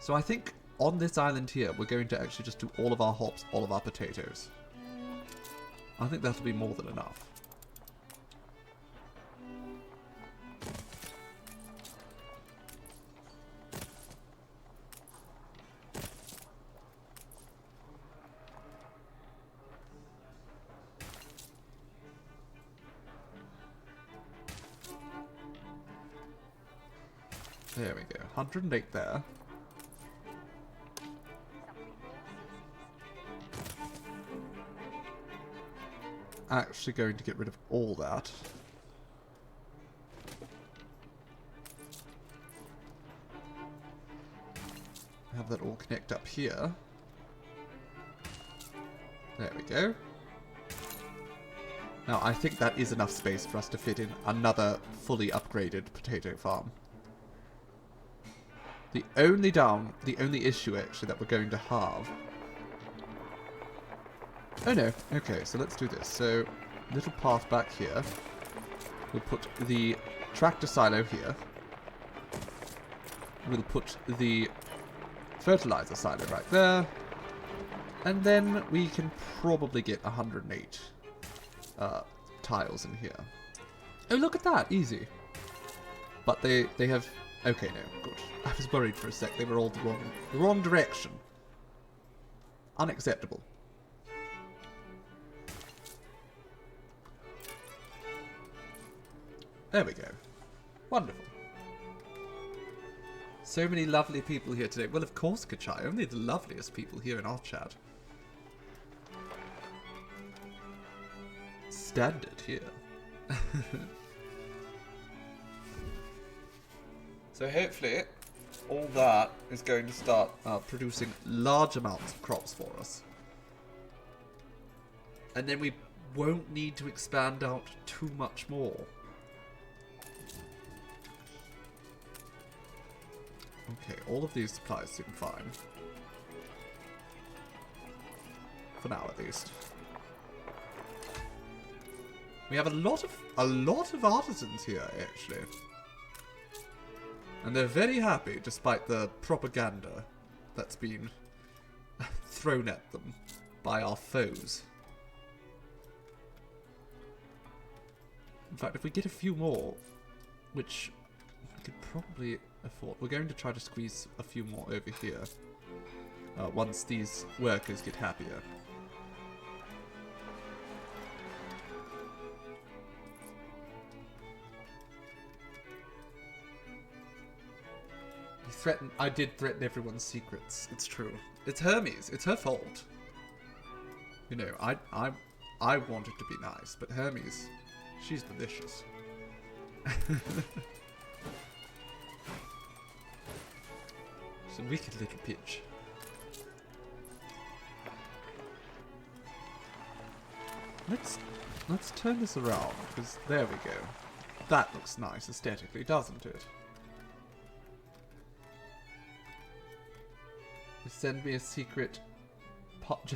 So I think on this island here, we're going to actually just do all of our hops, all of our potatoes. I think that'll be more than enough. There we go. 108 there. Actually going to get rid of all that. Have that all connect up here. There we go. Now I think that is enough space for us to fit in another fully upgraded potato farm. The only issue actually that we're going to have. Oh no, okay, so let's do this. So, little path back here. We'll put the tractor silo here. We'll put the fertilizer silo right there. And then we can probably get 108 tiles in here. Oh, look at that, easy. But they have... Okay, no, good. I was worried for a sec. They were all the wrong direction. Unacceptable. There we go. Wonderful. So many lovely people here today. Well, of course, Kachai. Only the loveliest people here in our chat. Standard here. So hopefully, all that is going to start producing large amounts of crops for us. And then we won't need to expand out too much more. Okay, all of these supplies seem fine. For now, at least. We have a lot of artisans here, actually. And they're very happy, despite the propaganda that's been thrown at them by our foes. In fact, if we get a few more, which we could probably afford, we're going to try to squeeze a few more over here once these workers get happier. I did threaten everyone's secrets. It's true. It's Hermes. It's her fault. You know, I wanted to be nice, but Hermes, she's malicious. She's a wicked little bitch. Let's turn this around, because there we go. That looks nice aesthetically, doesn't it? Send me a secret pot.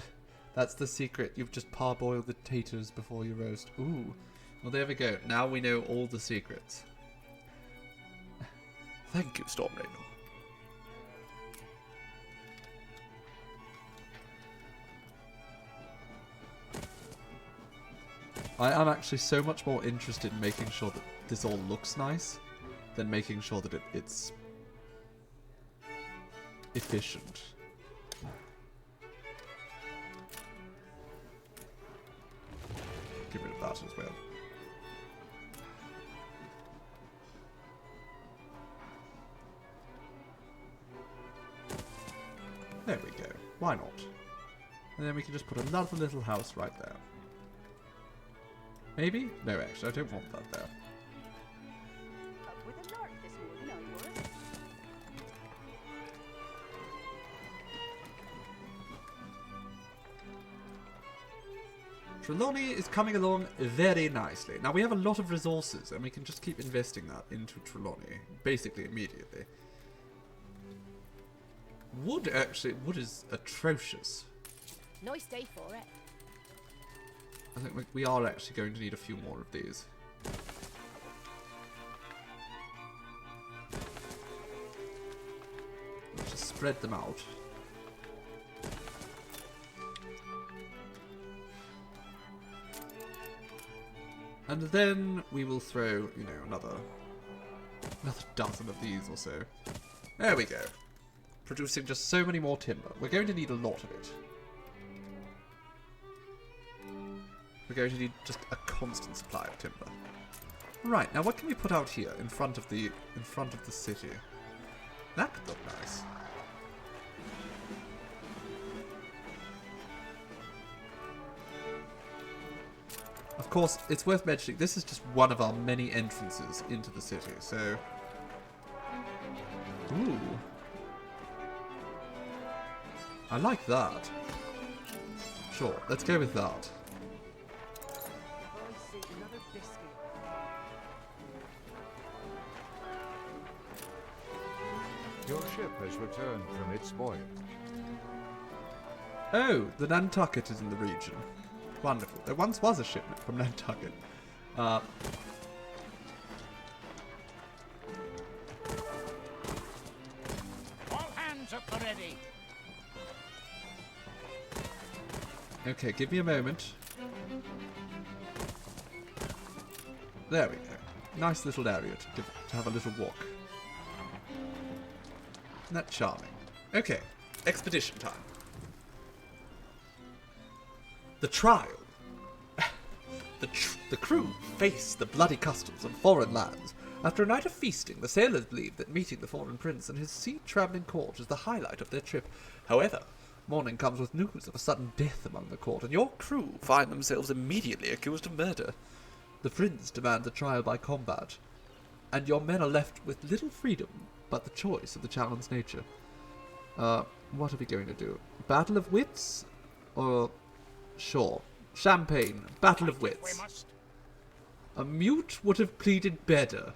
That's the secret. You've just parboiled the taters before you roast. Ooh. Well, there we go. Now we know all the secrets. Thank you, Storm Raven. I am actually so much more interested in making sure that this all looks nice than making sure that it's efficient. Get rid of that as well. There we go. Why not? And then we can just put another little house right there. Maybe? No, actually, I don't want that there. Up with a lark this morning, I was. Trelawney is coming along very nicely. Now, we have a lot of resources, and we can just keep investing that into Trelawney, basically immediately. Wood, actually, wood is atrocious. Nice day for it. I think we are actually going to need a few more of these. Let's just spread them out. And then we will throw, you know, another dozen of these or so. There we go. Producing just so many more timber. We're going to need a lot of it. We're going to need just a constant supply of timber. Right, now what can we put out here in front of the city? That could look nice. Of course, it's worth mentioning this is just one of our many entrances into the city, so... Ooh. I like that. Sure, let's go with that. Your ship has returned from its voyage. Oh, the Nantucket is in the region. Wonderful. There once was a shipment from Nantucket. All hands up already. Okay, give me a moment. There we go. Nice little area to have a little walk. Isn't that charming? Okay, expedition time. The trial. The crew face the bloody customs of foreign lands. After a night of feasting, the sailors believe that meeting the foreign prince and his sea-travelling court is the highlight of their trip. However, morning comes with news of a sudden death among the court, and your crew find themselves immediately accused of murder. The prince demands a trial by combat, and your men are left with little freedom but the choice of the challenge nature. What are we going to do? Battle of wits? Or... Sure. Champagne. Battle of wits. A mute would have pleaded better.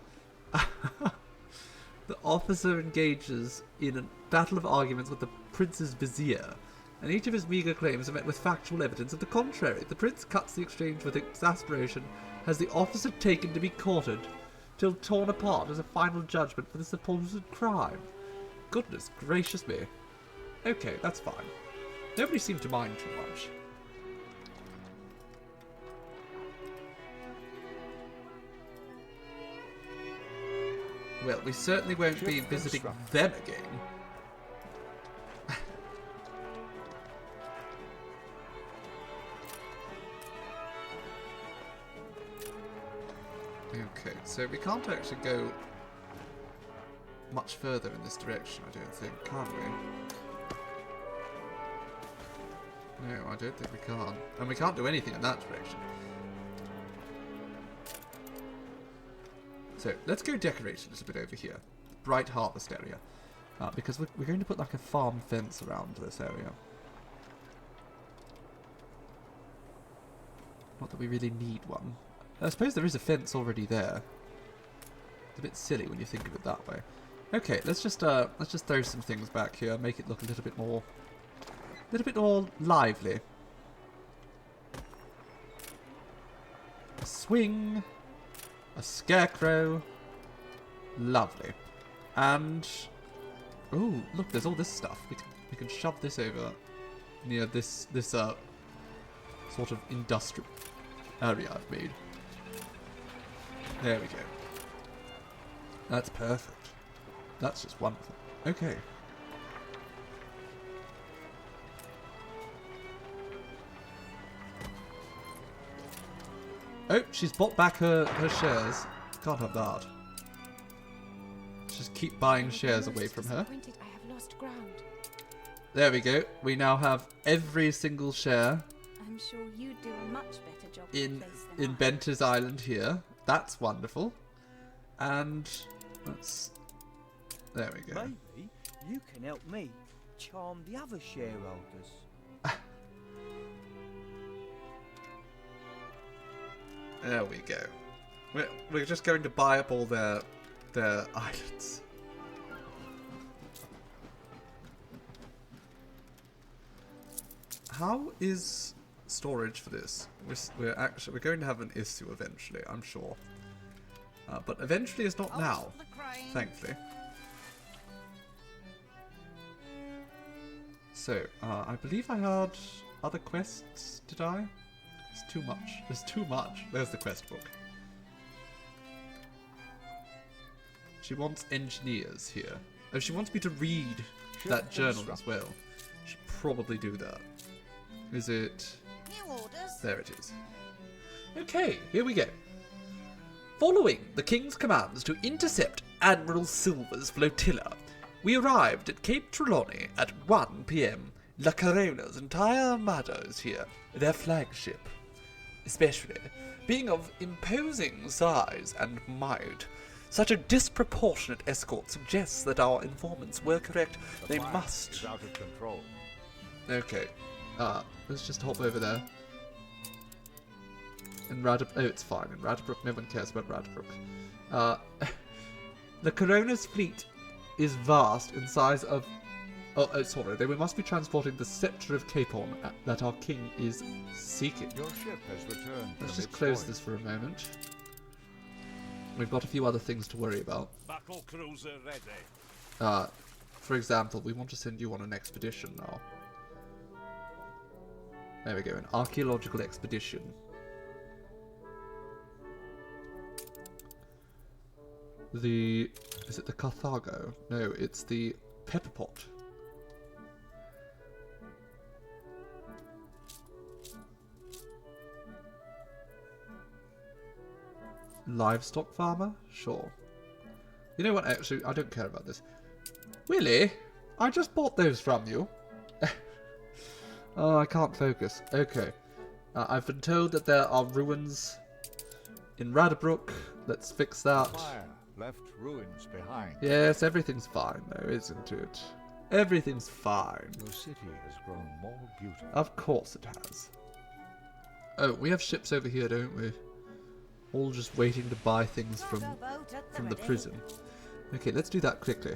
The officer engages in a battle of arguments with the prince's vizier, and each of his meagre claims are met with factual evidence of the contrary. The prince cuts the exchange with exasperation, has the officer taken to be quartered, till torn apart as a final judgment for the supposed crime. Goodness gracious me. Okay, that's fine. Nobody seemed to mind too much. Well, we certainly won't be visiting them again. Okay, so we can't actually go much further in this direction, I don't think, can we? No, I don't think we can. And we can't do anything in that direction. So, let's go decorate a little bit over here. Bright harvest area. Because we're going to put like a farm fence around this area. Not that we really need one. I suppose there is a fence already there. It's a bit silly when you think of it that way. Okay, let's just throw some things back here, make it look a little bit more lively. A swing, a scarecrow, lovely, and oh look, there's all this stuff. We can shove this over near this sort of industrial area I've made. There we go. That's perfect. That's just wonderful. Okay. Oh, she's bought back her shares. Can't have that. Let's just keep buying shares away from her. I have lost ground. There we go. We now have every single share I'm sure you do a much better job in than I. Benter's Island here. That's wonderful. And let's... There we go. Maybe you can help me charm the other shareholders. There we go. We're just going to buy up all their islands. How is storage for this? We're going to have an issue eventually, I'm sure. But eventually is not now, thankfully. So, I believe I had other quests, did I? It's too much. There's too much. There's the quest book. She wants engineers here. Oh, she wants me to read that journal as well. Should probably do that. Is it... New orders. There it is. Okay, here we go. Following the King's commands to intercept Admiral Silver's flotilla, we arrived at Cape Trelawney at 1 p.m. La Corona's entire armada is here, their flagship. Especially being of imposing size and might. Such a disproportionate escort suggests that our informants were correct. They must... is out of control. Okay. Let's just hop over there. In oh, it's fine. In Radbrook, no one cares about Radbrook. The Corona's fleet is vast in size of... Oh, sorry. They must be transporting the scepter of Capon that our king is seeking. Your ship has returned. Let's just close this for a moment. We've got a few other things to worry about. Battle cruiser ready. For example, we want to send you on an expedition now. There we go, an archaeological expedition. Is it the Carthago? No, it's the Pepperpot. Livestock farmer? Sure. You know what, actually, I don't care about this. Willie, I just bought those from you. Oh, I can't focus. Okay. I've been told that there are ruins in Radbrook. Let's fix that. Fire left ruins behind. Yes, everything's fine though, isn't it? Everything's fine. Your city has grown more beautiful. Of course it has. Oh, we have ships over here, don't we? All just waiting to buy things from the prison. Okay, let's do that quickly.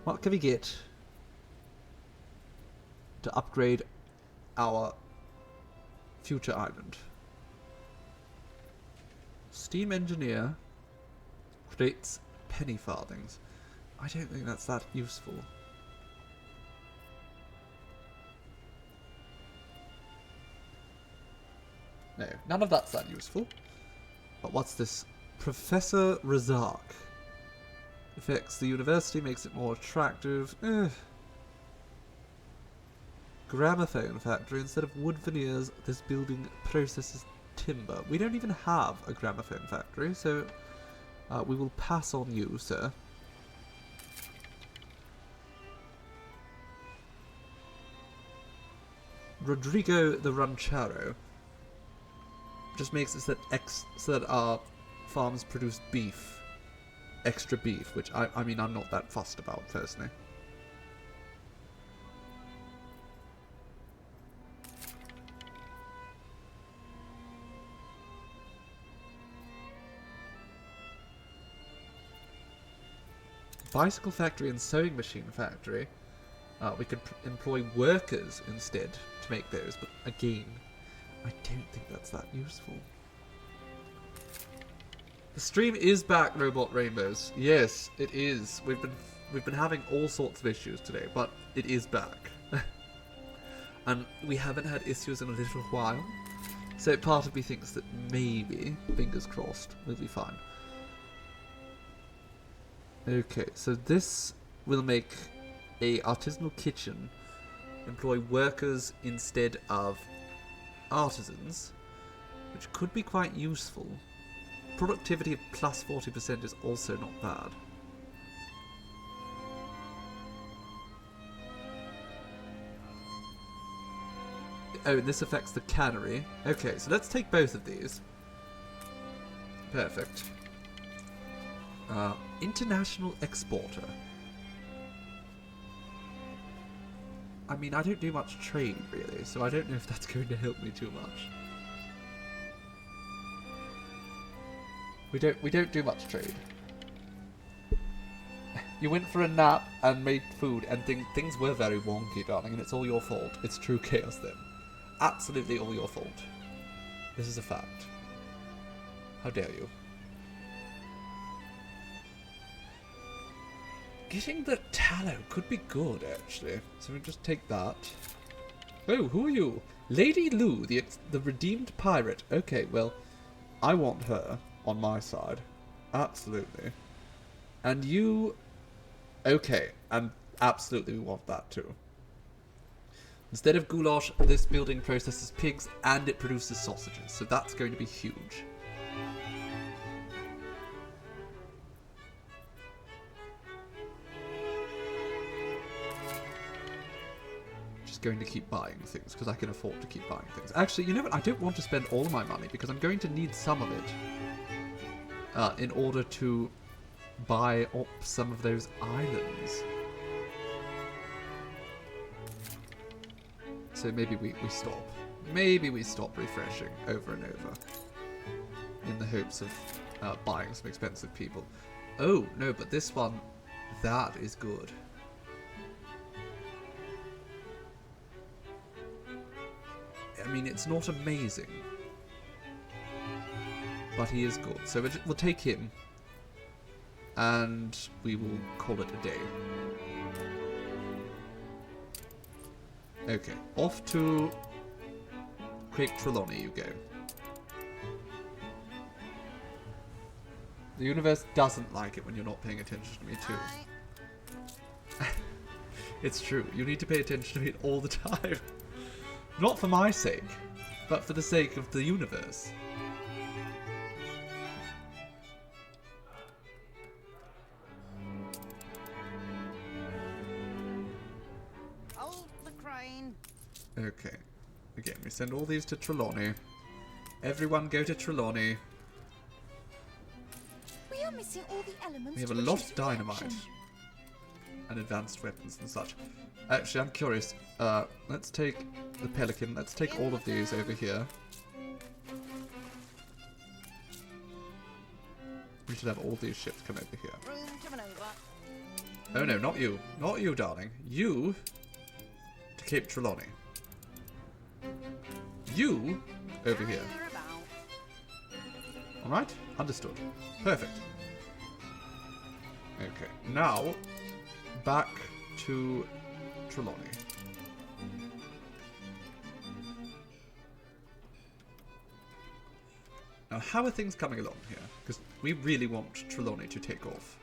What can we get to upgrade our future island? Steam engineer creates penny farthings. I don't think that's that useful. No, none of that's that useful. But what's this? Professor Razak. Affects the university, makes it more attractive. Gramophone factory. Instead of wood veneers, this building processes timber. We don't even have a gramophone factory, so we will pass on you, sir. Rodrigo the Ranchero. Just makes it so that our farms produce beef. Extra beef, which I mean I'm not that fussed about personally. bicycle factory and sewing machine factory. We could employ workers instead to make those, but again, I don't think that's that useful. The stream is back, Robot Rainbows. Yes, it is. We've been having all sorts of issues today, but it is back. And we haven't had issues in a little while. So part of me thinks that maybe, fingers crossed, we'll be fine. Okay, so this will make a artisanal kitchen employ workers instead of artisans, which could be quite useful. Productivity of plus 40% is also not bad. Oh, and this affects the cannery. Okay, so let's take both of these. Perfect. International exporter. I mean, I don't do much trade, really, so I don't know if that's going to help me too much. We don't do much trade. You went for a nap and made food, and things were very wonky, darling, and it's all your fault. It's true chaos then. Absolutely all your fault. This is a fact. How dare you? Getting the tallow could be good, actually. So we'll just take that. Oh, who are you? Lady Lou, the redeemed pirate. Okay, well, I want her on my side. Absolutely. And you... Okay, and absolutely we want that too. Instead of goulash, this building processes pigs and it produces sausages, so that's going to be huge. Just going to keep buying things, because I can afford to keep buying things. Actually, you know what? I don't want to spend all of my money, because I'm going to need some of it in order to buy up some of those islands. So maybe we stop. Maybe we stop refreshing over and over. In the hopes of buying some expensive people. Oh, no, but this one, that is good. I mean, it's not amazing. But he is good. So we'll take him. And we will call it a day. Okay, off to Cape Trelawney you go. The universe doesn't like it when you're not paying attention to me too. It's true, you need to pay attention to me all the time. Not for my sake, but for the sake of the universe. Okay. Again, we send all these to Trelawney. Everyone go to Trelawney. We are missing all the elements. We have a lot of dynamite. And advanced weapons and such. Actually, I'm curious. Let's take the Pelican. Let's take all of these over here. We should have all these ships come over here. Oh no, not you. Not you, darling. You to Cape Trelawney. You over here. Alright? Understood. Perfect. Okay. Now, back to Trelawney. Now, how are things coming along here? Because we really want Trelawney to take off.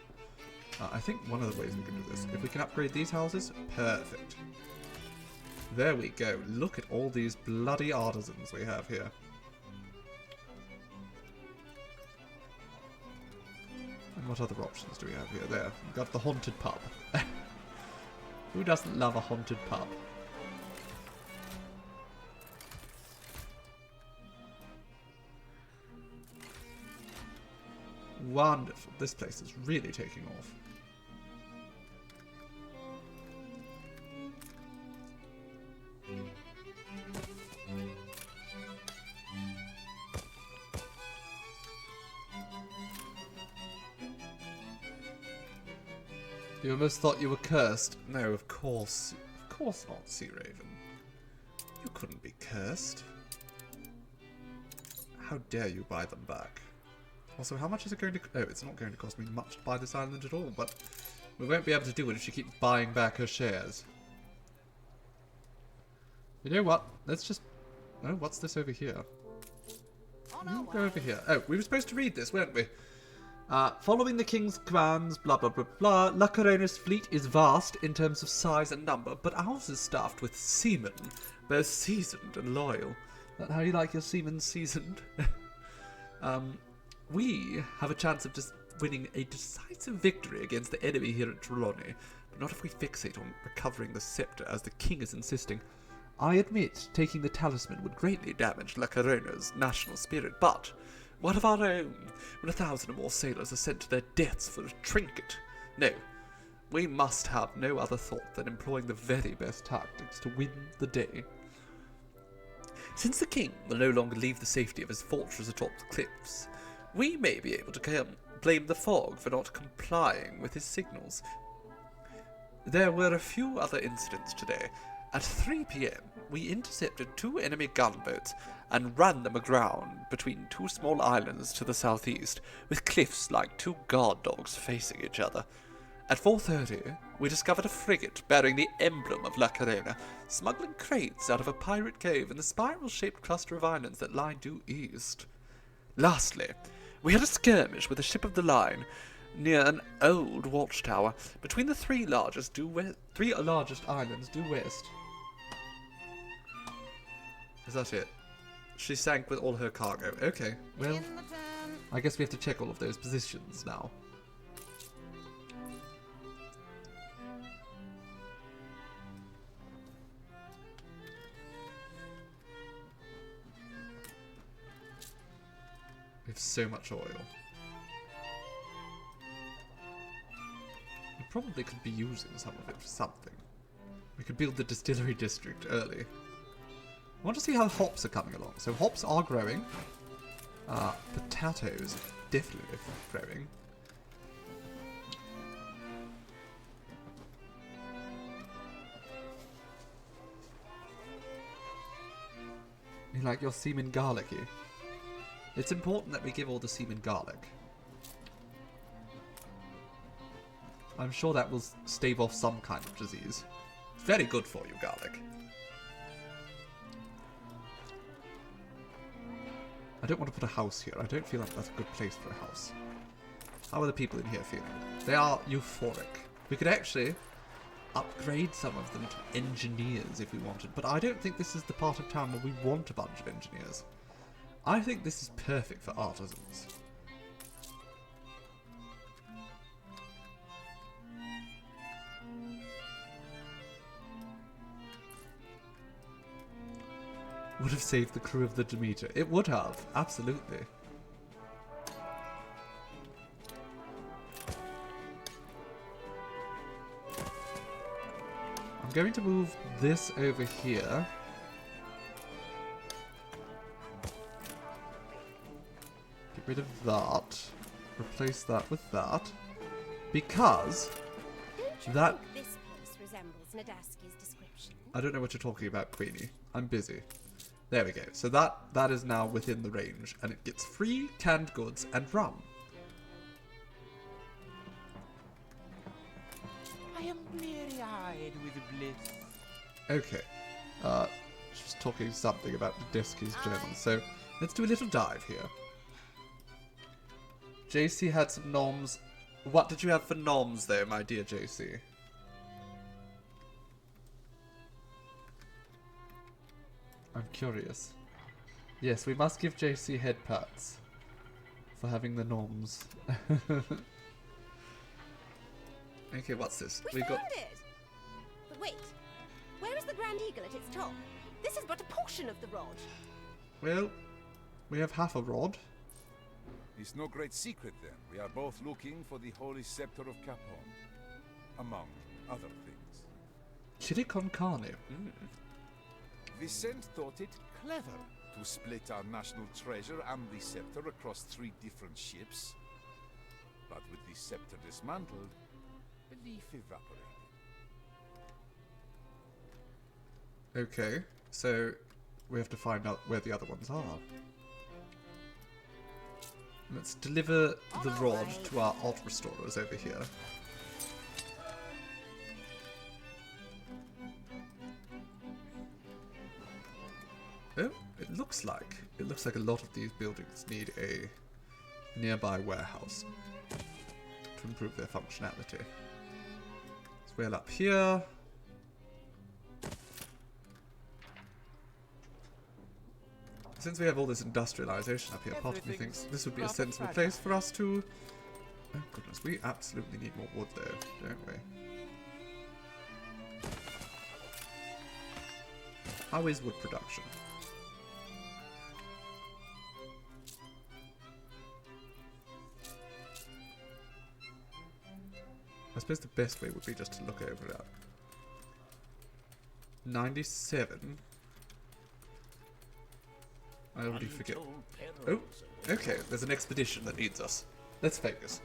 I think one of the ways we can do this, if we can upgrade these houses, perfect. There we go. Look at all these bloody artisans we have here. And what other options do we have here? There. We've got the haunted pub. Who doesn't love a haunted pub? Wonderful. This place is really taking off. You almost thought you were cursed. No, of course not, Sea Raven. You couldn't be cursed. How dare you buy them back? Also, how much is it going to... Oh, it's not going to cost me much to buy this island at all, but we won't be able to do it if she keeps buying back her shares. You know what? Let's just... Oh, what's this over here? Go over here. Oh, we were supposed to read this, weren't we? Following the king's commands, blah blah blah blah, La Corona's fleet is vast in terms of size and number, but ours is staffed with seamen, both seasoned and loyal. That how you like your seamen seasoned? We have a chance of just winning a decisive victory against the enemy here at Trelawney, but not if we fixate on recovering the scepter as the king is insisting. I admit taking the talisman would greatly damage La Corona's national spirit, but what of our own, when 1,000 or more sailors are sent to their deaths for a trinket? No, we must have no other thought than employing the very best tactics to win the day. Since the king will no longer leave the safety of his fortress atop the cliffs, we may be able to blame the fog for not complying with his signals. There were a few other incidents today. At 3 p.m, we intercepted 2 enemy gunboats and ran them aground between 2 small islands to the southeast, with cliffs like 2 guard dogs facing each other. At 4:30, we discovered a frigate bearing the emblem of La Corona, smuggling crates out of a pirate cove in the spiral-shaped cluster of islands that lie due east. Lastly, we had a skirmish with a ship of the line near an old watchtower between the 3 largest islands due west. Is that it? She sank with all her cargo. Okay, well, I guess we have to check all of those positions now. We have so much oil. We probably could be using some of it for something. We could build the distillery district early. I want to see how hops are coming along. So hops are growing. Potatoes are definitely growing. You like your seamen garlicky? It's important that we give all the seamen garlic. I'm sure that will stave off some kind of disease. It's very good for you, garlic. I don't want to put a house here. I don't feel like that's a good place for a house. How are the people in here feeling? They are euphoric. We could actually upgrade some of them to engineers if we wanted, but I don't think this is the part of town where we want a bunch of engineers. I think this is perfect for artisans. Would have saved the crew of the Demeter. It would have, absolutely. I'm going to move this over here. Get rid of that. Replace that with that. Because that... This place resembles Nadaski's description. I don't know what you're talking about, Queenie. I'm busy. There we go. So that is now within the range, and it gets free canned goods and rum. I am bleary-eyed with bliss. Okay. She's talking something about Nadaski's journal. So let's do a little dive here. JC had some noms. What did you have for noms, though, my dear JC? I'm curious. Yes, we must give JC head pats for having the noms. Okay, what's this? We found it! But wait, where is the Grand Eagle at its top? This is but a portion of the rod. Well, we have half a rod. It's no great secret then. We are both looking for the Holy Scepter of Capon, among other things. Chili con carne. Vicente thought it clever to split our national treasure and the scepter across 3 different ships. But with the scepter dismantled, belief evaporated. Okay, so we have to find out where the other ones are. Let's deliver the rod to our art restorers over here. Oh, it looks like a lot of these buildings need a nearby warehouse to improve their functionality. So we're up here. Since we have all this industrialization up here, part of me thinks this would be a sensible place for us to... Oh goodness, we absolutely need more wood though, don't we? How is wood production? I suppose the best way would be just to look over that. 97. I already forget. Oh, okay, there's an expedition that needs us. Let's focus.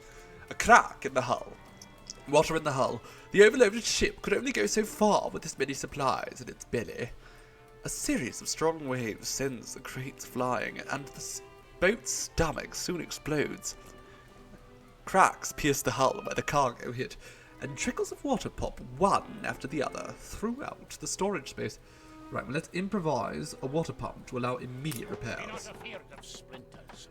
A crack in the hull. Water in the hull. The overloaded ship could only go so far with this many supplies in its belly. A series of strong waves sends the crates flying, and the boat's stomach soon explodes. Cracks pierce the hull where the cargo hit, and trickles of water pop one after the other throughout the storage space. Right, well, let's improvise a water pump to allow immediate repairs.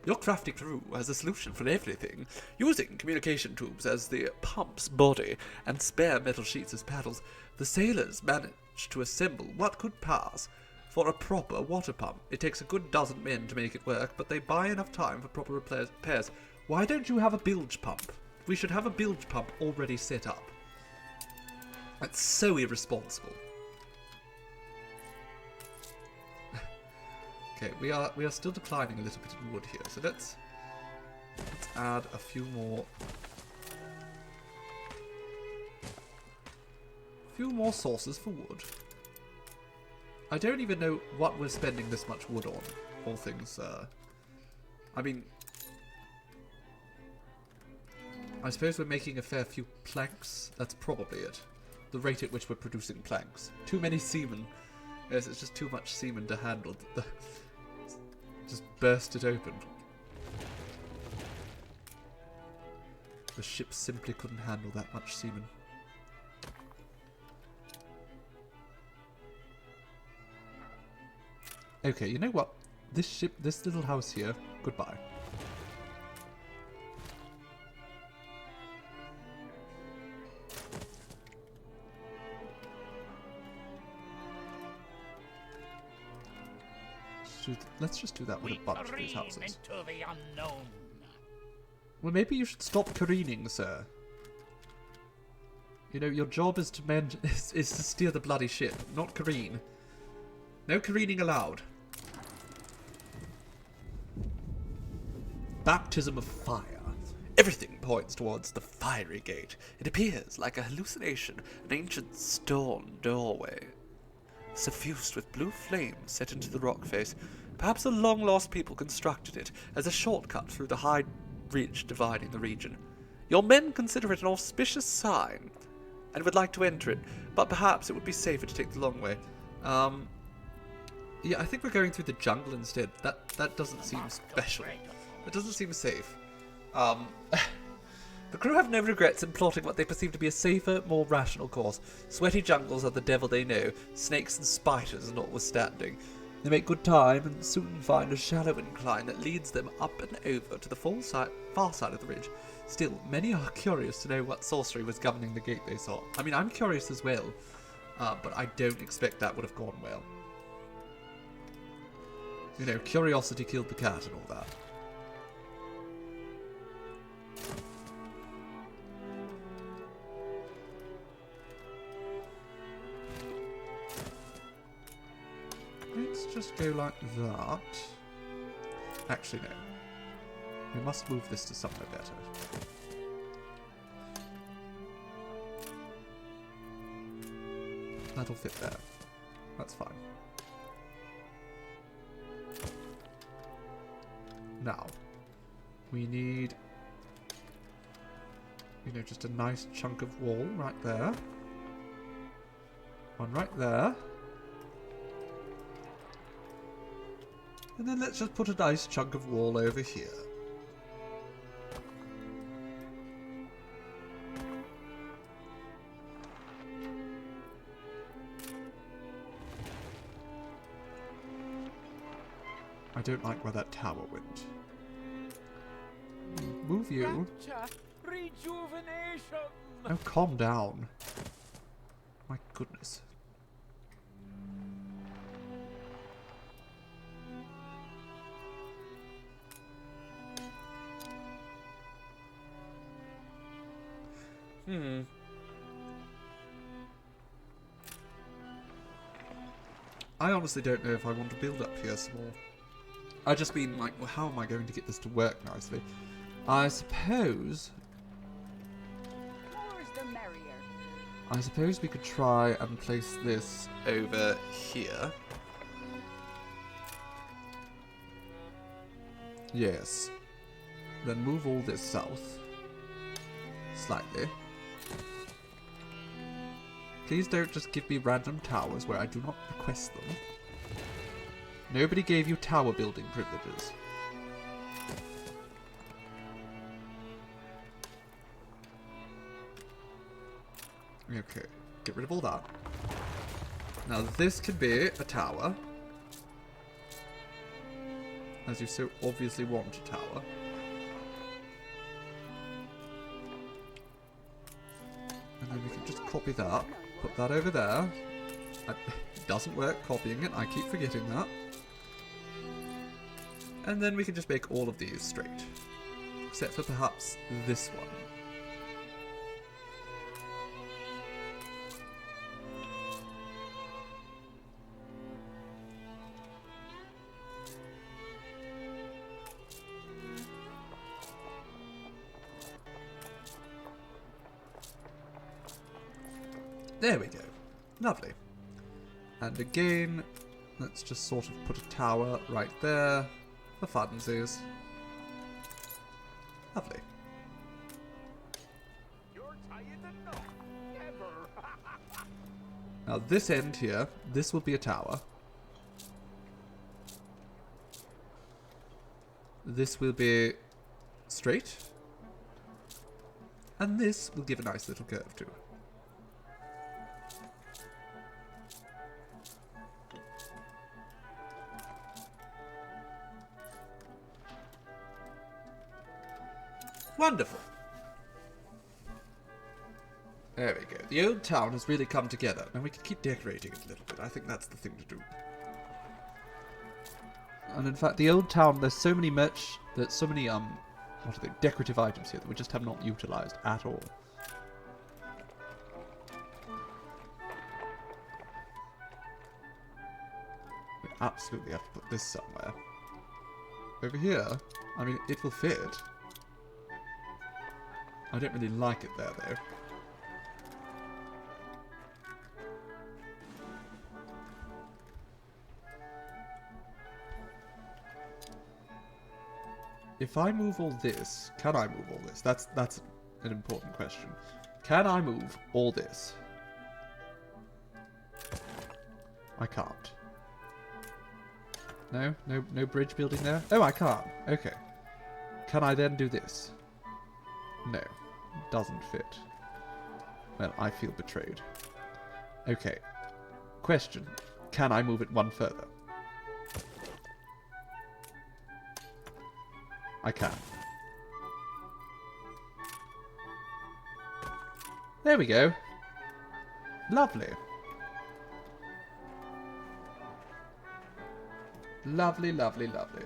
Your crafty crew has a solution for everything, using communication tubes as the pump's body and spare metal sheets as paddles. The sailors managed to assemble what could pass for a proper water pump. It takes a good dozen men to make it work, but they buy enough time for proper repairs. Why don't you have a bilge pump? We should have a bilge pump already set up. That's so irresponsible. Okay, we are still declining a little bit in wood here, so let's add a few more sources for wood. I don't even know what we're spending this much wood on. All things, I mean, I suppose we're making a fair few planks. That's probably it. The rate at which we're producing planks. Too many seamen. Yes, it's just too much seamen to handle. Just burst it open. The ship simply couldn't handle that much seamen. Okay, you know what? This little house here, goodbye. Let's just do that with a bunch of these houses. Well, maybe you should stop careening, sir. You know, your job is to is to steer the bloody ship, not careen. No careening allowed. Baptism of fire. Everything points towards the fiery gate. It appears like a hallucination, an ancient stone doorway, suffused with blue flames set into the rock face. Perhaps a long-lost people constructed it as a shortcut through the high ridge dividing the region. Your men consider it an auspicious sign and would like to enter it, but perhaps it would be safer to take the long way. Yeah, I think we're going through the jungle instead. That doesn't seem special. That doesn't seem safe. The crew have no regrets in plotting what they perceive to be a safer, more rational course. Sweaty jungles are the devil they know, snakes and spiders notwithstanding. They make good time and soon find a shallow incline that leads them up and over to the far side of the ridge. Still, many are curious to know what sorcery was governing the gate they saw. I mean, I'm curious as well, but I don't expect that would have gone well. You know, curiosity killed the cat and all that. Let's just go like that. Actually, no. We must move this to somewhere better. That'll fit there. That's fine. Now, we need you know, just a nice chunk of wall right there. One right there. And then let's just put a nice chunk of wall over here. I don't like where that tower went. Move you. Rejuvenation. Oh, calm down. My goodness. I honestly don't know if I want to build up here small. I just mean, like, well, how am I going to get this to work nicely? I suppose we could try and place this over here. Yes. Then move all this south. Slightly. Please don't just give me random towers where I do not request them. Nobody gave you tower building privileges. Okay, get rid of all that. Now this could be a tower. As you so obviously want a tower. And then we can just copy that. Put that over there. It doesn't work copying it, I keep forgetting that. And then we can just make all of these straight. Except for perhaps this one. There we go. Lovely. And again, let's just sort of put a tower right there for funsies. Lovely. Now this end here, this will be a tower. This will be straight. And this will give a nice little curve too. Wonderful. There we go. The old town has really come together. Now we can keep decorating it a little bit. I think that's the thing to do. And in fact, the old town, there's so many what are they, decorative items here that we just have not utilized at all. We absolutely have to put this somewhere. Over here, I mean, it will fit. I don't really like it there, though. If I move all this, can I move all this? That's an important question. Can I move all this? I can't. No bridge building there? Oh, I can't. Okay. Can I then do this? No. Doesn't fit. Well, I feel betrayed. Okay. Question. Can I move it one further? I can. There we go. Lovely. Lovely, lovely, lovely.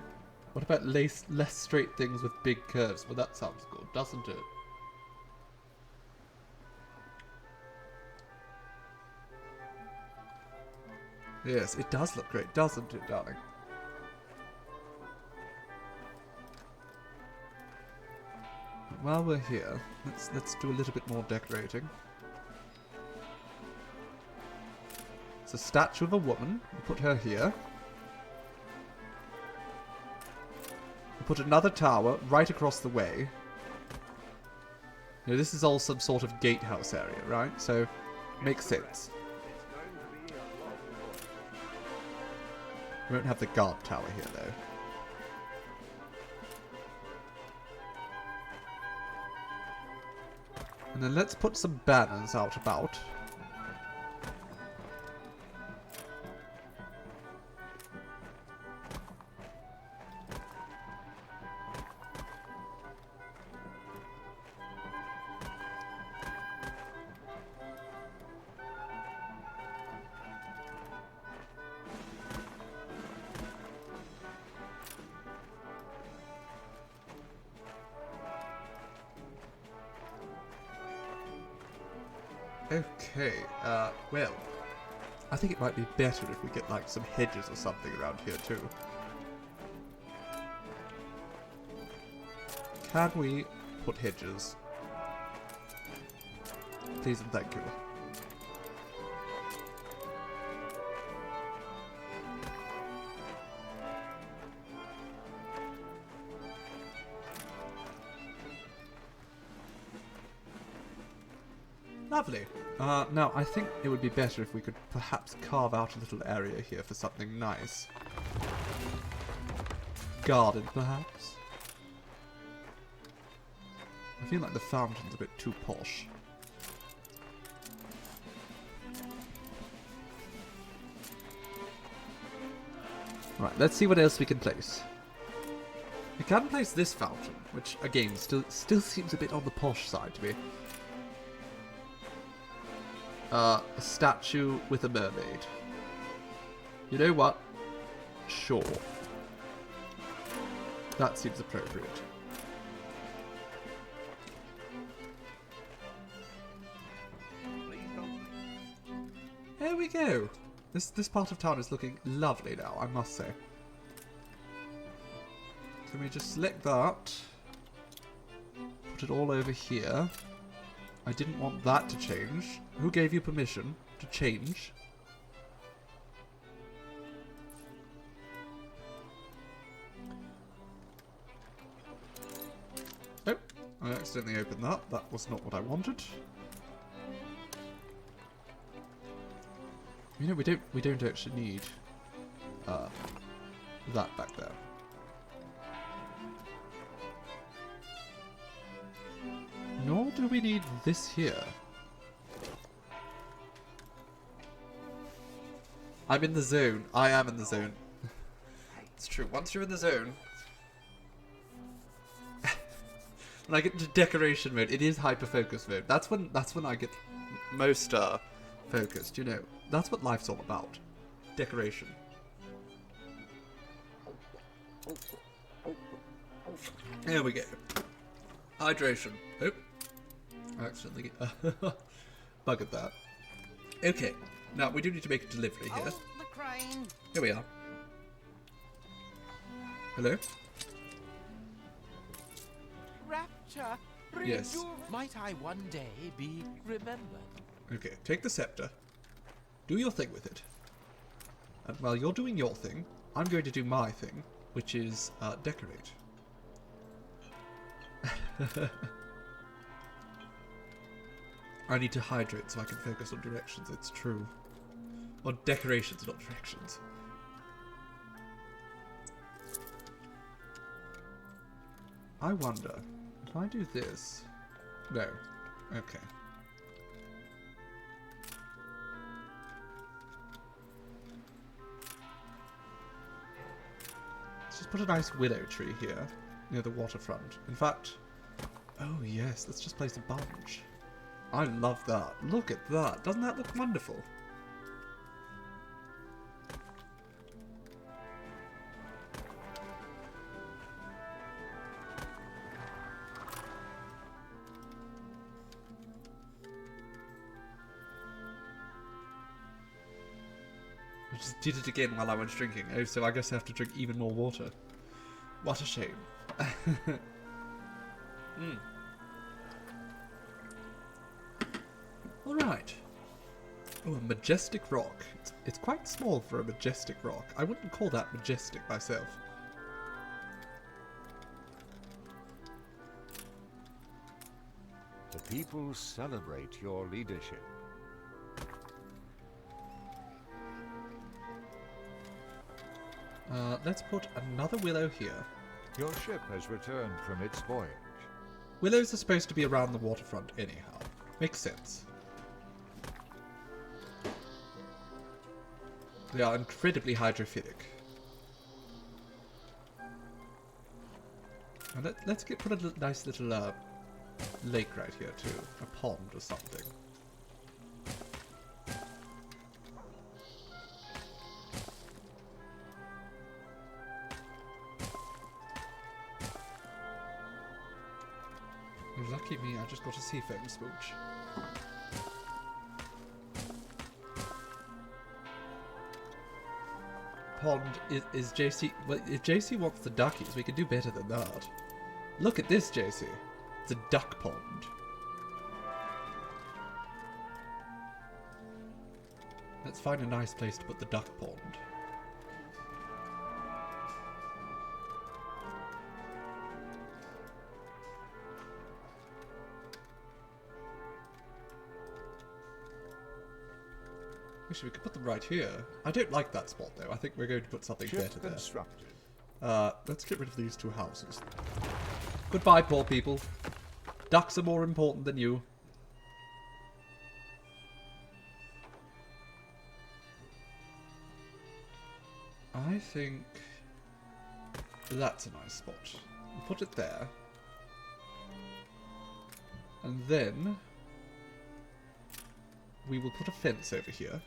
What about less straight things with big curves? Well, that sounds good, doesn't it? Yes, it does look great, doesn't it, darling? While we're here, let's do a little bit more decorating. It's a statue of a woman. We'll put her here. We'll put another tower right across the way. You know, this is all some sort of gatehouse area, right? So, makes sense. We won't have the guard tower here, though. And then let's put some banners out about. Okay, well, I think it might be better if we get, like, some hedges or something around here, too. Can we put hedges? Please and thank you. Lovely. Now, I think it would be better if we could perhaps carve out a little area here for something nice. Garden, perhaps? I feel like the fountain's a bit too posh. Right, let's see what else we can place. We can place this fountain, which, again, still seems a bit on the posh side to me. A statue with a mermaid. You know what? Sure. That seems appropriate. There we go. This part of town is looking lovely now, I must say. Can we just select that? Put it all over here. I didn't want that to change. Who gave you permission to change? Oh, I accidentally opened that. That was not what I wanted. You know, we don't actually need that back there. Nor do we need this here. I'm in the zone. I am in the zone. It's true. Once you're in the zone, when I get into decoration mode, it is hyper focus mode. That's when I get most focused. You know, that's what life's all about. Decoration. There we go. Hydration. Oh. I accidentally buggered that. Okay. Now, we do need to make a delivery here. Oh, the crane. Here we are. Hello? Rapture. Yes. Might I one day be remembered? Okay, take the scepter. Do your thing with it. And while you're doing your thing, I'm going to do my thing, which is decorate. I need to hydrate so I can focus on directions, it's true. Or decorations, not directions. I wonder, if I do this... No. Okay. Let's just put a nice willow tree here, near the waterfront. In fact... Oh yes, let's just place a bunch. I love that. Look at that. Doesn't that look wonderful? I just did it again while I was drinking. Oh, so I guess I have to drink even more water. What a shame. Alright. Oh, a majestic rock. It's quite small for a majestic rock. I wouldn't call that majestic myself. The people celebrate your leadership. Let's put another willow here. Your ship has returned from its voyage. Willows are supposed to be around the waterfront anyhow. Makes sense. They are incredibly hydrophilic. And let's put a nice little lake right here too. A pond or something. Lucky me, I just got a Seafoam smooch. Pond is JC. Well, if JC wants the duckies, we can do better than that. Look at this, JC. It's a duck pond. Let's find a nice place to put the duck pond. Actually, we could put them right here. I don't like that spot, though. I think we're going to put something better there. Let's get rid of these two houses. Goodbye, poor people. Ducks are more important than you. I think that's a nice spot. We'll put it there. And then we will put a fence over here.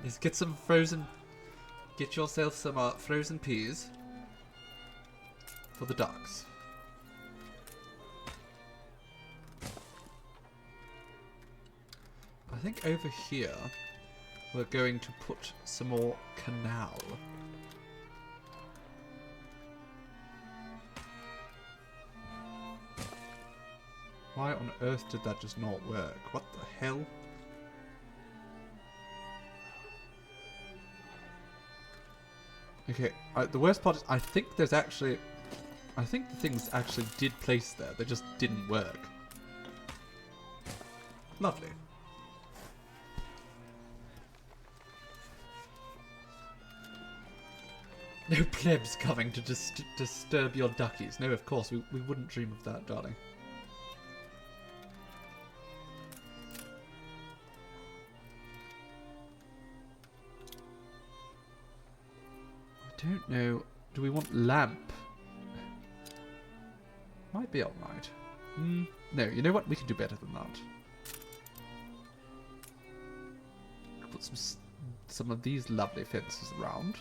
Let's get some frozen... Get yourself some frozen peas for the ducks. I think over here we're going to put some more canal. Why on earth did that just not work? What the hell? Okay, the worst part is I think there's actually... I think the things actually did place there. They just didn't work. Lovely. No plebs coming to disturb your duckies. No, of course, we wouldn't dream of that, darling. I don't know. Do we want lamp? Might be alright. No, you know what? We can do better than that. Put some of these lovely fences around.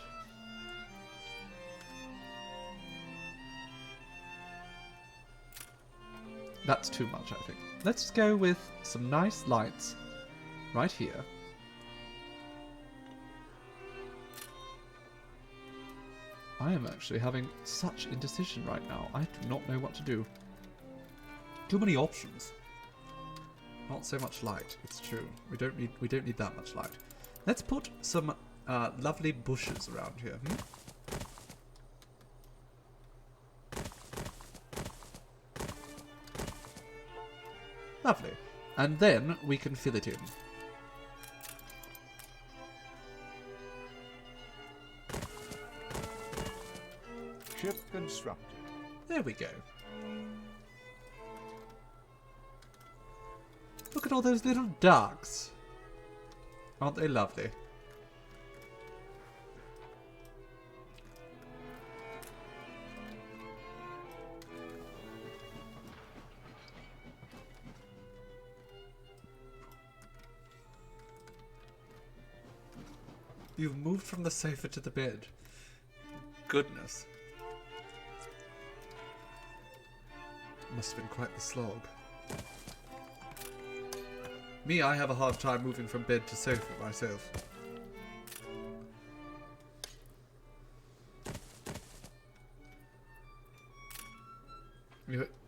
That's too much, I think. Let's go with some nice lights right here. I am actually having such indecision right now. I do not know what to do. Too many options. Not so much light. It's true. We don't need that much light. Let's put some lovely bushes around here. Lovely. And then we can fill it in. Ship constructed. There we go. Look at all those little ducks. Aren't they lovely? You've moved from the sofa to the bed. Goodness. Must have been quite the slog. Me, I have a hard time moving from bed to sofa myself.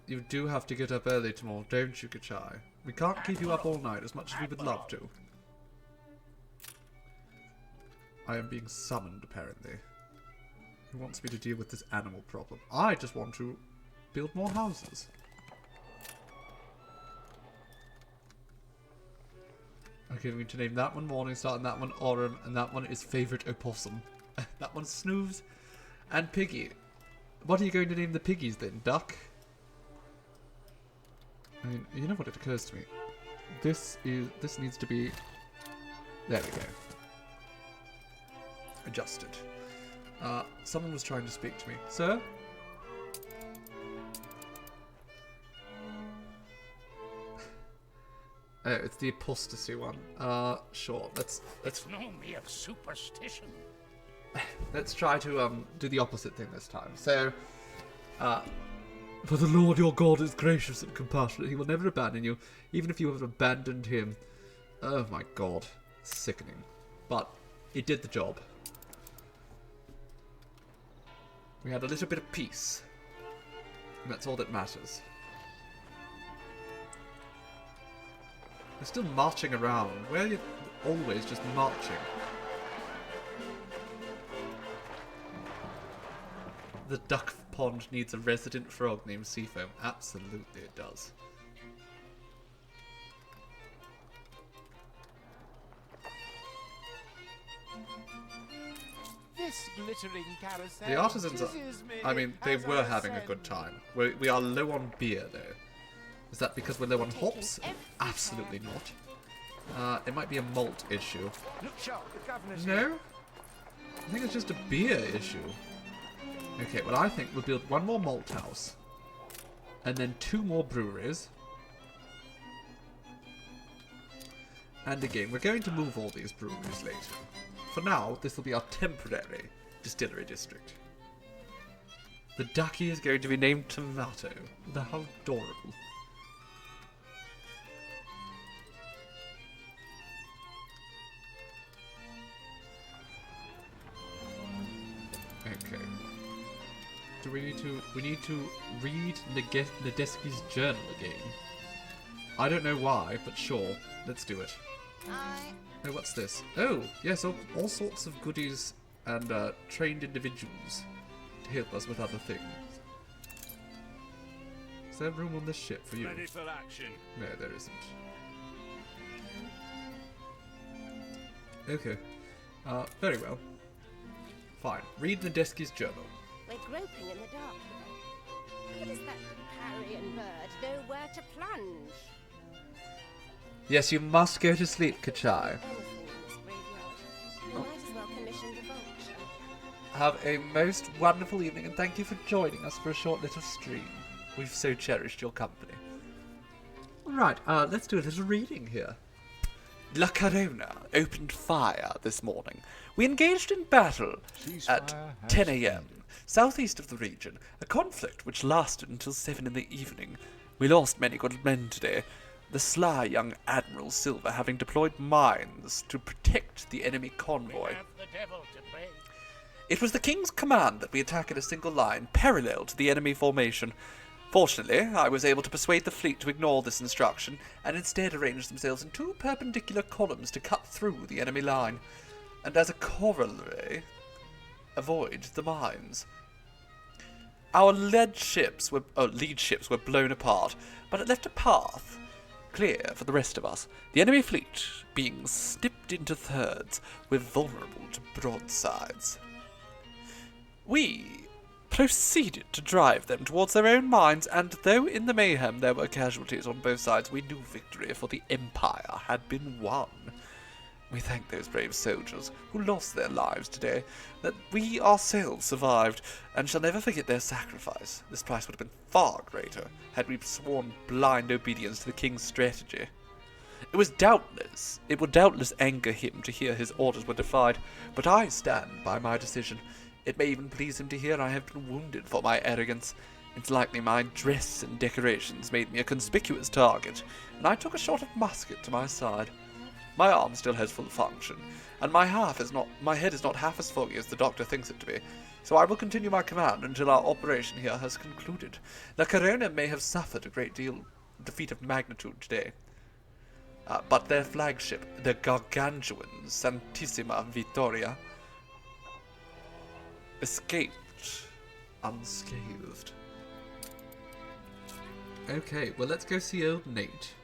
You do have to get up early tomorrow, don't you, Kachai? We can't keep you up all night as much as we would love to. I am being summoned, apparently. Who wants me to deal with this animal problem? I just want to build more houses. Okay, we need to name that one Morningstar, and that one Aurum, and that one is Favourite Opossum. That one's Snooves and Piggy. What are you going to name the piggies then, Duck? I mean, you know what, it occurs to me. This needs to be... There we go. Adjusted. Someone was trying to speak to me. Sir? Oh, it's the apostasy one. Sure. Let's No mere superstition. let's try to do the opposite thing this time. So, for the Lord your God is gracious and compassionate. He will never abandon you, even if you have abandoned him. Oh my God, sickening. But it did the job. We had a little bit of peace, and that's all that matters. We're still marching around. Where are you always just marching? The duck pond needs a resident frog named Seafoam. Absolutely it does. This glittering carousel. The artisans are, I mean, they were having a good time. We are low on beer though. Is that because we're low on hops? Absolutely not. It might be a malt issue. No? I think it's just a beer issue. Okay, well I think we'll build one more malt house. And then 2 more breweries. And again, we're going to move all these breweries later. For now, this will be our temporary distillery district. The ducky is going to be named Tomato. How adorable. Okay. Do we need to read Nadeski's journal again? I don't know why, but sure, let's do it. Oh, what's this? Oh, yes, all sorts of goodies and trained individuals to help us with other things. Is there room on this ship for you? Ready for action. No, there isn't. Okay. Very well. Fine. Read Nadeski's journal. We're groping in the dark here. How does that carrion bird know where to plunge? Yes, you must go to sleep, Kachai. Anything in this graveyard. We might as well commission the vulture. Have a most wonderful evening, and thank you for joining us for a short little stream. We've so cherished your company. Right, let's do a little reading here. La Corona opened fire this morning. We engaged in battle at 10 a.m. southeast of the region, a conflict which lasted until 7 in the evening. We lost many good men today, the sly young Admiral Silver having deployed mines to protect the enemy convoy. It was the King's command that we attack in a single line, parallel to the enemy formation. Fortunately, I was able to persuade the fleet to ignore this instruction, and instead arrange themselves in 2 perpendicular columns to cut through the enemy line, and as a corollary, avoid the mines. Our lead ships were blown apart, but it left a path clear for the rest of us. The enemy fleet, being snipped into thirds, were vulnerable to broadsides. We proceeded to drive them towards their own mines, and though in the mayhem there were casualties on both sides, we knew victory for the Empire had been won. We thank those brave soldiers who lost their lives today, that we ourselves survived, and shall never forget their sacrifice. This price would have been far greater had we sworn blind obedience to the King's strategy. It would doubtless anger him to hear his orders were defied, but I stand by my decision. It may even please him to hear I have been wounded for my arrogance. It's likely my dress and decorations made me a conspicuous target, and I took a shot of musket to my side. My arm still has full function, and my head is not half as foggy as the doctor thinks it to be, so I will continue my command until our operation here has concluded. La Corona may have suffered a great defeat of magnitude today, but their flagship, the gargantuan Santissima Vittoria, escaped unscathed. Okay, well let's go see old Nate.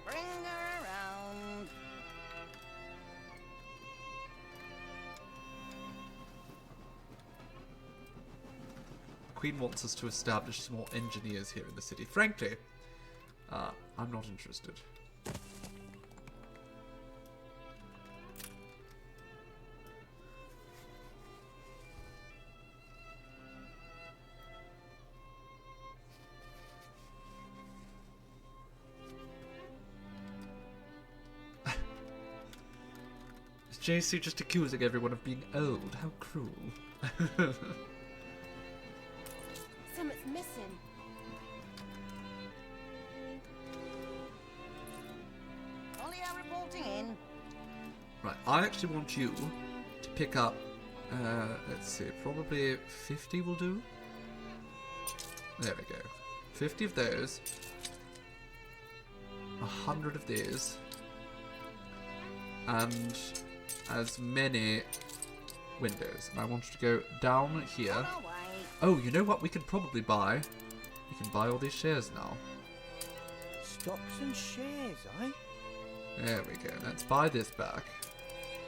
Bring her around. Queen wants us to establish some more engineers here in the city. Frankly, I'm not interested. JC just accusing everyone of being old. How cruel. Something's missing. Ollia reporting in. Right, I actually want you to pick up, let's see, probably 50 will do. There we go. 50 of those. 100 of these. And as many windows. And I want you to go down here. Oh, you know what we can probably buy? We can buy all these shares now. Stocks and shares, eh? There we go. Let's buy this back.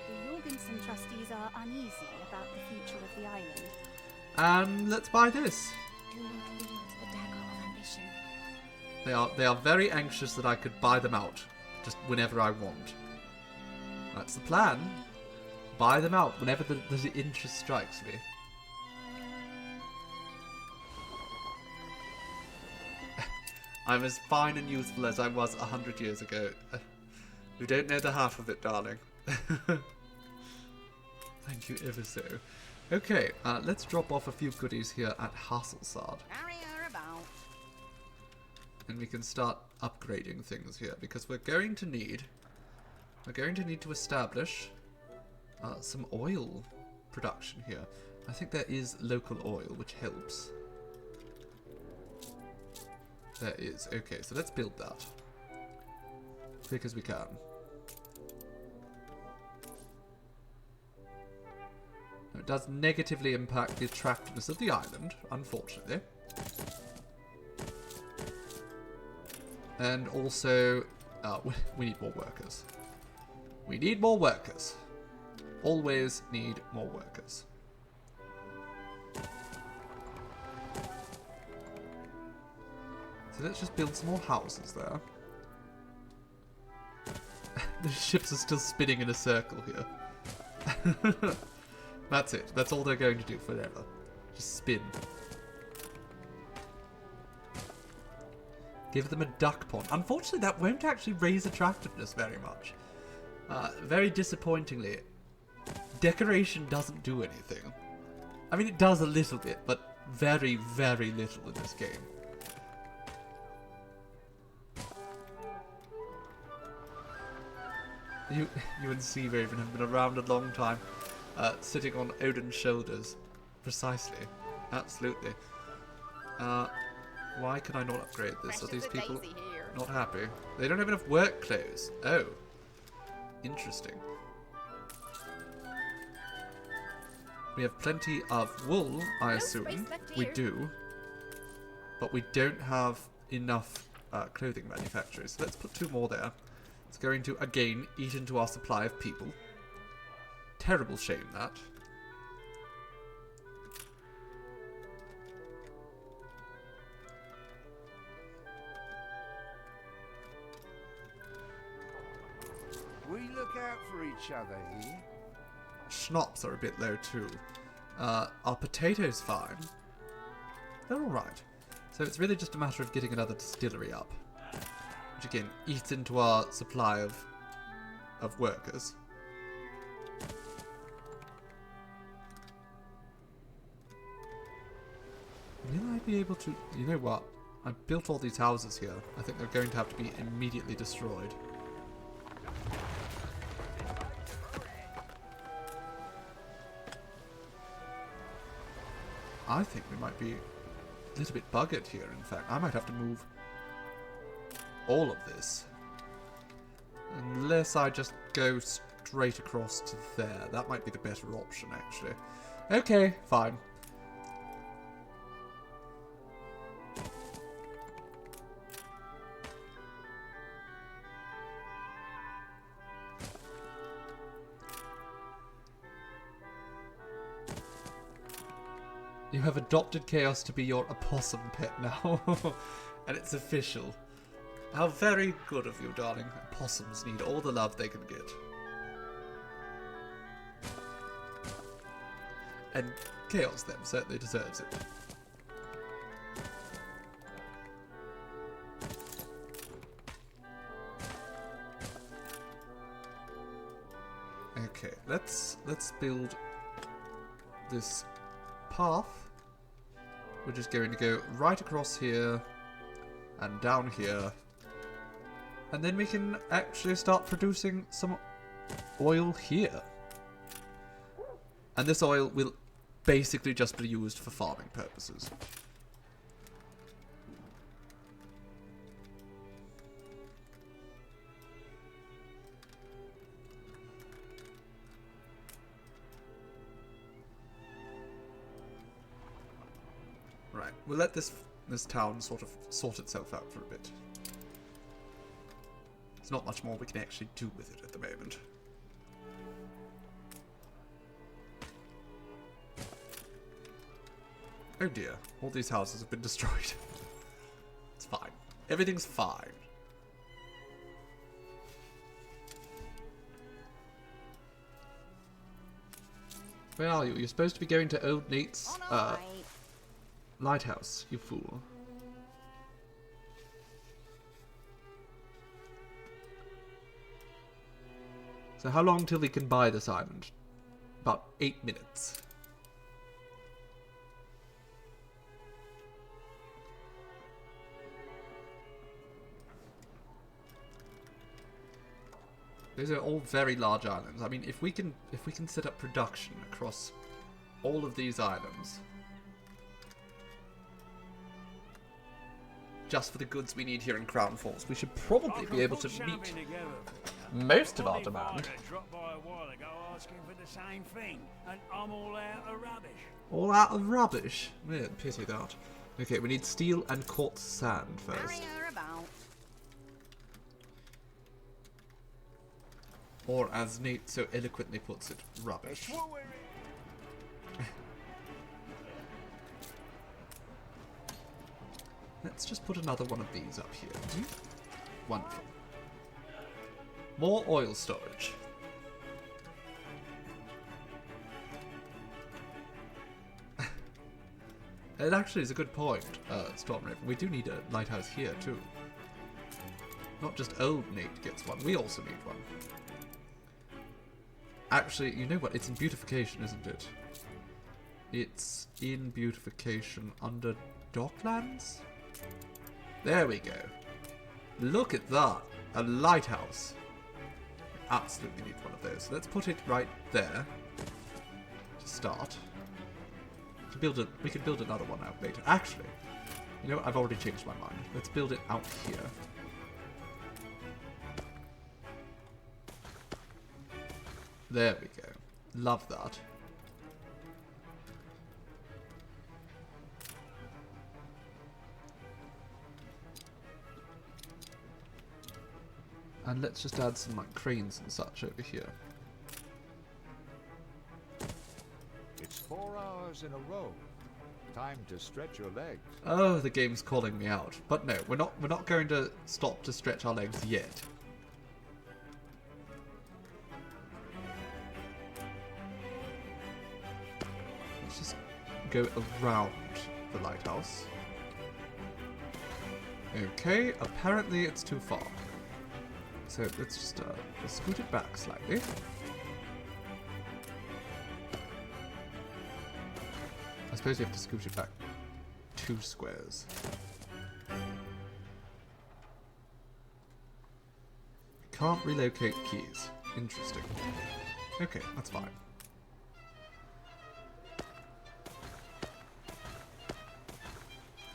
The Jorgensen trustees are uneasy about the future of the island. And let's buy this. Do not wield the dagger of ambition. They are very anxious that I could buy them out just whenever I want. That's the plan. Buy them out whenever the interest strikes me. I'm as fine and youthful as I was 100 years ago. You don't know the half of it, darling. Thank you ever so. Okay, let's drop off a few goodies here at Hasselsaad. And we can start upgrading things here, because we're going to need to establish some oil production here. I think there is local oil, which helps. There is. Okay, so let's build that. Quick as we can. Now, it does negatively impact the attractiveness of the island, unfortunately. And also, we need more workers. We need more workers. Always need more workers. So let's just build some more houses there. The ships are still spinning in a circle here. That's it. That's all they're going to do forever. Just spin. Give them a duck pond. Unfortunately, that won't actually raise attractiveness very much. Very disappointingly, decoration doesn't do anything. I mean, it does a little bit, but very, very little in this game. You and Sea Raven have been around a long time, sitting on Odin's shoulders. Precisely. Absolutely. Why can I not upgrade this? Are these people not happy? They don't have enough work clothes. Oh. Interesting. We have plenty of wool, I assume. We do. But we don't have enough clothing manufacturers. So let's put 2 more there. It's going to, again, eat into our supply of people. Terrible shame, that. We look out for each other here. Schnapps are a bit low, too. Our potatoes fine. They're alright. So it's really just a matter of getting another distillery up. Which again, eats into our supply of workers. Will I be able to... You know what? I built all these houses here. I think they're going to have to be immediately destroyed. I think we might be a little bit buggered here, in fact. I might have to move all of this. Unless I just go straight across to there. That might be the better option, actually. Okay, fine. You have adopted Chaos to be your opossum pet now. And it's official. How very good of you, darling. Opossums need all the love they can get. And Chaos then certainly deserves it. Okay, let's build this path. We're just going to go right across here and down here. And then we can actually start producing some oil here. And this oil will basically just be used for farming purposes. Right, we'll let this town sort of sort itself out for a bit. There's not much more we can actually do with it at the moment. Oh dear, all these houses have been destroyed. It's fine. Everything's fine. Where are you? You're supposed to be going to Old Nate's lighthouse, you fool. So how long till we can buy this island? About 8 minutes. Those are all very large islands. I mean, if we can set up production across all of these islands, just for the goods we need here in Crown Falls, we should probably be able to meet most of our demand. Dropped by a while ago asking for the same thing, and I'm all out of rubbish. All out of rubbish? Yeah, pity that. Okay, we need steel and quartz sand first. Or, as Nate so eloquently puts it, rubbish. Let's just put another one of these up here. Wonderful. More oil storage. It actually is a good point, Stormraven. We do need a lighthouse here, too. Not just old Nate gets one, we also need one. Actually, you know what? It's in beautification, isn't it? It's in beautification under Docklands? There we go. Look at that. A lighthouse. Absolutely need one of those. Let's put it right there to start. We could build another one out later. Actually, you know what? I've already changed my mind. Let's build it out here. There we go. Love that. And let's just add some like cranes and such over here. It's 4 hours in a row. Time to stretch your legs. Oh, the game's calling me out. But no, we're not going to stop to stretch our legs yet. Let's just go around the lighthouse. Okay, apparently it's too far. So let's just scoot it back slightly. I suppose we have to scoot it back 2 squares. Can't relocate keys. Interesting. Okay, that's fine.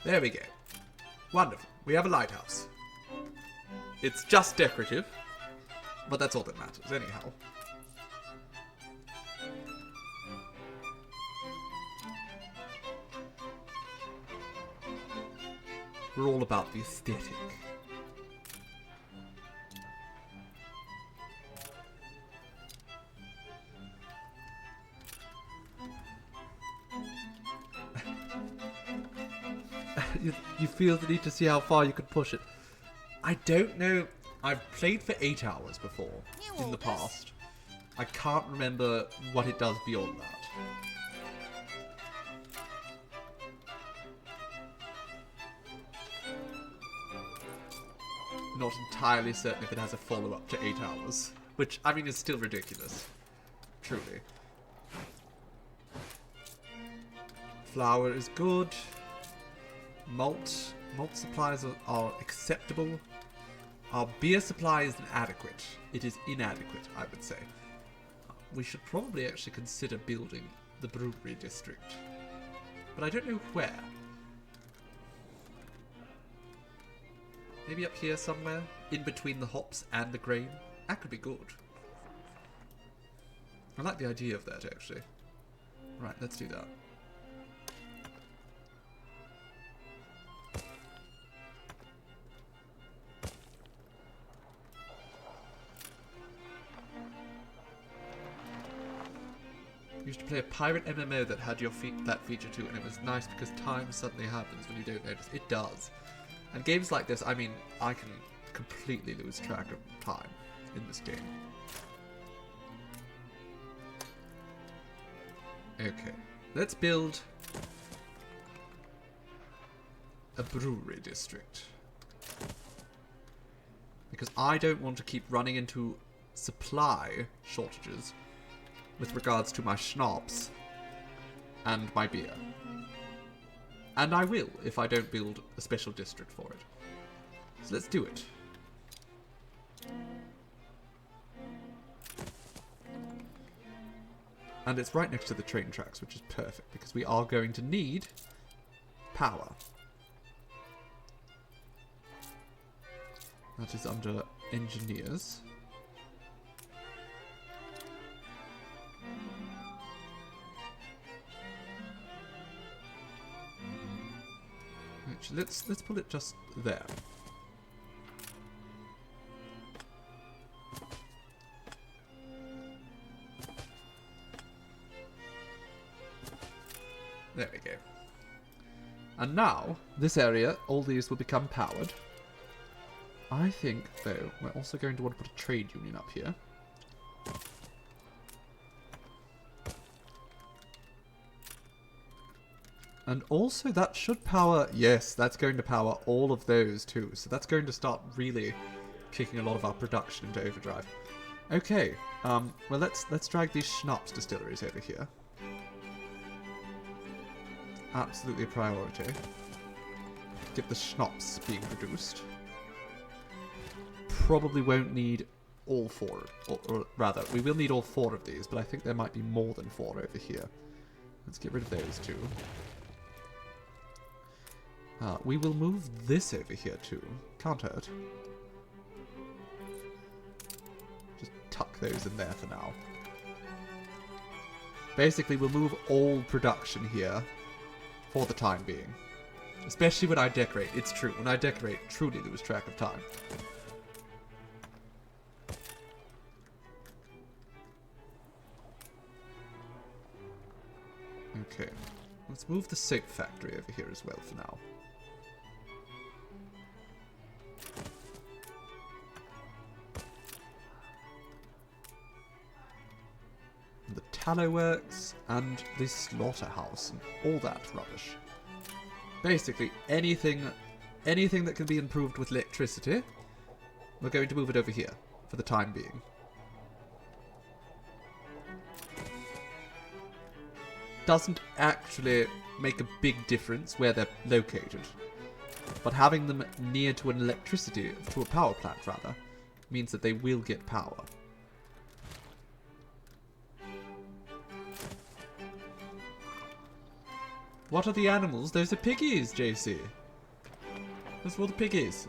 There we go. Wonderful. We have a lighthouse. It's just decorative, but that's all that matters anyhow. We're all about the aesthetic. you feel the need to see how far you can push it. I don't know. I've played for 8 hours before in the past. I can't remember what it does beyond that. Not entirely certain if it has a follow-up to 8 hours. Which, I mean, is still ridiculous. Truly. Flour is good. Malt supplies are acceptable. Our beer supply is inadequate. It is inadequate, I would say. We should probably actually consider building the brewery district. But I don't know where. Maybe up here somewhere? In between the hops and the grain? That could be good. I like the idea of that, actually. Right, let's do that. I used to play a pirate MMO that had that feature too, and it was nice because time suddenly happens when you don't notice. It does. And games like this, I mean, I can completely lose track of time in this game. Okay, let's build a brewery district. Because I don't want to keep running into supply shortages with regards to my schnapps and my beer. And I will if I don't build a special district for it. So let's do it. And it's right next to the train tracks, which is perfect because we are going to need power. That is under engineers. Actually, let's put it just there. There we go. And now, this area, all these will become powered. I think, though, we're also going to want to put a trade union up here. And also that should power... Yes, that's going to power all of those too. So that's going to start really kicking a lot of our production into overdrive. Okay, well let's drag these schnapps distilleries over here. Absolutely a priority. Get the schnapps being produced. Probably won't need all 4, or rather, we will need all 4 of these, but I think there might be more than 4 over here. Let's get rid of those 2. We will move this over here too. Can't hurt. Just tuck those in there for now. Basically, we'll move all production here for the time being. Especially when I decorate. It's true. When I decorate, truly lose track of time. Okay. Let's move the soap factory over here as well for now. The tallow works and the slaughterhouse and all that rubbish. Basically, anything that can be improved with electricity, we're going to move it over here for the time being. Doesn't actually make a big difference where they're located, but having them near to an to a power plant rather, means that they will get power. What are the animals? Those are piggies, JC. Those are all the piggies.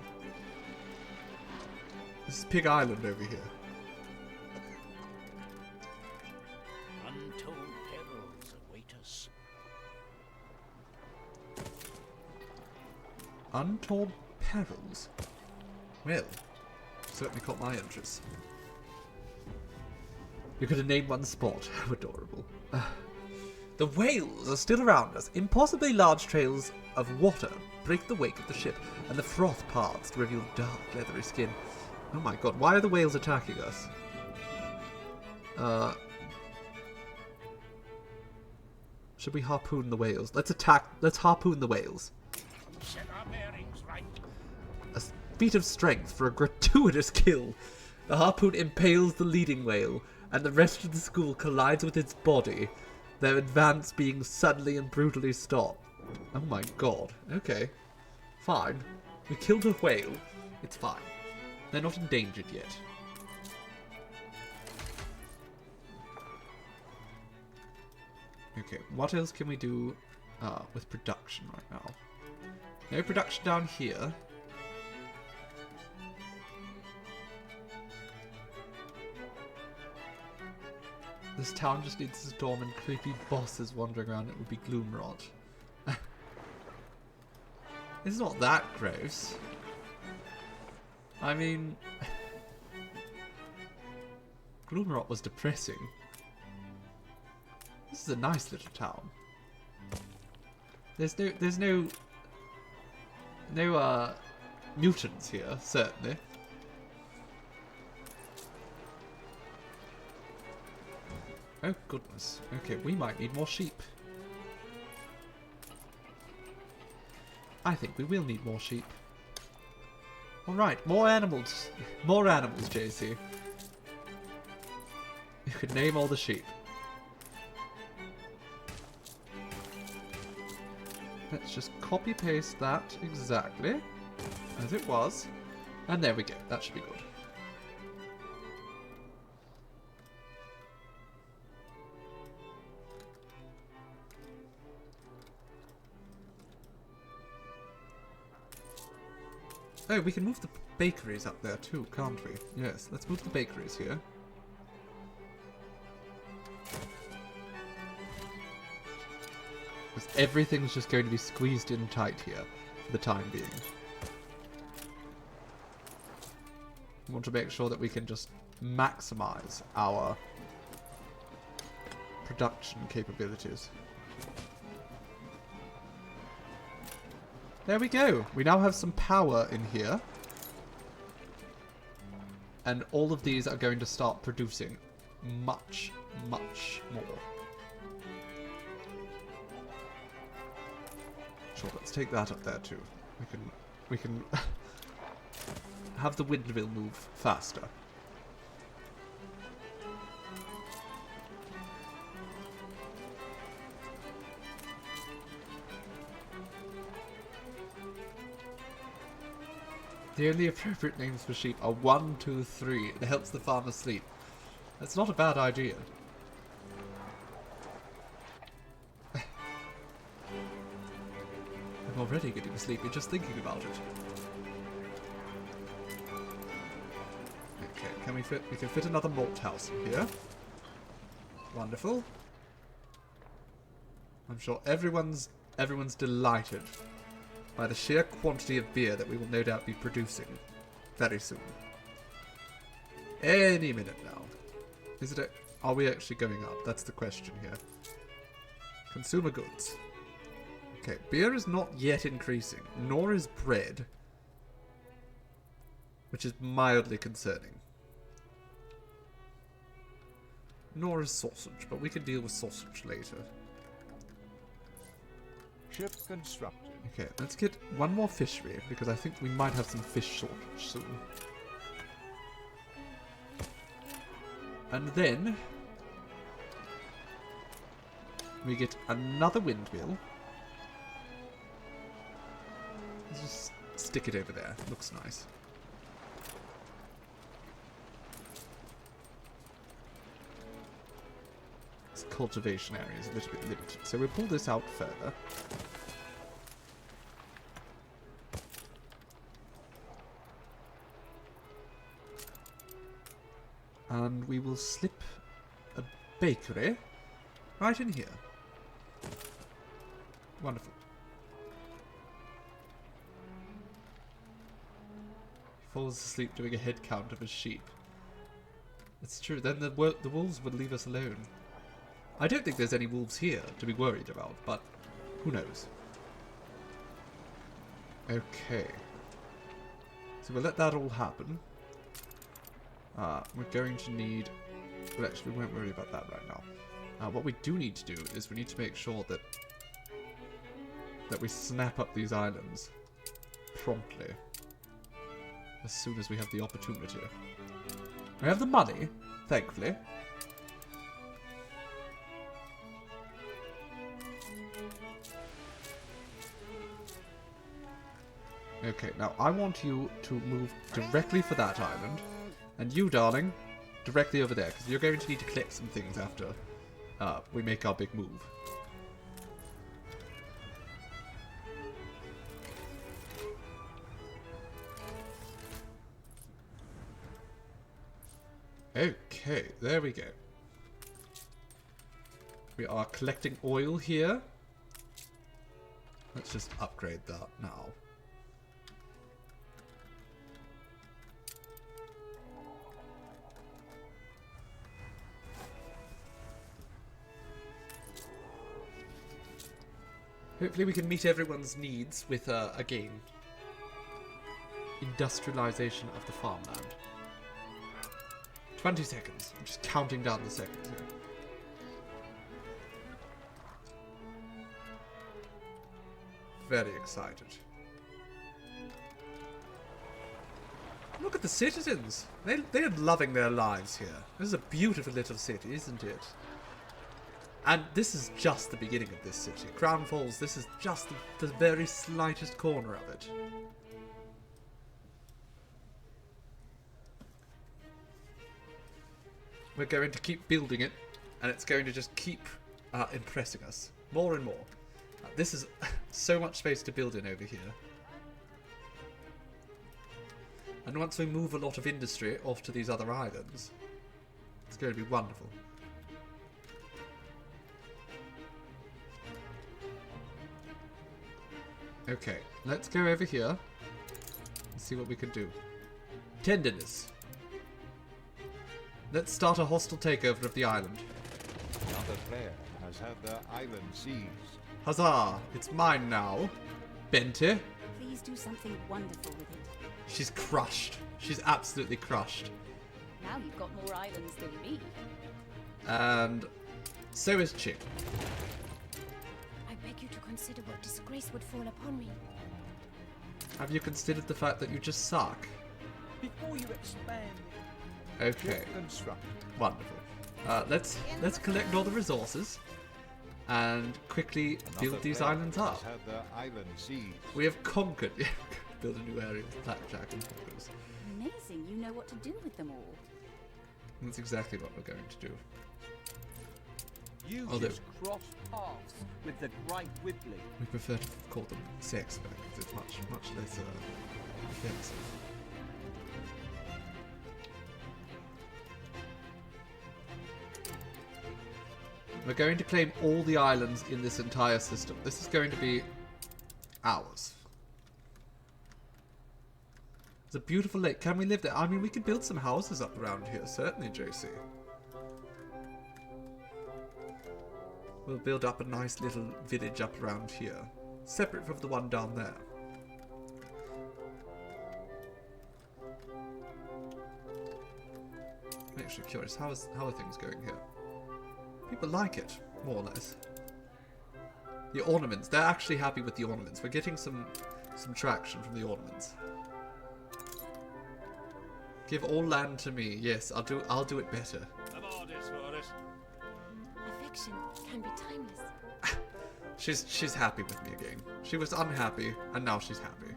This is Pig Island over here. Untold perils await us. Untold perils? Well, certainly caught my interest. You could have named one spot. How adorable. The whales are still around us. Impossibly large trails of water break the wake of the ship, and the froth parts to reveal dark, leathery skin. Oh my god, why are the whales attacking us? Should we harpoon the whales? Let's harpoon the whales. Set our bearings right. A feat of strength for a gratuitous kill. The harpoon impales the leading whale, and the rest of the school collides with its body, their advance being suddenly and brutally stopped. Oh my god. Okay. Fine. We killed a whale. It's fine. They're not endangered yet. Okay, what else can we do with production right now? No production down here. This town just needs a storm and creepy bosses wandering around. It would be Gloomrot. It's not that gross. I mean, Gloomrot was depressing. This is a nice little town. There's no mutants here, certainly. Oh goodness. Okay, we might need more sheep. I think we will need more sheep. Alright, more animals. More animals, JC. You could name all the sheep. Let's just copy paste that exactly as it was. And there we go. That should be good. Oh, we can move the bakeries up there too, can't we? Yes, let's move the bakeries here. Because everything's just going to be squeezed in tight here for the time being. We want to make sure that we can just maximize our production capabilities. There we go. We now have some power in here. And all of these are going to start producing much, much more. Sure, let's take that up there too. We can have the windmill move faster. The only appropriate names for sheep are 1, 2, 3. It helps the farmer sleep. That's not a bad idea. I'm already getting sleepy just thinking about it. Okay, can we fit? We can fit another malt house in here. Wonderful. I'm sure everyone's delighted by the sheer quantity of beer that we will no doubt be producing very soon. Any minute now. Is it? Are we actually going up? That's the question here. Consumer goods. Okay, beer is not yet increasing, nor is bread, which is mildly concerning. Nor is sausage, but we can deal with sausage later. Ship constructed. Okay, let's get one more fishery, because I think we might have some fish shortage soon. And then we get another windmill. Let's just stick it over there. Looks nice. This cultivation area is a little bit limited, so we'll pull this out further. And we will slip a bakery right in here. Wonderful. He falls asleep doing a head count of his sheep. It's true, then the wolves would leave us alone. I don't think there's any wolves here to be worried about, but who knows? Okay. So we'll let that all happen. We're going to need... Well, actually, we won't worry about that right now. What we do need to do is we need to make sure that we snap up these islands promptly. As soon as we have the opportunity. We have the money, thankfully. Okay, now I want you to move directly for that island. And you, darling, directly over there, because you're going to need to collect some things after we make our big move. Okay, there we go. We are collecting oil here. Let's just upgrade that now. Hopefully we can meet everyone's needs with, again, industrialization of the farmland. 20 seconds. I'm just counting down the seconds here. Very excited. Look at the citizens. They're loving their lives here. This is a beautiful little city, isn't it? And this is just the beginning of this city. Crown Falls, this is just the very slightest corner of it. We're going to keep building it, and it's going to just keep impressing us more and more. This is so much space to build in over here. And once we move a lot of industry off to these other islands, it's going to be wonderful. Okay, let's go over here and see what we can do. Tenderness. Let's start a hostile takeover of the island. Another player has had their island seized. Huzzah! It's mine now. Bente. Please do something wonderful with it. She's crushed. She's absolutely crushed. Now you've got more islands than me. And so is Chick. I beg you to consider what disgrace would fall upon me. Have you considered the fact that you just suck? Before you expand. Okay. Wonderful. Let's collect all the resources and quickly build these islands up. Had their island seized. We have conquered. Build a new area with blackjack and poggers. Amazing, you know what to do with them all. That's exactly what we're going to do. You Although, just crossed paths with the Great Wibbly. we prefer to call them sex because it's much less offensive. We're going to claim all the islands in this entire system. This is going to be ours. It's a beautiful lake. Can we live there? I mean, we could build some houses up around here. Certainly, JC. We'll build up a nice little village up around here. Separate from the one down there. I'm actually curious. How are things going here? People like it, more or less. The ornaments. They're actually happy with the ornaments. We're getting some traction from the ornaments. Give all land to me. Yes, I'll do it better. Affection can be timeless. She's happy with me again. She was unhappy, and now she's happy.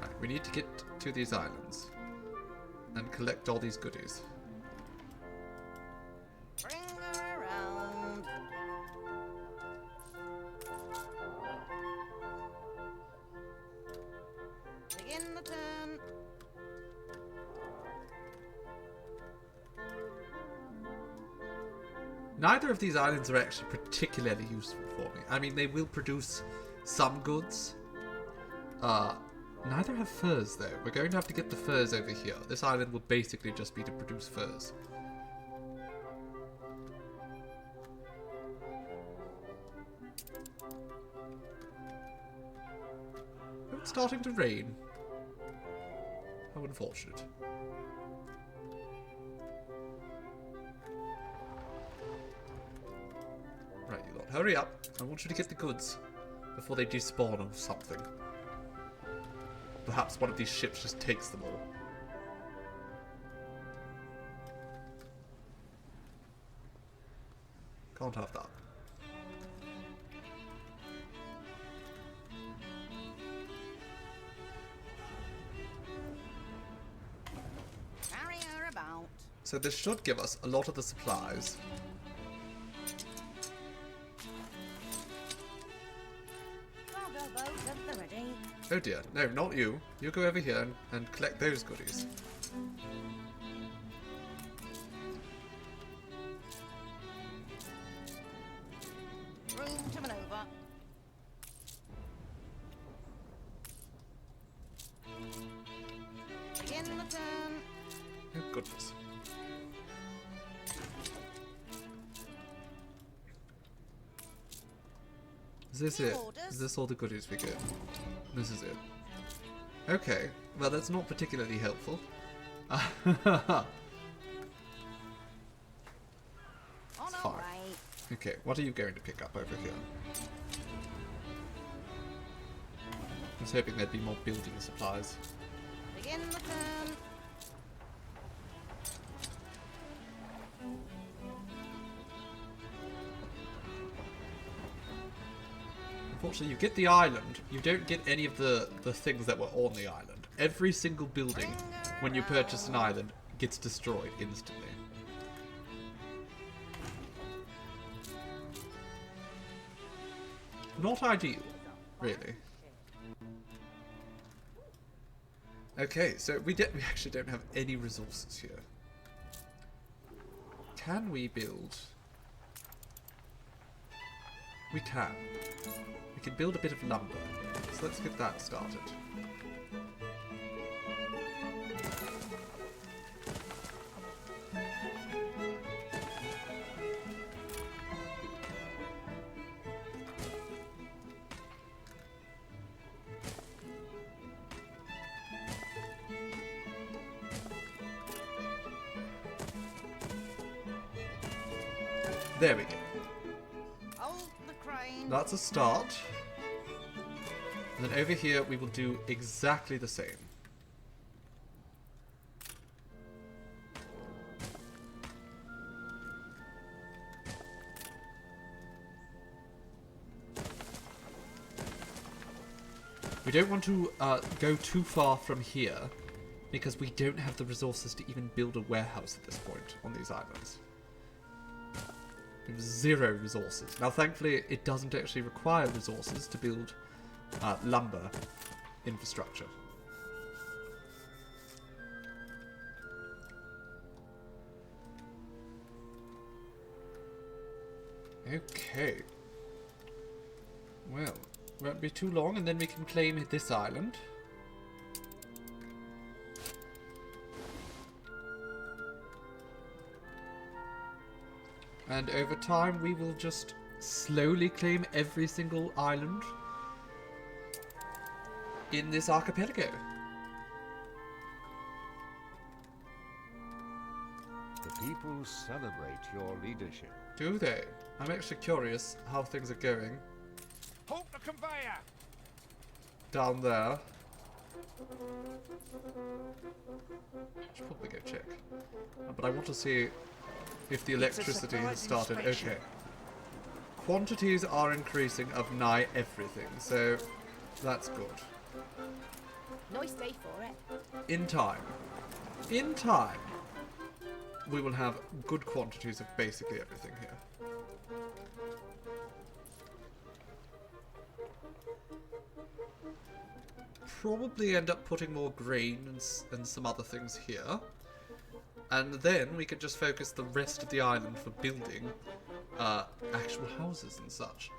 Right, we need to get to these islands and collect all these goodies. Bring her around. Begin the turn. Neither of these islands are actually particularly useful for me. I mean, they will produce some goods. Neither have furs, though. We're going to have to get the furs over here. This island will basically just be to produce furs. starting to rain. How unfortunate. Right, you lot, hurry up. I want you to get the goods before they despawn or something. Perhaps one of these ships just takes them all. Can't have that. Carry her about. So this should give us a lot of the supplies. Cargo boat at the ready. Oh dear, no, not you. You go over here and collect those goodies. Room to maneuver. Begin the turn. Oh goodness. Is this it? Is this all the goodies we get? This is it. Okay, well that's not particularly helpful. It's fine. Okay, what are you going to pick up over here? I was hoping there'd be more building supplies. Begin the turn. Unfortunately, you get the island, you don't get any of the things that were on the island. Every single building, when you purchase an island, gets destroyed instantly. Not ideal, really. Okay, so we actually don't have any resources here. Can we build? We can. We can build a bit of lumber. So let's get that started. There we go. Hold the crane. That's a start. And then over here we will do exactly the same. We don't want to go too far from here because we don't have the resources to even build a warehouse at this point on these islands. We have 0 resources. Now thankfully it doesn't actually require resources to build lumber infrastructure. Okay. Well, won't be too long and then we can claim this island. And over time we will just slowly claim every single island in this archipelago. The people celebrate your leadership. Do they? I'm actually curious how things are going. Halt the conveyor! Down there. Should probably go check. But I want to see if the electricity has started. Okay. Quantities are increasing of nigh everything, so that's good. Nice day for it. In time, we will have good quantities of basically everything here. Probably end up putting more grain and some other things here. And then we can just focus the rest of the island for building actual houses and such.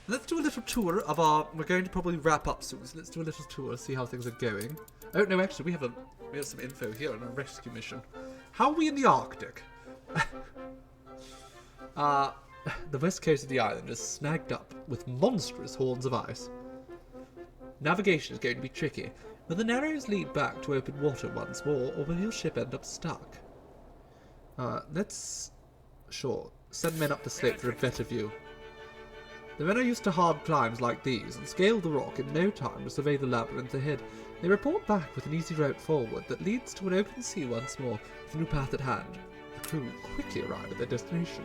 Let's do a little tour of our... We're going to probably wrap up soon, so let's do a little tour, see how things are going. Oh, no, actually, we have some info here on a rescue mission. How are we in the Arctic? The west coast of the island is snagged up with monstrous horns of ice. Navigation is going to be tricky. Will the Narrows lead back to open water once more, or will your ship end up stuck? Let's... Sure. Send men up the slope for a better view. The men are used to hard climbs like these, and scale the rock in no time to survey the labyrinth ahead. They report back with an easy route forward that leads to an open sea once more, with a new path at hand. The crew quickly arrive at their destination.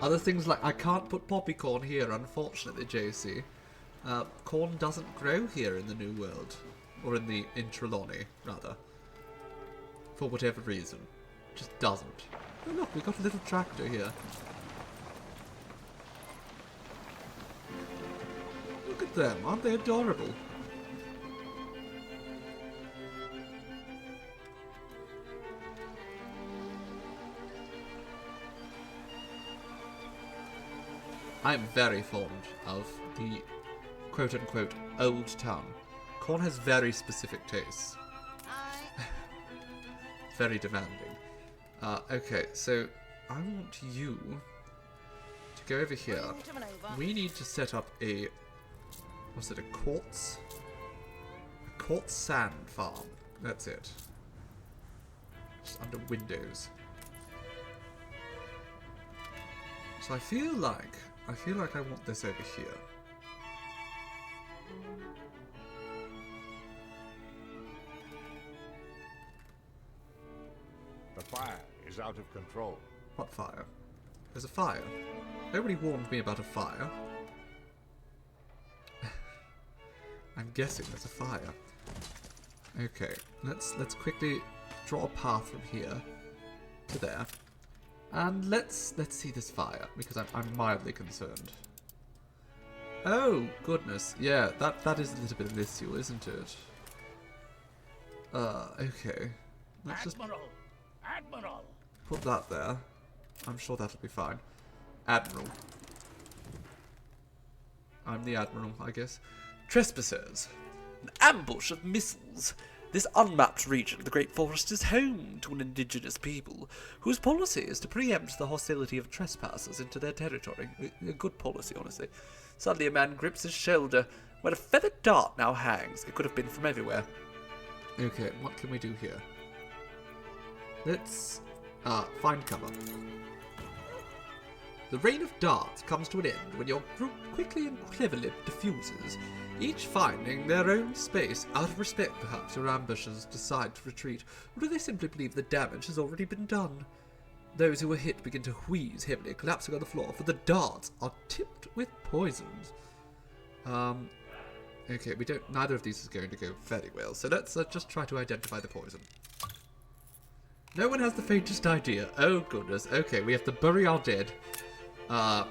Other things like, I can't put poppy corn here, unfortunately, JC. Corn doesn't grow here in the New World. Or in Trelawney, rather. For whatever reason. Just doesn't. Oh look, we've got a little tractor here. Look at them, aren't they adorable? I'm very fond of the quote-unquote old town. Corn has very specific tastes. Very demanding. Okay, so I want you to go over here. We need to set up a... what's it, a quartz? A quartz sand farm. That's it. Just under windows. So I feel like I want this over here. The fire is out of control. What fire? There's a fire. Nobody warned me about a fire. I'm guessing there's a fire. Okay, let's quickly draw a path from here to there. And let's see this fire, because I'm mildly concerned. Oh, goodness. Yeah, that is a little bit of an issue, isn't it? Okay. Let's just Admiral! put that there. I'm sure that'll be fine. Admiral. I'm the Admiral, I guess. Trespassers. An ambush of missiles. This unmapped region of the Great Forest is home to an indigenous people whose policy is to preempt the hostility of trespassers into their territory. A good policy, honestly. Suddenly a man grips his shoulder where a feathered dart now hangs. It could have been from everywhere. Okay, what can we do here? Let's find cover. The rain of darts comes to an end when your group quickly and cleverly diffuses, each finding their own space. Out of respect, perhaps, your ambushers decide to retreat, or do they simply believe the damage has already been done? Those who were hit begin to wheeze heavily, collapsing on the floor, for the darts are tipped with poisons. Okay, neither of these is going to go very well, so let's just try to identify the poison. No one has the faintest idea. Oh goodness. Okay, we have to bury our dead. Are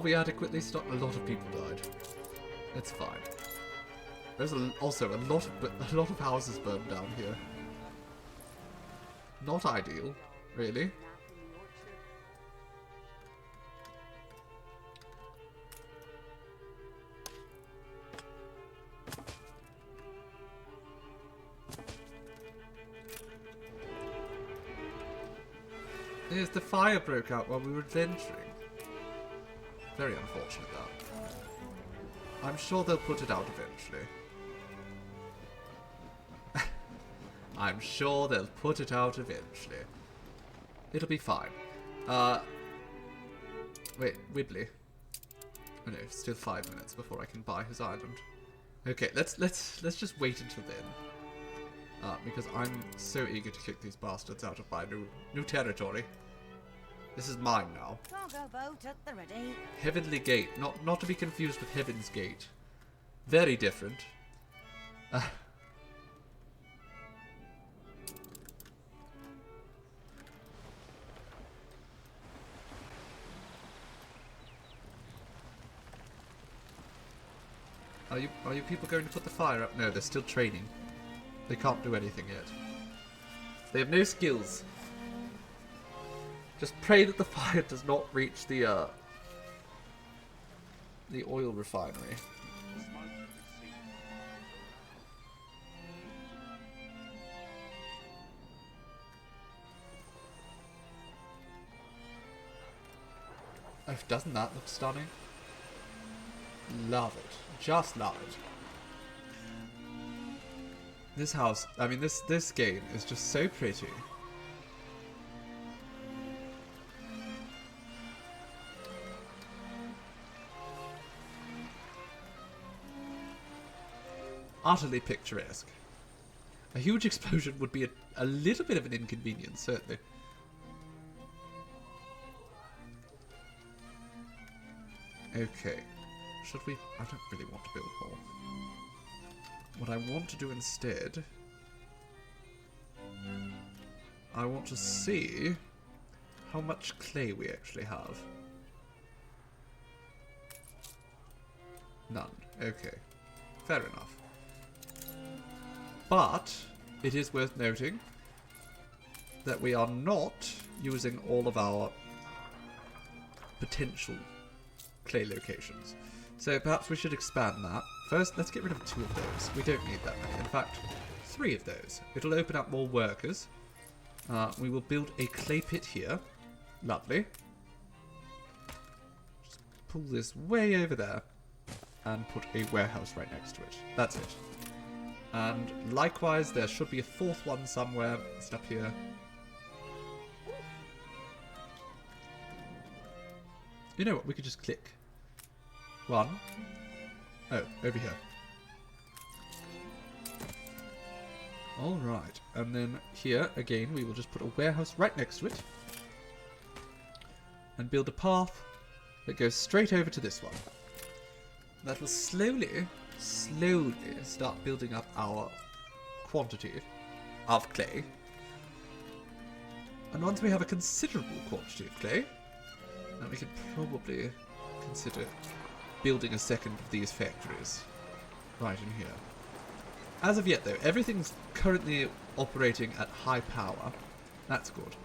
we adequately stocked? A lot of people died. It's fine. There's also a lot of houses burned down here. Not ideal, really. Yes, the fire broke out while we were adventuring. Very unfortunate, that. I'm sure they'll put it out eventually. I'm sure they'll put it out eventually. It'll be fine. Wait, Wibbly. Oh no, still 5 minutes before I can buy his island. Okay, let's just wait until then. Because I'm so eager to kick these bastards out of my new territory. This is mine now. Cargo boat at the ready. Heavenly Gate, not to be confused with Heaven's Gate. Very different. Are you people going to put the fire up? No, they're still training. They can't do anything yet. They have no skills. Just pray that the fire does not reach the oil refinery. Oh, doesn't that look stunning? Love it. Just love it. This house, I mean, this game is just so pretty. Utterly picturesque. A huge explosion would be a little bit of an inconvenience, certainly. Okay. Should we... I don't really want to build more. What I want to do instead... I want to see how much clay we actually have. None. Okay. Fair enough. But it is worth noting that we are not using all of our potential clay locations. So perhaps we should expand that. First, let's get rid of 2 of those. We don't need that many. In fact, 3 of those. It'll open up more workers. We will build a clay pit here. Lovely. Just pull this way over there and put a warehouse right next to it. That's it. And likewise, there should be a 4th one somewhere. It's up here. You know what? We could just click. 1. Oh, over here. Alright. And then here, again, we will just put a warehouse right next to it. And build a path that goes straight over to this one. That will slowly start building up our quantity of clay. And once we have a considerable quantity of clay, then we can probably consider building a second of these factories right in here. As of yet though, everything's currently operating at high power. That's good.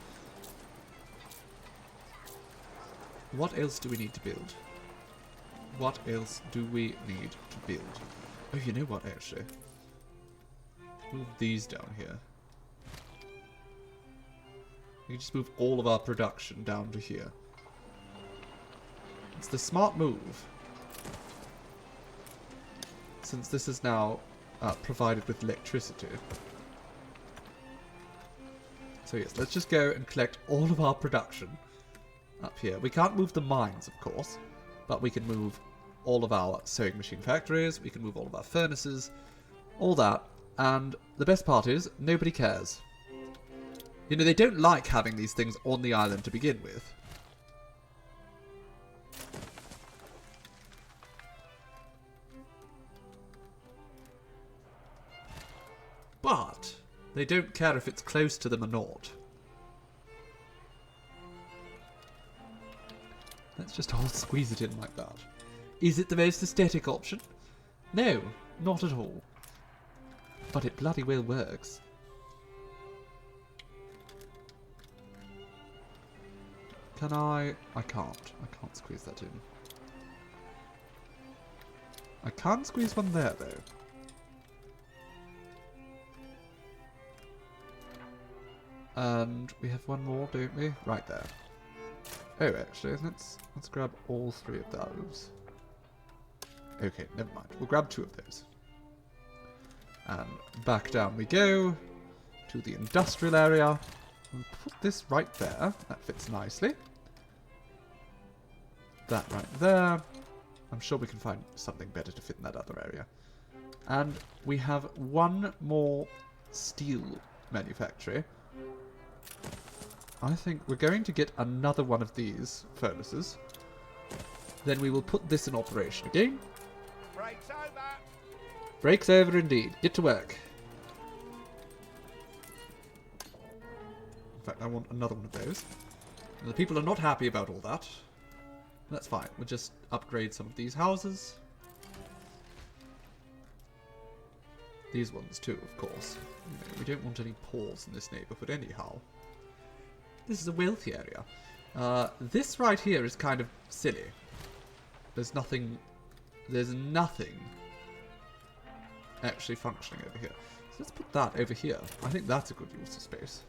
What else do we need to build? What else do we need to build? Oh, you know what, actually? Move these down here. We can just move all of our production down to here. It's the smart move. Since this is now provided with electricity. So yes, let's just go and collect all of our production up here. We can't move the mines, of course, but we can move all of our sewing machine factories, we can move all of our furnaces, all that, and the best part is, nobody cares. You know, they don't like having these things on the island to begin with. But they don't care if it's close to them or not. Let's just all squeeze it in like that. Is it the most aesthetic option? No, not at all. But it bloody well works. Can I can't. I can't squeeze that in. I can squeeze one there, though. And we have one more, don't we? Right there. Oh, actually, let's grab all 3 of those. Okay, never mind. We'll grab 2 of those. And back down we go to the industrial area. We'll put this right there. That fits nicely. That right there. I'm sure we can find something better to fit in that other area. And we have 1 more steel manufactory. I think we're going to get another one of these furnaces. Then we will put this in operation again. Break's over. Break's over indeed. Get to work. In fact, I want another one of those. And the people are not happy about all that. That's fine. We'll just upgrade some of these houses. These ones too, of course. You know, we don't want any poors in this neighbourhood anyhow. This is a wealthy area. This right here is kind of silly. There's nothing actually functioning over here. So let's put that over here. I think that's a good use of space.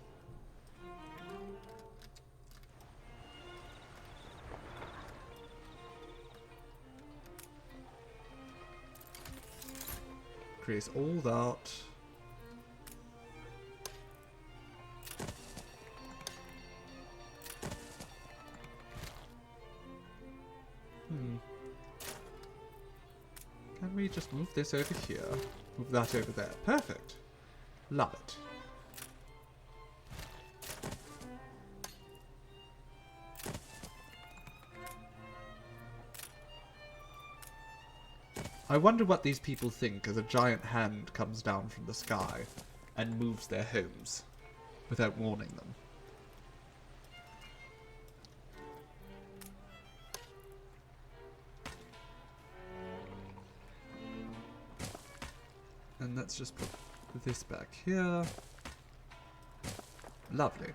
Increase all that. Can we just move this over here? Move that over there. Perfect. Love it. I wonder what these people think as a giant hand comes down from the sky and moves their homes without warning them. And let's just put this back here. Lovely.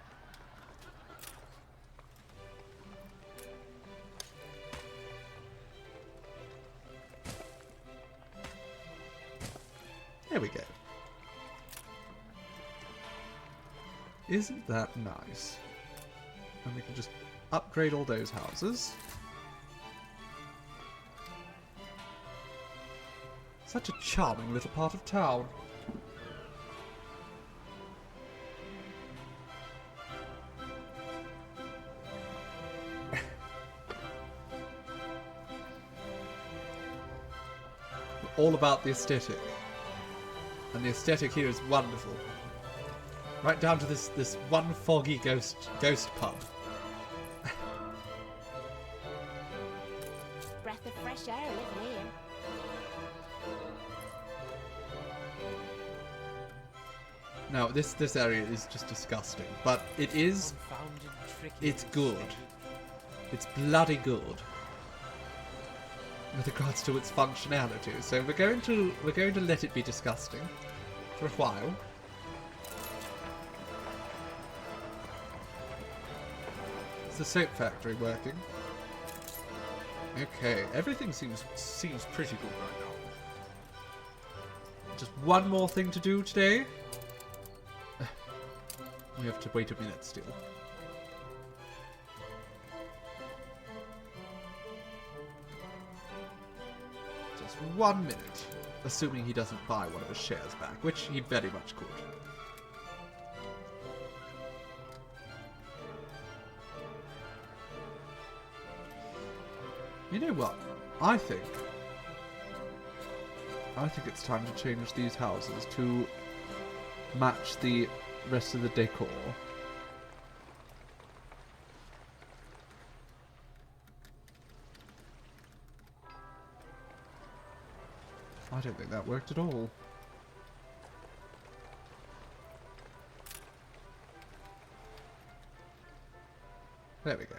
There we go. Isn't that nice? And we can just upgrade all those houses. Such a charming little part of town. All about the aesthetic. And the aesthetic here is wonderful. Right down to this one foggy ghost pub. Breath of fresh air living here. Now this area is just disgusting, but it's good. It's bloody good. With regards to its functionality, so we're going to let it be disgusting for a while. Is the soap factory working? Okay, everything seems pretty good right now. Just one more thing to do today. We have to wait a minute still. Just 1 minute. Assuming he doesn't buy one of his shares back, which he very much could. You know what? I think it's time to change these houses to match the rest of the decor. I don't think that worked at all. There we go.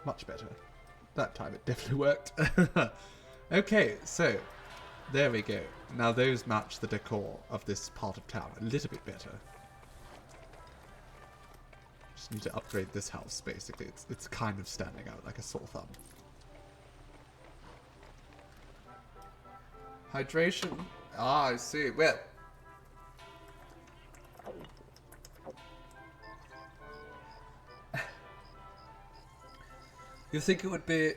Much better. That time it definitely worked. Okay, so there we go. Now those match the decor of this part of town a little bit better. Just need to upgrade this house, basically. It's kind of standing out like a sore thumb. Hydration. Ah, I see. Well, you think it would be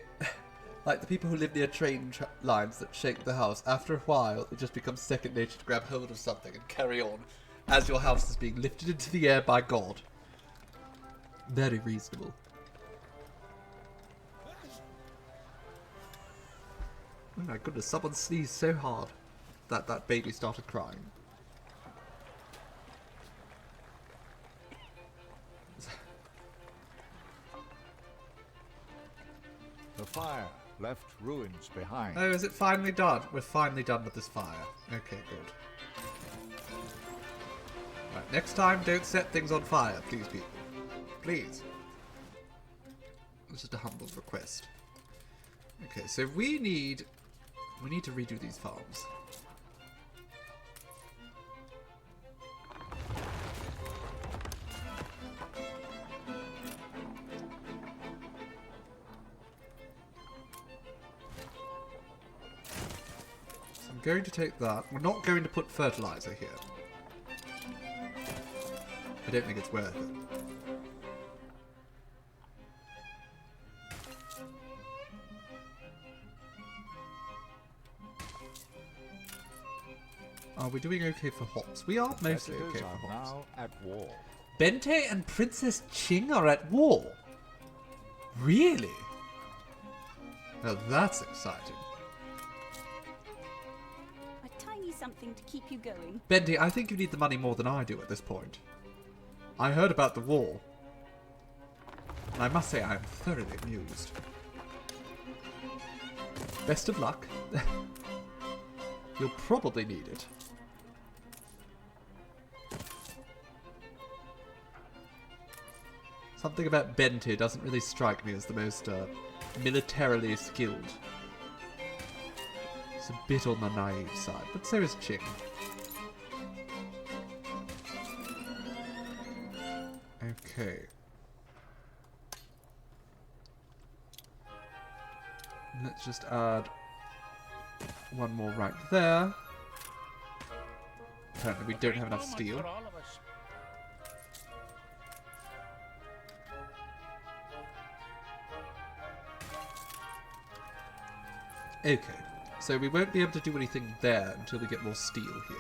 like the people who live near train lines that shake the house. After a while, it just becomes second nature to grab hold of something and carry on as your house is being lifted into the air by God. Very reasonable. Oh my goodness, someone sneezed so hard that that baby started crying. The fire left ruins behind. Oh, is it finally done? We're finally done with this fire. Okay, good. Right, next time, don't set things on fire, please, people. Please. It's just a humble request. Okay, so we need to redo these farms. So I'm going to take that. We're not going to put fertilizer here. I don't think it's worth it. Are we doing okay for hops? We are mostly Visitors okay are for hops. now at war. Bente and Princess Ching are at war. Really? Now that's exciting. A tiny something to keep you going. Bente, I think you need the money more than I do at this point. I heard about the war. And I must say I am thoroughly amused. Best of luck. You'll probably need it. Something about Bente doesn't really strike me as the most militarily skilled. It's a bit on the naive side, but so is Ching. Okay. Let's just add one more right there. Apparently we don't have enough steel. Okay, so we won't be able to do anything there until we get more steel here.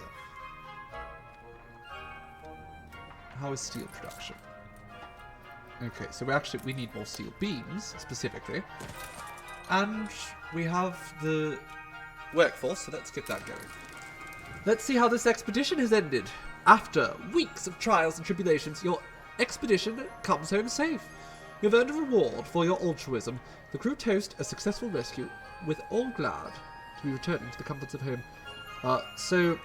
How is steel production? Okay, so we need more steel beams, specifically. And we have the workforce, so let's get that going. Let's see how this expedition has ended. After weeks of trials and tribulations, your expedition comes home safe. You've earned a reward for your altruism. The crew toast a successful rescue, with all glad to be returning to the comforts of home. So,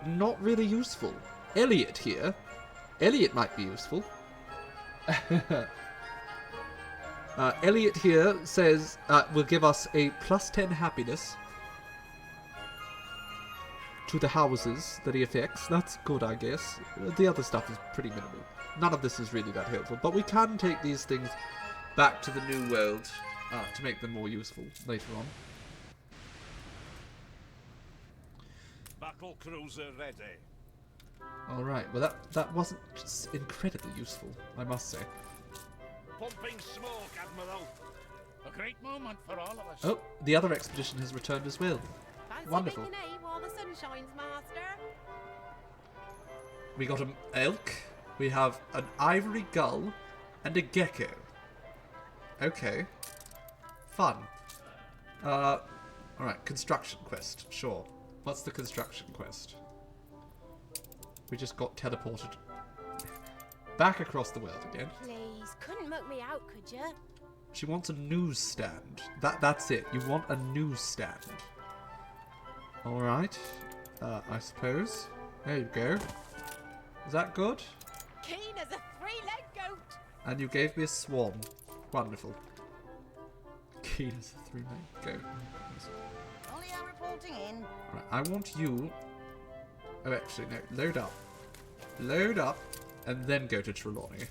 not really useful. Elliot here. Elliot might be useful. Elliot here says will give us a +10 happiness to the houses that he affects. That's good, I guess. The other stuff is pretty minimal. None of this is really that helpful, but we can take these things back to the new world to make them more useful later on. Battle cruiser ready. Alright, well that wasn't just incredibly useful, I must say. Pumping smoke, Admiral. A great moment for all of us. Oh, the other expedition has returned as well. Fancy Wonderful. being an A while the sun shines, Master. We got an elk, we have an ivory gull, and a gecko. Okay. Fun. Alright, construction quest, sure. What's the construction quest? We just got teleported back across the world again. Please, couldn't muck me out, could you? She wants a newsstand. That's it. You want a newsstand. Alright. I suppose. There you go. Is that good? Keen as a three-legged goat. And you gave me a swan. Wonderful. Keen as a three-legged goat. Only I'm reporting in. Right, I want you... Oh, actually, no. Load up. Load up, and then go to Trelawney.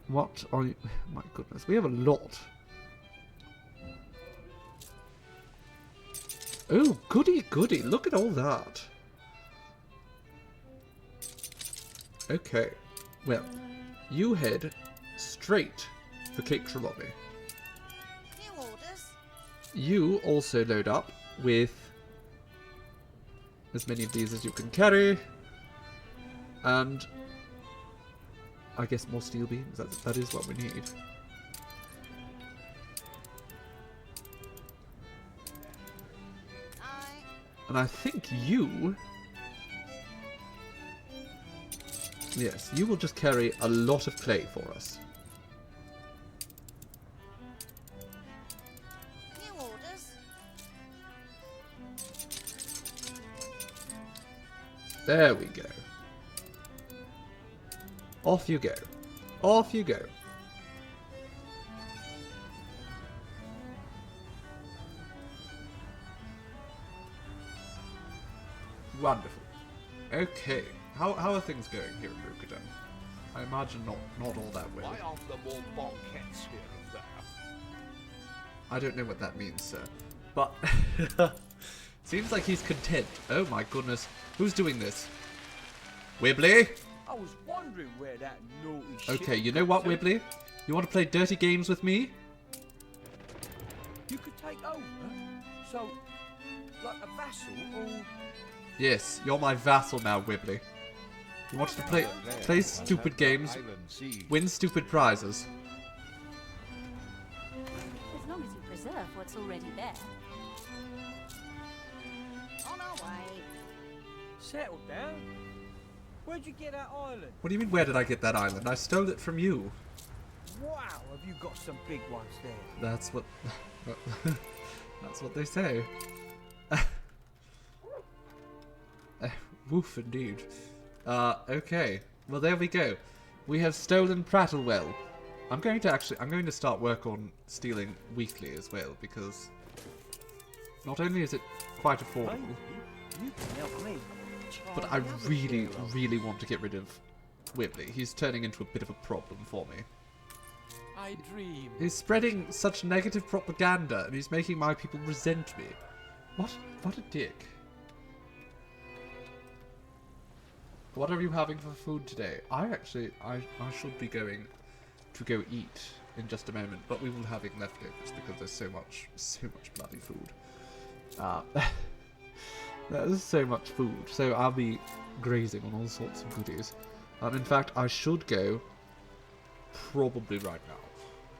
What are you... My goodness, we have a lot. Oh, goody goody. Look at all that. Okay. Well, you head straight for Cape Trelawney. New orders. You also load up with as many of these as you can carry. And I guess more steel beams. That is what we need. And I think you... Yes, you will just carry a lot of clay for us. New orders. There we go. Off you go. Off you go. Wonderful. Okay. How are things going here in Rukadan? I imagine not all that well. Why aren't there more banquets here and there? I don't know what that means, sir. But seems like he's content. Oh my goodness. Who's doing this? Wibbly? I was wondering where that naughty shit Okay, you know what, comes Wibbly? You want to play dirty games with me? You could take over? So, like a vassal, or... Yes, you're my vassal now, Wibbly. You wanted to play stupid games, win stupid prizes. As long as you preserve what's already there. On our way. Settle down. Where'd you get that island? What do you mean, where did I get that island? I stole it from you. Wow, have you got some big ones there? That's what... that's what they say. Woof, indeed. Okay. Well, there we go. We have stolen Prattlewell. I'm going to start work on stealing weekly as well, because not only is it quite affordable, You can help me. but I really, really want to get rid of Wibbly. He's turning into a bit of a problem for me. I dream. He's spreading such negative propaganda, and he's making my people resent me. What a dick. What are you having for food today? I should be going to go eat in just a moment, but we will have it leftovers because there's so much bloody food. There's so much food, so I'll be grazing on all sorts of goodies. In fact, I should go probably right now.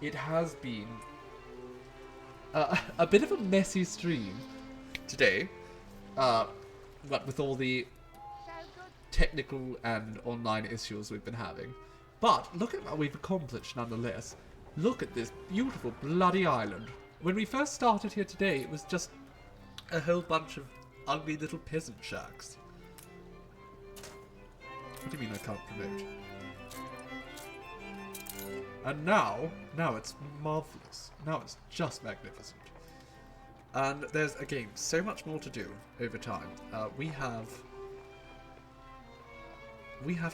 It has been a bit of a messy stream today, what with all the technical and online issues we've been having. But look at what we've accomplished nonetheless. Look at this beautiful bloody island. When we first started here today, it was just a whole bunch of ugly little peasant shacks. What do you mean I can't promote? And now it's marvellous. Now it's just magnificent. And there's, again, so much more to do over time. We have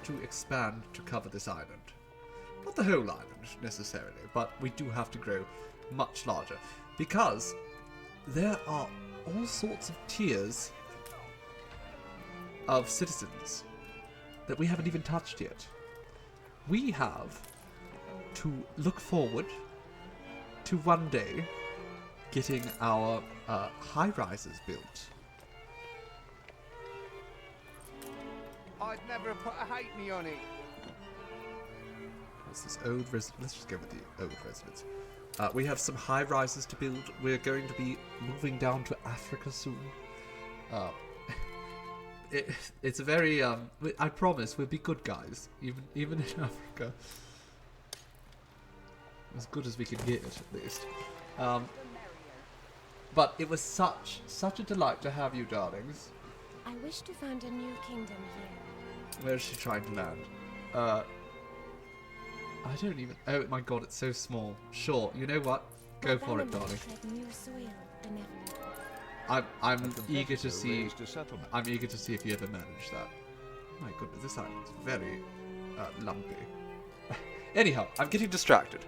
to expand to cover this island. Not the whole island, necessarily, but we do have to grow much larger. Because there are all sorts of tiers of citizens that we haven't even touched yet. We have to look forward to one day getting our high-rises built. I'd never have put a halfpenny on it. What's this old let's just go with the old residents. We have some high-rises to build. We're going to be moving down to Africa soon. It's a very I promise we'll be good guys, even in Africa. As good as we can get, at least. But it was such a delight to have you, darlings. I wish to found a new kingdom here. Where is she trying to land? I don't even... Oh my god, it's so small. Sure, you know what? Go for it, darling. I'm eager to see... I'm eager to see if you ever manage that. Oh my goodness, this island's very lumpy. Anyhow, I'm getting distracted.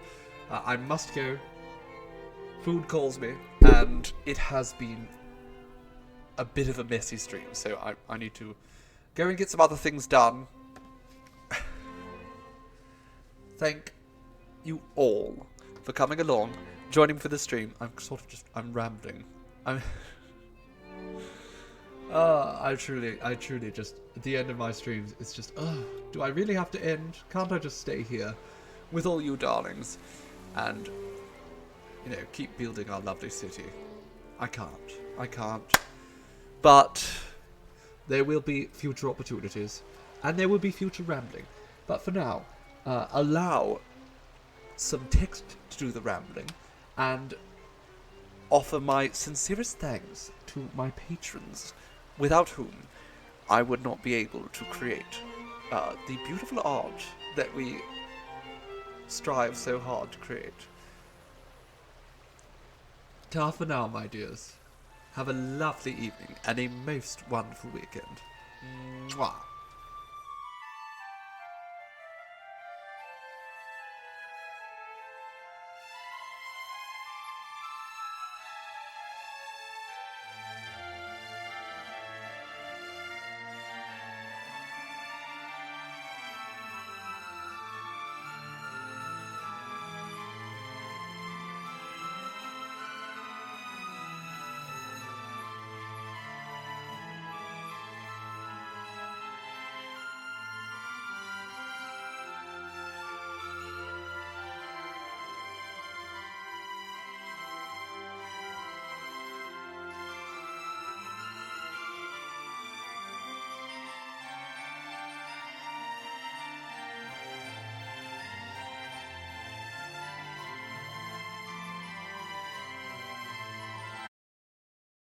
I must go. Food calls me, and it has been a bit of a messy stream, so I need to go and get some other things done. Thank you all for coming along, joining for the stream. I'm rambling. I truly just, at the end of my streams, it's just, do I really have to end? Can't I just stay here with all you darlings and, you know, keep building our lovely city? I can't. But there will be future opportunities, and there will be future rambling. But for now, allow some text to do the rambling, and offer my sincerest thanks to my patrons, without whom I would not be able to create the beautiful art that we strive so hard to create. Ta for now, my dears. Have a lovely evening and a most wonderful weekend. Mwah.